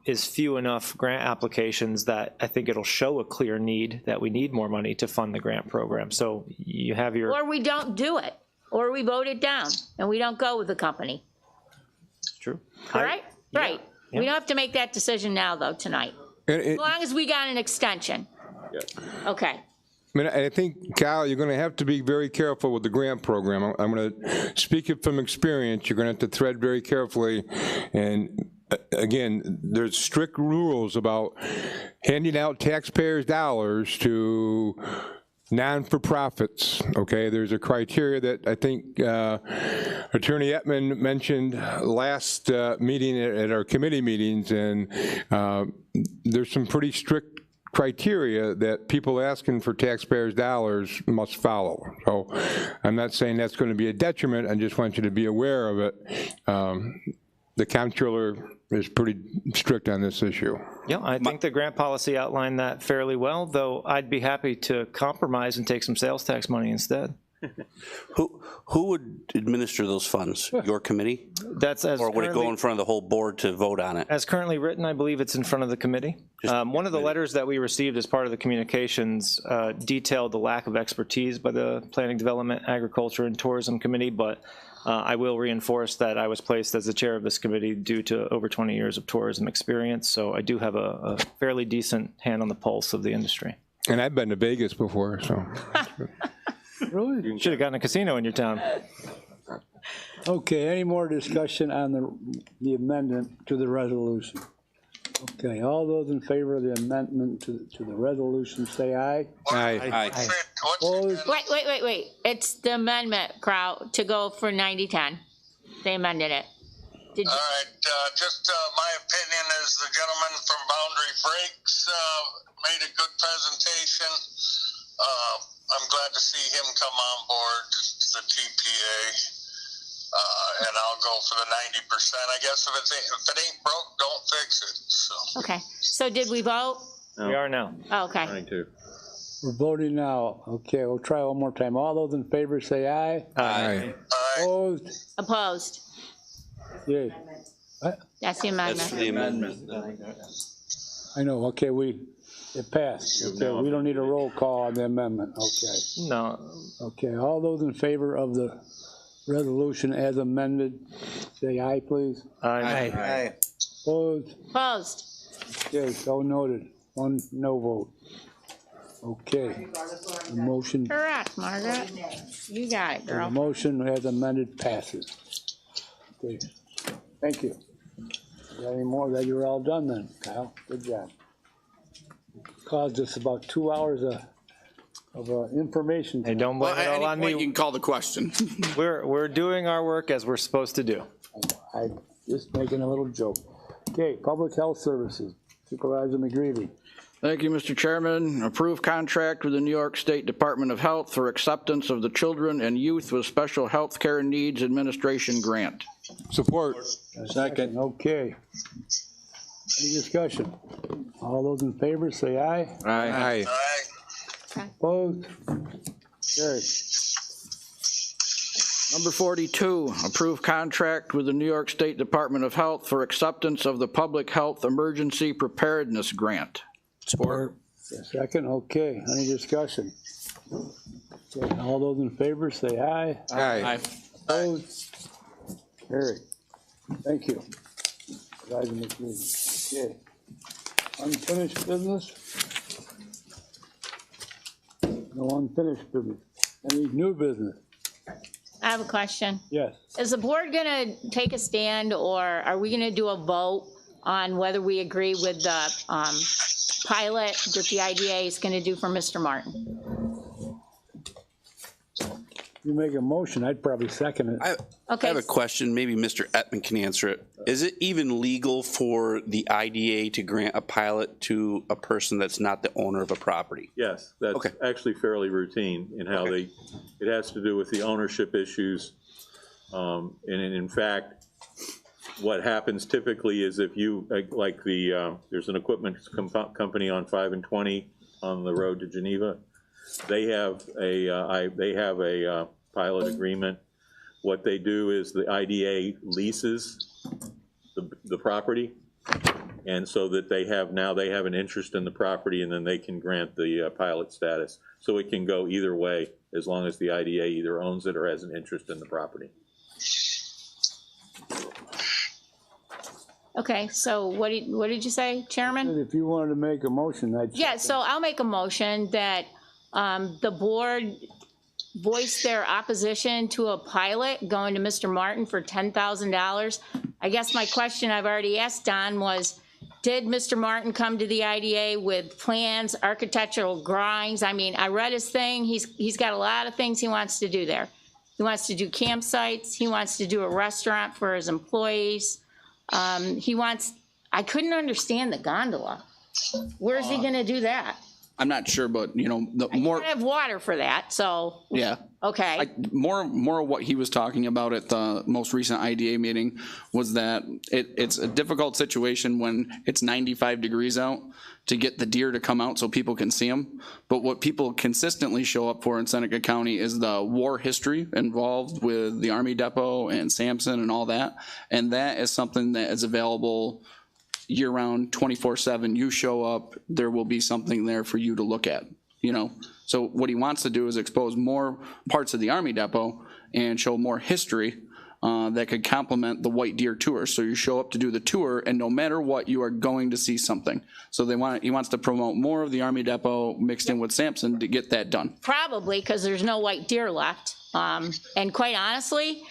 is few enough grant applications that I think it'll show a clear need that we need more money to fund the grant program. So you have your... Or we don't do it, or we vote it down, and we don't go with the company. True. All right? Right. We don't have to make that decision now, though, tonight. As long as we got an extension. Okay. I mean, I think, Kyle, you're going to have to be very careful with the grant program. I'm going to speak it from experience. You're going to have to thread very carefully. And again, there's strict rules about handing out taxpayers' dollars to non-for-profits, okay? There's a criteria that I think Attorney Ettman mentioned last meeting at our committee meetings, and there's some pretty strict criteria that people asking for taxpayers' dollars must follow. So I'm not saying that's going to be a detriment, I just want you to be aware of it. The comptroller is pretty strict on this issue. Yeah, I think the grant policy outlined that fairly well, though I'd be happy to compromise and take some sales tax money instead. Who would administer those funds? Your committee? That's as Or would it go in front of the whole board to vote on it? As currently written, I believe it's in front of the committee. One of the letters that we received as part of the communications detailed the lack of expertise by the Planning, Development, Agriculture, and Tourism Committee, but I will reinforce that I was placed as the chair of this committee due to over 20 years of tourism experience, so I do have a fairly decent hand on the pulse of the industry. And I've been to Vegas before, so. Really? Should have gotten a casino in your town. Okay, any more discussion on the amendment to the resolution? Okay, all those in favor of the amendment to the resolution, say aye. Aye. Opposed? Wait. It's the amendment, crowd, to go for 90-10. They amended it. Did you? All right, just my opinion is the gentleman from Boundary Breaks made a good presentation. I'm glad to see him come on board to the TPA, and I'll go for the 90%. I guess if it ain't broke, don't fix it. So. Okay, so did we vote? No. We are now. Oh, okay. 92. We're voting now. Okay, we'll try one more time. All those in favor say aye. Aye. Opposed? Opposed. Yay. That's the amendment. That's the amendment. I know, okay, it passed. Okay, we don't need a roll call on the amendment, okay. No. Okay, all those in favor of the resolution as amended, say aye, please. Aye. Opposed? Opposed. Okay, so noted. One no vote. Okay, the motion, Correct, Margaret. You got it, the girl. motion as amended passes. Okay, thank you. Got any more? That you're all done then, Kyle. Good job. Caused us about 2 hours of information. Hey, don't blame Well, it at all any on point, me. you can call the question. We're doing our work as we're supposed to do. I'm just making a little joke. Okay, Public Health Services, Supervisor McGreevy. Thank you, Mr. Chairman. Approve contract with the New York State Department of Health for acceptance of the Children and Youth with Special Health Care Needs Administration Grant. Support. Second. Okay. Any discussion? All those in favor say aye. Aye. Opposed? Carried. Number 42, approve contract with the New York State Department of Health for acceptance of the Public Health Emergency Preparedness Grant. Support. Second, okay. Any discussion? Okay, all those in favor say aye. Aye. Opposed? Carried. Thank you. Supervisor McGreevy. Okay. Unfinished business? No unfinished business. Any new business? I have a question. Yes. Is the board gonna take a stand, or are we gonna do a vote on whether we agree with the pilot that the IDA is gonna do for Mr. Martin? You make a motion, I'd probably second it. I Okay, have a question, maybe Mr. Ettman can answer it. Is it even legal for the IDA to grant a pilot to a person that's not the owner of a property? Yes, that's Okay. actually fairly routine in how it has to do with the ownership issues. And in fact, what happens typically is if you, like there's an equipment company on 5 and 20 on the road to Geneva. They have a pilot agreement. What they do is the IDA leases the property, and so that they have an interest in the property, and then they can grant the pilot status. So it can go either way as long as the IDA either owns it or has an interest in the property. okay, so what did you say, Chairman? If you wanted to make a motion, I'd. Yeah, so I'll make a motion that the board voice their opposition to a pilot going to Mr. Martin for $10,000. I guess my question I've already asked Don was, Did Mr. Martin come to the IDA with plans, architectural drawings? I mean, I read his thing. He's got a lot of things he wants to do there. He wants to do campsites. He wants to do a restaurant for his employees. I couldn't understand the gondola. Where's he gonna do that? I'm not sure, but you know, the I more. gotta have water for that, so, Yeah. okay. More of what he was talking about at the most recent IDA meeting was that it's a difficult situation when it's 95 degrees out to get the deer to come out so people can see them. But what people consistently show up for in Seneca County is the war history involved with the Army Depot and Sampson and all that. And that is something that is available year-round, 24/7. You show up, there will be something there for you to look at, you know? So what he wants to do is expose more parts of the Army Depot and show more history that could complement the White Deer tour. So you show up to do the tour, and no matter what, you are going to see something. So he wants to promote more of the Army Depot mixed in with Sampson to get that done. Probably, because there's no white deer left. And quite honestly,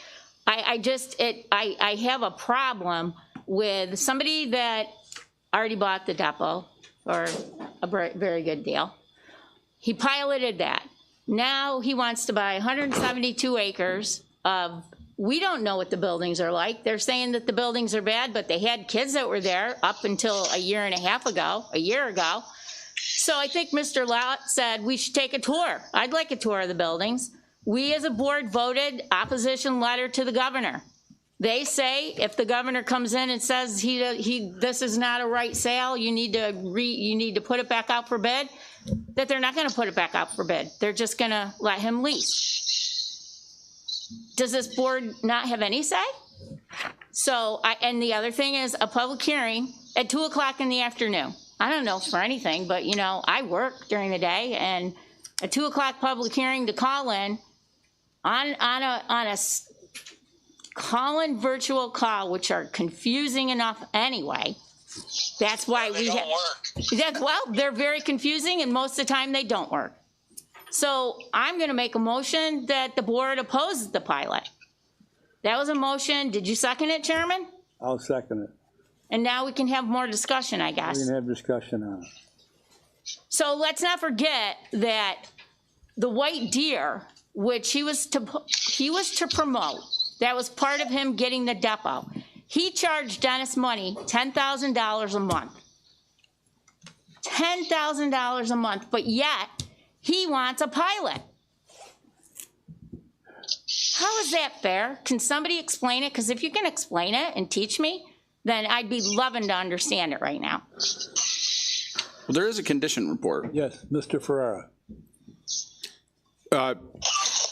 I have a problem with somebody that already bought the depot for a very good deal. He piloted that. Now he wants to buy 172 acres of, we don't know what the buildings are like. They're saying that the buildings are bad, but they had kids that were there up until a year ago. So I think Mr. Lott said we should take a tour. I'd like a tour of the buildings. We as a board voted opposition letter to the governor. They say if the governor comes in and says this is not a right sale, you need to put it back out for bid, that they're not going to put it back out for bid. They're just going to let him lease. Does this board not have any say? So, and the other thing is a public hearing at 2 o'clock in the afternoon. I don't know for anything, but you know, I work during the day, and a 2 o'clock public hearing to call in on a call-in virtual call, which are confusing enough anyway. That's why we have. Well, they're very confusing, and most of the time they don't work. So I'm going to make a motion that the board opposes the pilot. That was a motion. Did you second it, Chairman? I'll second it. And now we can have more discussion, I guess. We can have discussion on it. So let's not forget that the White Deer, which he was to promote, that was part of him getting the depot. He charged Dennis money, $10,000 a month. $10,000 a month, but yet he wants a pilot. How is that fair? Can somebody explain it? Because if you can explain it and teach me, then I'd be loving to understand it right now. Well, there is a condition report. Yes, Mr. Ferrara.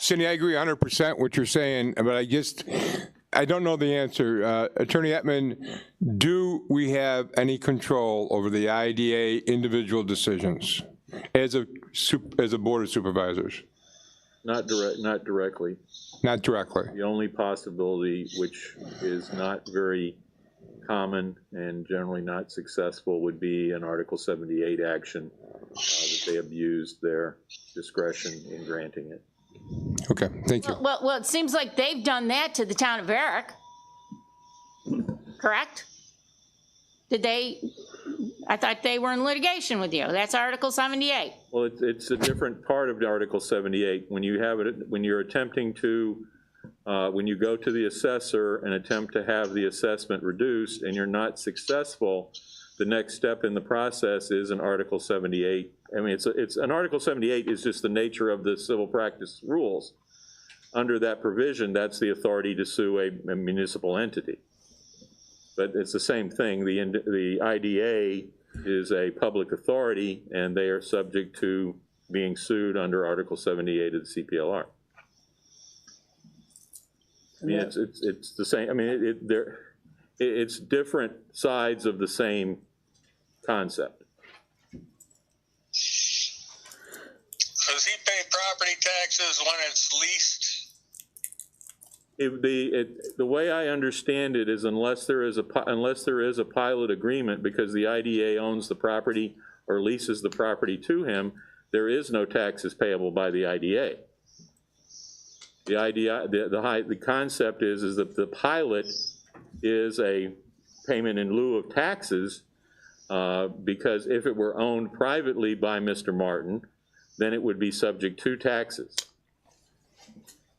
Cindy, I agree 100% what you're saying, but I don't know the answer. Attorney Ettman, do we have any control over the IDA individual decisions as a board of supervisors? Not directly. Not directly. The only possibility, which is not very common and generally not successful, would be an Article 78 action that they abused their discretion in granting it. Okay, thank you. Well, it seems like they've done that to the town of Eric. Correct? Did they? I thought they were in litigation with you. That's Article 78. Well, it's a different part of the Article 78. When you have it, when you're attempting to, when you go to the assessor and attempt to have the assessment reduced and you're not successful, the next step in the process is an Article 78. I mean, it's an Article 78 is just the nature of the civil practice rules. Under that provision, that's the authority to sue a municipal entity. But it's the same thing. The IDA is a public authority, and they are subject to being sued under Article 78 of the CPLR. I mean, it's the same. I mean, it's different sides of the same concept. Does he pay property taxes when it's leased? The way I understand it is unless there is a pilot agreement, because the IDA owns the property or leases the property to him, there is no taxes payable by the IDA. The concept is that the pilot is a payment in lieu of taxes because if it were owned privately by Mr. Martin, then it would be subject to taxes.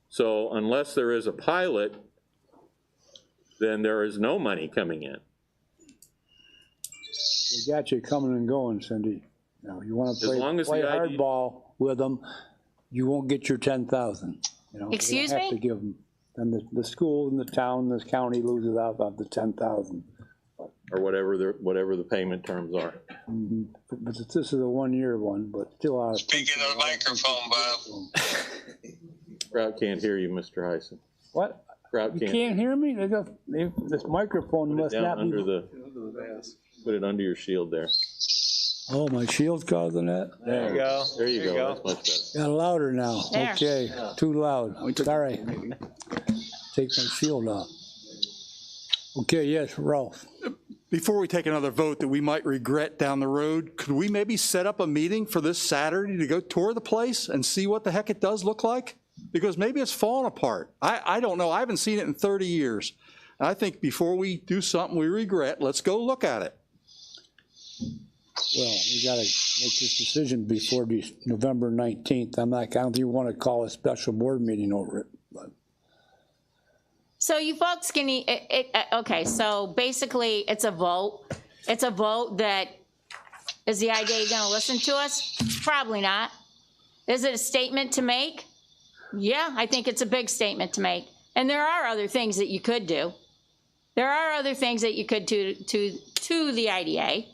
So unless there is a pilot, then there is no money coming in. We got you coming and going, Cindy. Now, you want to As long as play the hardball with them, you won't get your 10,000. You know, Excuse you don't have me? to give them. Then the school and the town, the county loses out of the 10,000. Or whatever the payment terms are. But this is a 1-year one, but still out. Speaking of the microphone, Bob. Crowd can't hear you, Mr. Heisen. What? Crowd You can't. can't hear me? This microphone Put it must down not under be. put it under your shield there. Oh, my shield's causing that? There you go. There you go. That's much better. Got louder now. There. Okay, too loud. Sorry. Take my shield off. Okay, yes, Ralph. Before we take another vote that we might regret down the road, could we maybe set up a meeting for this Saturday to go tour the place and see what the heck it does look like? Because maybe it's falling apart. I don't know. I haven't seen it in 30 years. And I think before we do something we regret, let's go look at it. Well, we gotta make this decision before November 19th. I don't think you want to call a special board meeting over it. But So you folks can, okay, so basically it's a vote. It's a vote that, is the IDA gonna listen to us? Probably not. Is it a statement to make? Yeah, I think it's a big statement to make. And there are other things that you could do. There are other things that you could do to the IDA.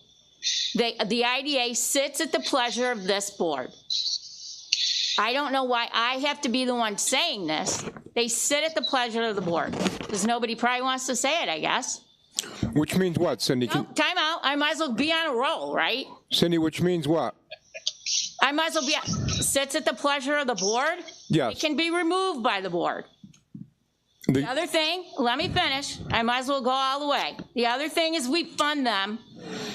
The IDA sits at the pleasure of this board. I don't know why I have to be the one saying this. They sit at the pleasure of the board, because nobody probably wants to say it, I guess. Which means what, Cindy? No, time out. I might as well be on a roll, right? Cindy, which means what? I might as well be, sits at the pleasure of the board. Yes. It can be removed by the board. The other thing, let me finish. I might as well go all the way. The other thing is we fund them.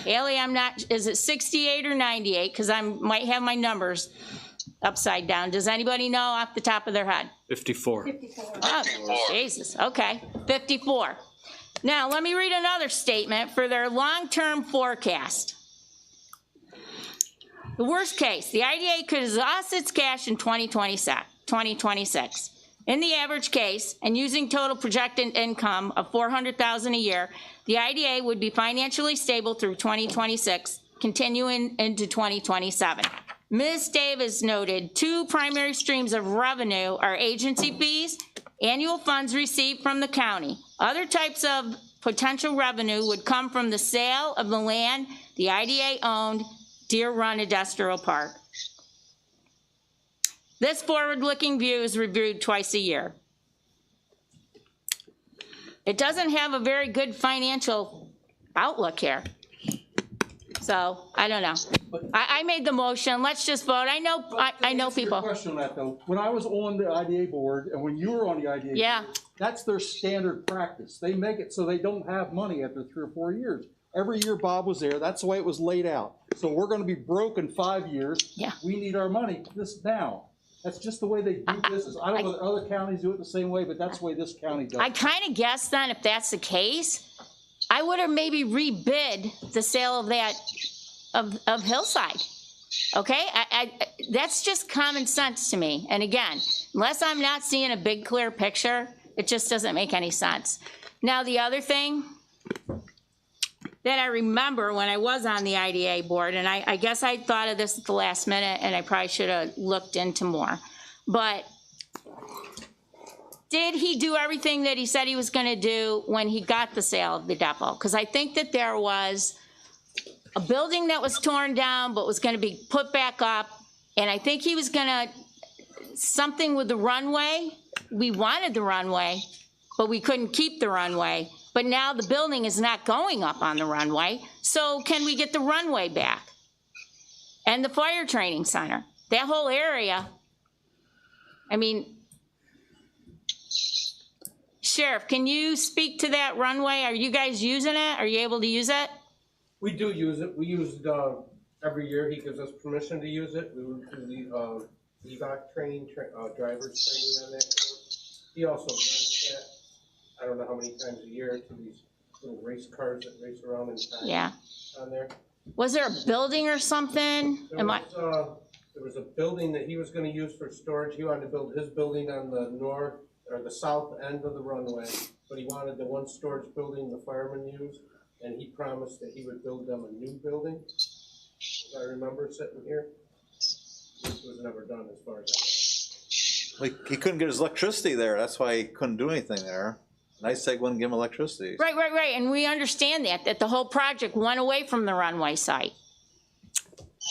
Haley, I'm not, is it 68 or 98? Because I might have my numbers upside down. Does anybody know off the top of their head? 54. Oh, Jesus, okay, 54. Now, let me read another statement for their long-term forecast. The worst case, the IDA could exhaust its cash in 2026. In the average case, and using total projected income of $400,000 a year, the IDA would be financially stable through 2026, continuing into 2027. Ms. Davis noted 2 primary streams of revenue are agency fees, annual funds received from the county. Other types of potential revenue would come from the sale of the land the IDA-owned Deer Run Industrial Park. This forward-looking view is reviewed twice a year. It doesn't have a very good financial outlook here. So, I don't know. I made the motion, let's just vote. I know people. Question on that though. When I was on the IDA board and when you were on the IDA Yeah. board, that's their standard practice. They make it so they don't have money after 3 or 4 years. Every year Bob was there, that's the way it was laid out. So we're gonna be broke in 5 years. Yeah. We need our money this now. That's just the way they do business. I don't know whether other counties do it the same way, but that's the way this county does it. I kind of guess then if that's the case, I would have maybe rebid the sale of that, of Hillside. Okay, that's just common sense to me. And again, unless I'm not seeing a big clear picture, it just doesn't make any sense. Now, the other thing that I remember when I was on the IDA board, and I guess I thought of this at the last minute and I probably should have looked into more, but did he do everything that he said he was gonna do when he got the sale of the depot? Because I think that there was a building that was torn down but was gonna be put back up, and I think he was gonna, something with the runway. We wanted the runway, but we couldn't keep the runway. But now the building is not going up on the runway, so can we get the runway back? And the fire training center, that whole area, I mean, Sheriff, can you speak to that runway? Are you guys using it? Are you able to use it? We do use it. We use it every year. He gives us permission to use it. We would do the EVOC training, driver's training on that course. He also rents that. I don't know how many times a year to these little race cars that race around in time. Yeah. On there. Was there a building or something? There was a building that he was gonna use for storage. He wanted to build his building on the north, or the south end of the runway, but he wanted the one storage building the firemen used, and he promised that he would build them a new building. If I remember sitting here. This was never done as far as I know. Like, he couldn't get his electricity there, that's why he couldn't do anything there. NYSEG wouldn't give him electricity. Right, and we understand that the whole project went away from the runway site.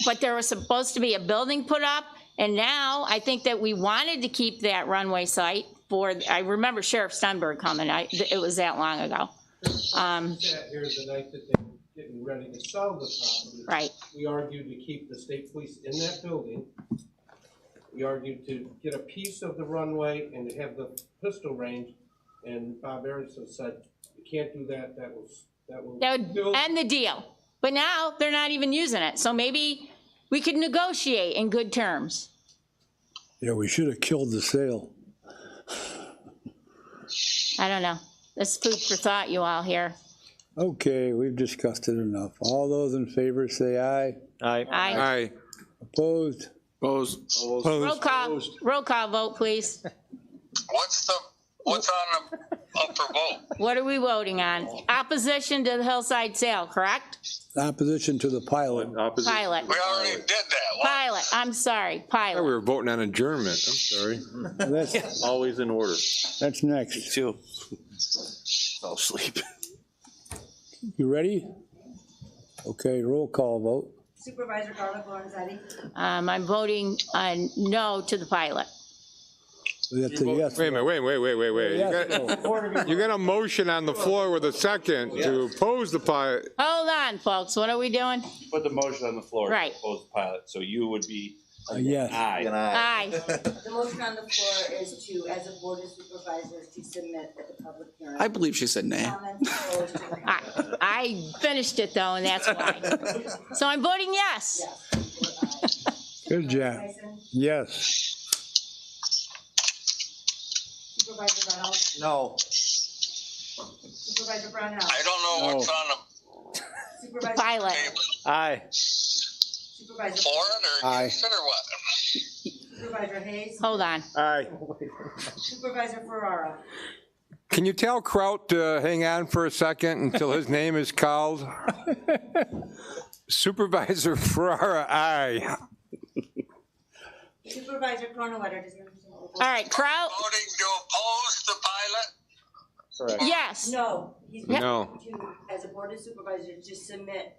But there was supposed to be a building put up, and now I think that we wanted to keep that runway site for, I remember Sheriff Stenberg coming, it was that long ago. Sat here the night that they were getting ready to sell the property. Right. We argued to keep the state police in that building. We argued to get a piece of the runway and to have the pistol range. And Bob Aronson said, you can't do that, that would end the deal. But now they're not even using it, so maybe we could negotiate in good terms. Yeah, we should have killed the sale. I don't know. That's food for thought, you all here. Okay, we've discussed it enough. All those in favor say aye. Aye. Aye. Opposed? Opposed. Roll call vote, please. What's on the up for vote? What are we voting on? Opposition to the hillside sale, correct? Opposition to the pilot. Pilot. We already did that. Pilot, I'm sorry, We pilot. were voting on adjournment, I'm sorry. That's, Always in order. that's next. Too. I'll sleep. You ready? Okay, roll call vote. Supervisor Garlic Lorenzetti, I'm voting no to the pilot. That's a yes. Wait a minute, wait. You got a motion on the floor with a second to oppose the pilot. Hold on, folks, what are we doing? Put the motion on the floor. Right. To oppose the pilot, so you would be Yes. aye. Aye. the motion on the floor is to, as a board of supervisors, to submit at the public hearing. I believe she said nay. Comments opposed to the I finished it though, and that's why. So I'm voting yes. yes. Good job. Tyson, Yes. Supervisor Reynolds, No. Supervisor Brownell, I don't know what's on the Supervisor Pilot. Aye. Supervisor for it, or Aye. against it, or what? Supervisor Hayes, Hold on. Aye. Supervisor Ferrara, Can you tell Kraut to hang on for a second until his name is called? Supervisor Ferrara, aye. Supervisor Cronin-Wetter, does he understand? All right, Kraut, Voting to oppose the pilot? yes. No, he's No. to, as a board of supervisors, just submit.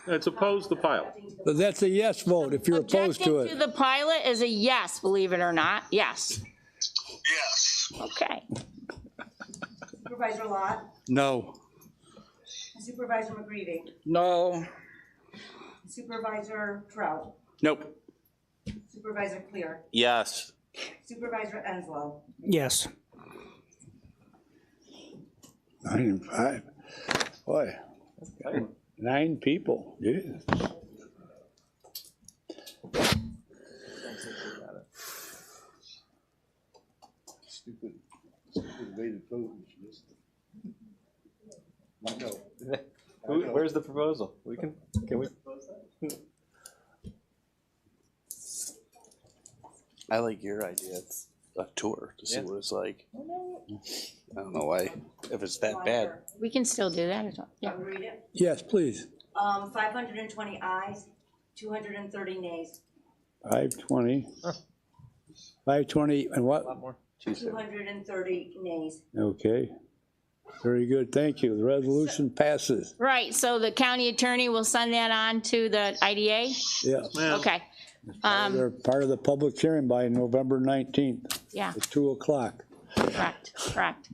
It's opposed to pilot. But that's a yes vote if you're opposed to Objecting it. to the pilot is a yes, believe it or not, yes. Yes. Okay. Supervisor Lott, No. Supervisor McGreevy, No. Supervisor Trout, Nope. Supervisor Clear, Yes. Supervisor Enslow, Yes. 9 and 5. Boy, 9 people. Yeah. Stupid way to vote. Where's the proposal? Can we? I like your idea. It's a tour to see what it's like. I don't know why, if it's that bad. We can still do that. Yeah. Can we read it? Yes, please. 520 ayes, 230 nays, 520. 520 and what? 230 nays. Okay. Very good, thank you. The resolution passes. Right, so the county attorney will send that on to the IDA? Yeah. Okay. They're part of the public hearing by November 19th Yeah, at 2 o'clock. correct.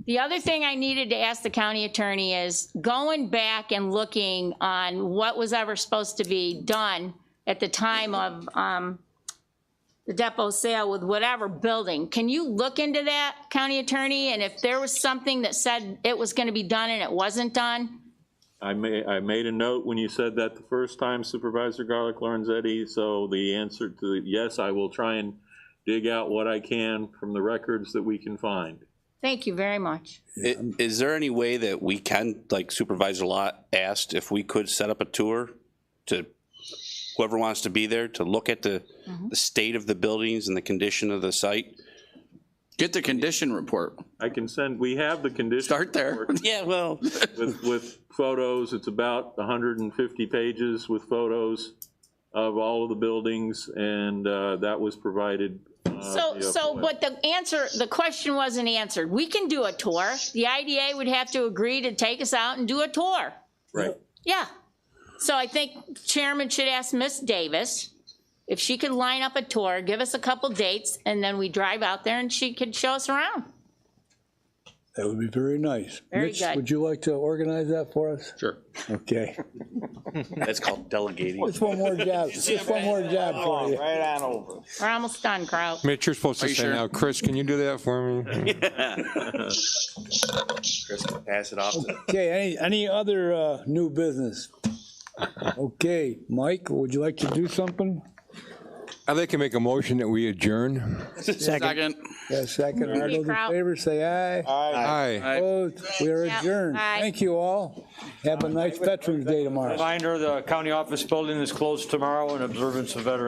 The other thing I needed to ask the county attorney is going back and looking on what was ever supposed to be done at the time of the depot sale with whatever building. Can you look into that, county attorney? And if there was something that said it was gonna be done and it wasn't done? I made a note when you said that the first time, Supervisor Garlic Lorenzetti, so the answer to yes, I will try and dig out what I can from the records that we can find. Thank you very much. Is there any way that we can, like Supervisor Lott asked, if we could set up a tour to whoever wants to be there to look at the state of the buildings and the condition of the site? Get the condition report. I can send, we have the condition. Start there. report Yeah, well. with photos. It's about 150 pages with photos of all of the buildings, and that was provided. But the question wasn't answered. We can do a tour. The IDA would have to agree to take us out and do a tour. Right. Yeah. So I think Chairman should ask Miss Davis if she could line up a tour, give us a couple dates, and then we drive out there and she could show us around. That would be very nice. Very Mitch, good. would you like to organize that for us? Sure. Okay. That's called delegating. Just one more job, just one more job for you. Right on over. We're almost done, Kraut. Mitch, you're supposed to say sure? now, Chris, can you do that for me? Chris can pass it off to. Okay, any other new business? Okay, Mike, would you like to do something? I'd like to make a motion that we adjourn. Second. Yeah, second. All those in Kraut. favor, say aye. Aye. Opposed? We are Yeah, adjourned. aye. Thank you all. Have a nice Veterans Day tomorrow. Reminder, the county office building is closed tomorrow in observance of Veterans